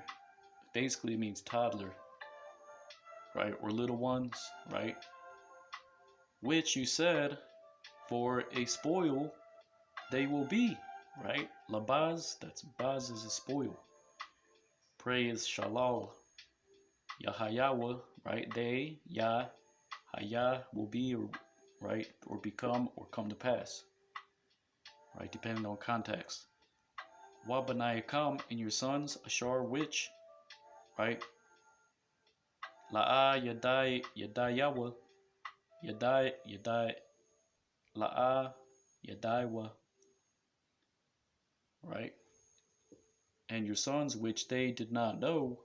Speaker 1: basically it means toddler, right? Or little ones, right? Which you said, for a spoil they will be, right? Labaz, that's baz is a spoil. Pray is shalal. Yahayawa, right? They, Yah, Haya will be, right? Or become, or come to pass, right? Depending on context. Wabanayakam, and your sons, Ashar, which, right? La'a Yadayawa, Yadai, La'a Yadaiwa, right? And your sons, which they did not know,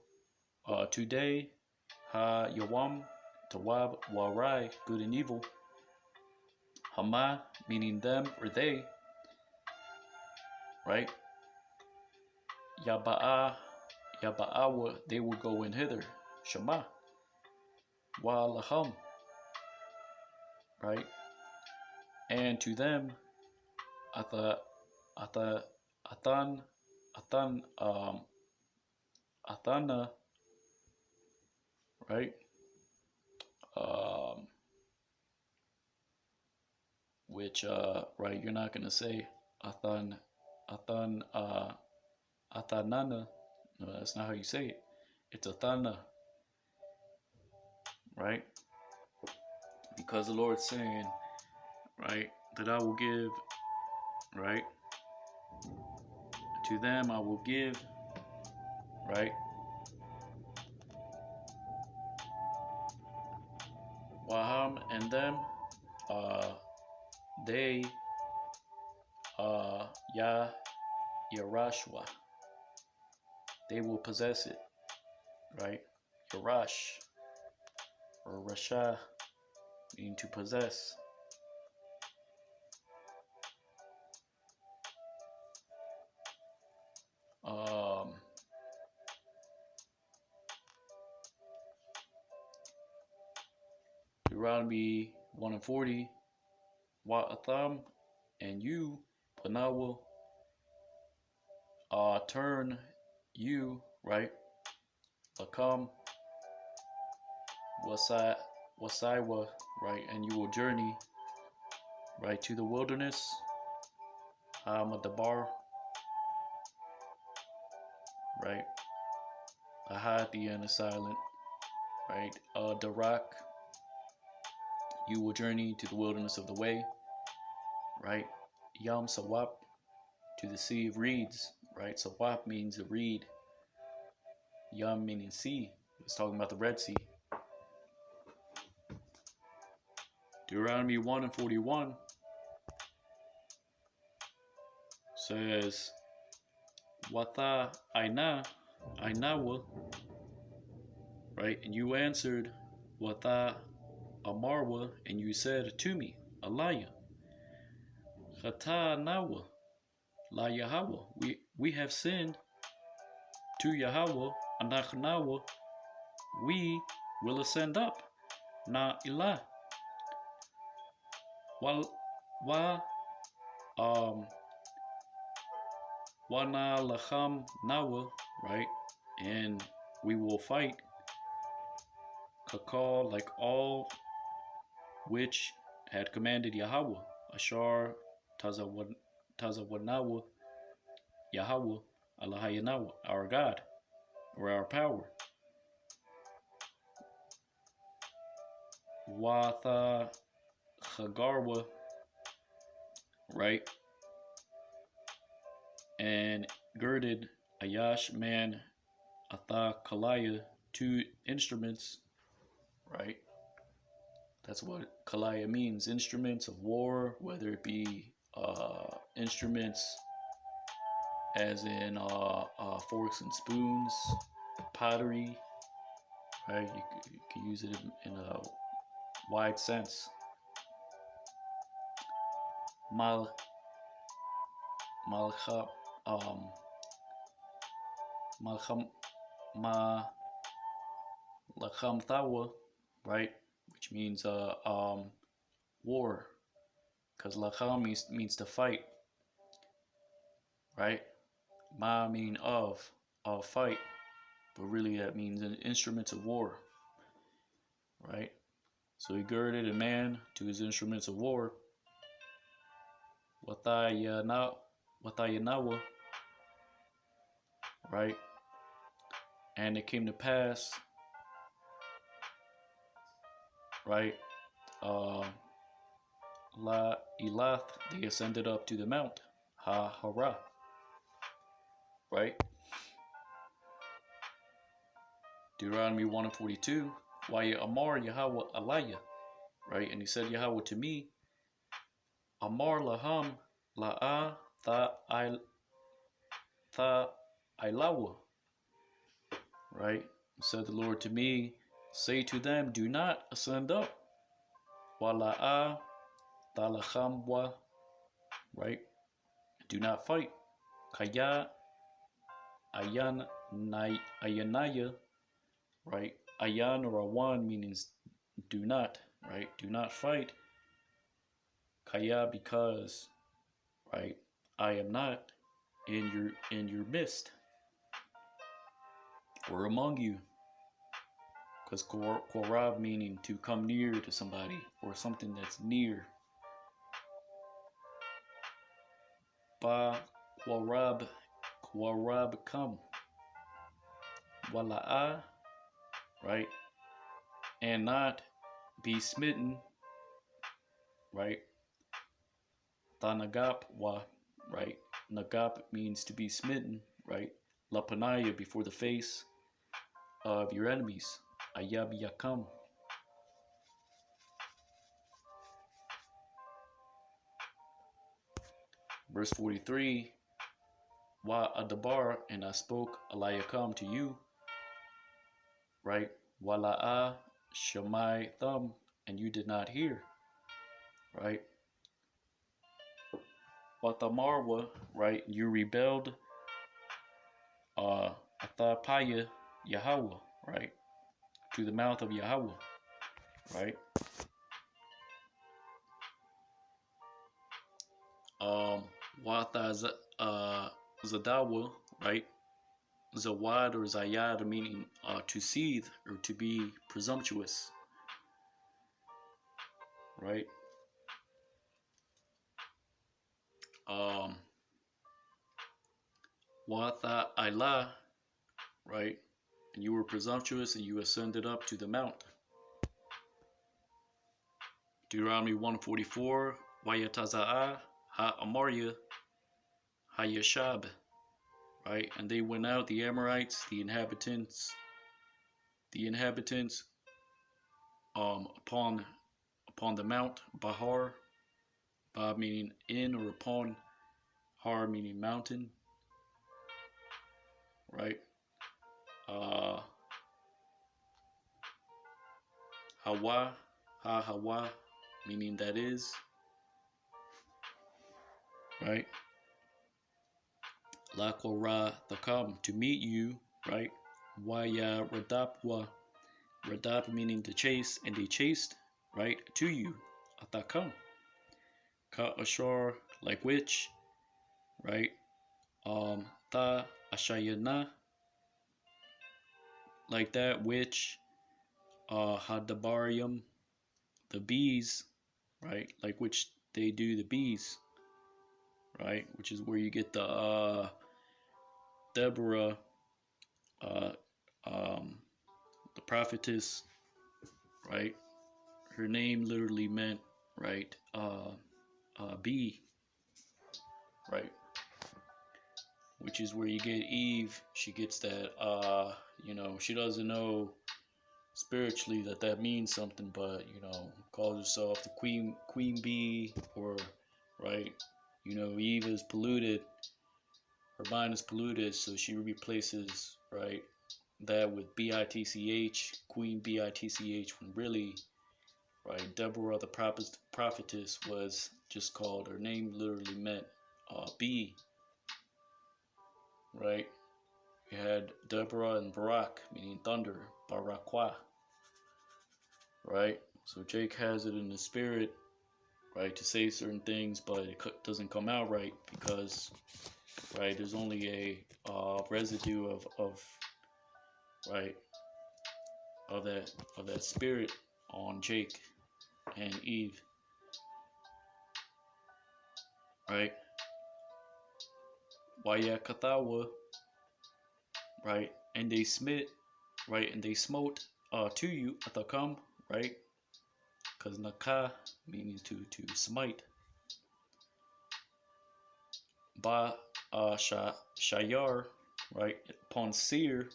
Speaker 1: today, Ha Yawam, Tawab, Warai, good and evil, Hama, meaning them or they, right? Yaba'awa, they will go in hither, Shema, Wa Laham, right? And to them, Athan, Athana, right? Which, right, you're not going to say Athanana. No, that's not how you say it. It's Athana, right? Because the Lord's saying, right, that I will give, right? To them I will give, right? Waham, and them, they, Yarashwa, they will possess it, right? Yarash, or Rasha, meaning to possess. Deuteronomy 1:40, Wa'atham, and you, Panawa, turn you, right? Lakam, Wasaiwa, right? And you will journey, right, to the wilderness. Madabar, right? Aha at the end is silent, right? Darak, you will journey to the wilderness of the way, right? Yam Sawap, to the sea of reeds, right? Sawap means a reed. Yam meaning sea. It's talking about the Red Sea. Deuteronomy 1 and 41 says, Watha Ainawa, right? And you answered, Watha Amarwa, and you said to me, Alaya, Chata Nawa, La Yahweh, we have sinned to Yahweh, Anachnawa, we will ascend up, Na Ilah, wa Wana Lacham Nawa, right? And we will fight Kakal, like all which had commanded Yahweh, Ashar Tazawanawa, Yahweh, Allahayanawa, our God, or our power. Watha Chagarwa, right? And girded Ayash man Atha Kalaya, two instruments, right? That's what Kalaya means, instruments of war, whether it be instruments as in forks and spoons, pottery, right? You can use it in a wide sense. Malcham Thawa, right? Which means war, because Lacham means to fight, right? Ma mean of fight, but really that means an instruments of war, right? So he girded a man to his instruments of war. Watayanawa, right? And it came to pass, right? La Elath, they ascended up to the mount, Ha Hara, right? Deuteronomy 1 and 42, Waya Amar Yahweh Alaya, right? And he said Yahweh to me, Amar Laham La'a Tha Ilawa, right? Said the Lord to me, say to them, do not ascend up. Wala'a Talachamwa, right? Do not fight. Kaya Ayanaya, right? Ayan or Awan means do not, right? Do not fight. Kaya, because, right? I am not in your midst or among you. Because Korab meaning to come near to somebody or something that's near. Ba Korab come. Wala'a, right? And not be smitten, right? Tanagap wa, right? Nagap means to be smitten, right? Lapanaya, before the face of your enemies. Ayab yakam. Verse 43, Wa adabar, and I spoke alayakam to you, right? Wala'a shamai thumb, and you did not hear, right? Watamarwa, right? You rebelled Athapaya Yahweh, right? To the mouth of Yahweh, right? Wata Zadawa, right? Zawad or Zayad, meaning to seethe or to be presumptuous, right? Um, Watha Ilah, right? And you were presumptuous and you ascended up to the mount. Deuteronomy 144, Wayataza'a Ha Amarya Hayashab, right? And they went out, the Amorites, the inhabitants upon the mount, Bahar, Ba meaning in or upon, Har meaning mountain, right? Uh, Hawa, Ha Hawa, meaning that is, right? La Korah, the come, to meet you, right? Waya Radapwa, Radap meaning to chase, and they chased, right, to you, Atakam. Ka Ashar, like which, right? Ta Ashayana, like that which, Hadabarium, the bees, right? Like which they do the bees, right? Which is where you get the Deborah, uh, um, the prophetess, right? Her name literally meant, right, bee, right? Which is where you get Eve. She gets that, she doesn't know spiritually that means something, but calls herself the queen bee, or right, Eve is polluted, her mind is polluted, so she replaces, right, that with bitch, queen bitch, when really, right, Deborah the prophetess was just called, her name literally meant bee, right? You had Deborah and Barak, meaning thunder, Barakwa, right? So Jake has it in the spirit, right, to say certain things, but it doesn't come out right because, right, there's only a residue of right, of that spirit on Jake and Eve, right? Wayakathawa, right? And they smote to you Athakam, right? Because Naka meaning to smite. Ba Shayar, right? Upon seer,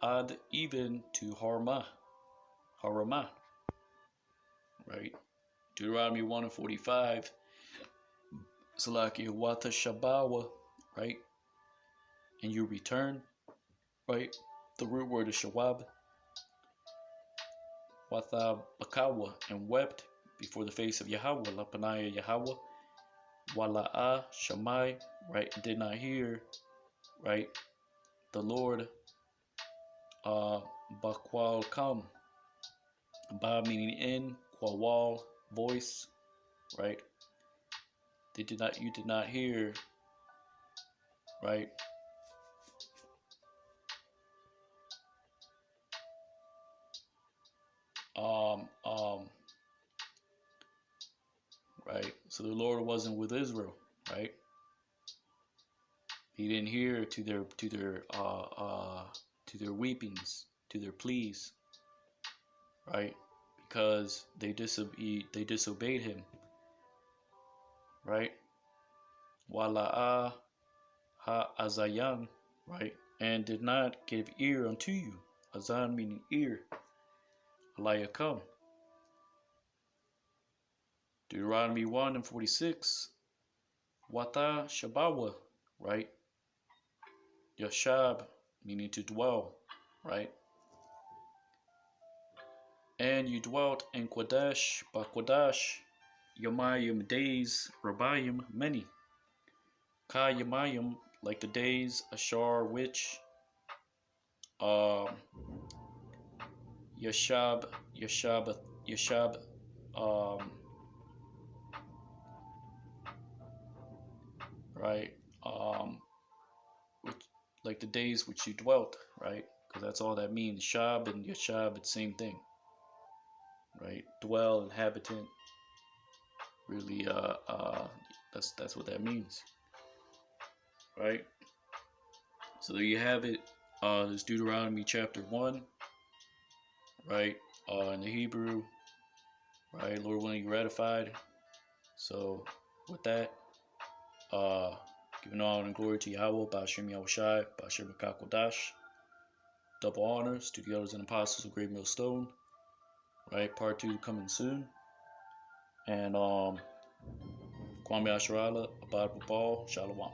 Speaker 1: Ad even to Harama, right? Deuteronomy 1 and 45, Salakia Wata Shabawa, right? And you return, right? The root word is Shawab, Watha Bakawa, and wept before the face of Yahweh, Lapanaya Yahweh, Wala'a Shamai, right? And did not hear, right? The Lord, Bakwal come, Ba meaning in, Kwawal, voice, right? You did not hear, right? Um, um, right? So the Lord wasn't with Israel, right? He didn't hear to their weepings, to their pleas, right? Because they disobeyed him, right? Wala'a ha azayan, right? And did not give ear unto you. Azan meaning ear. Aliyah come. Deuteronomy 1 and 46. Wata shabawa, right? Yashab meaning to dwell, right? And you dwelt in Quadash, Baquadash, Yamayim days, Rabayim many. Ka Yamayim, like the days, Ashar which, um, Yashab, um, right, which, like the days which you dwelt, right? Because that's all that means. Shab and Yashab, it's the same thing, right? Dwell, inhabitant. Really, that's what that means, right? So there you have it. This Deuteronomy chapter 1, right? In the Hebrew, right? Lord willing, you ratified. So with that, uh, giving all and glory to Yahweh, Ba'ashem Yahushai, Ba'ashem Kakodash. Double honors to the elders and apostles of Great Millstone, right? Part 2 coming soon. And Kwame Asharala, Abad Babal, Shalom.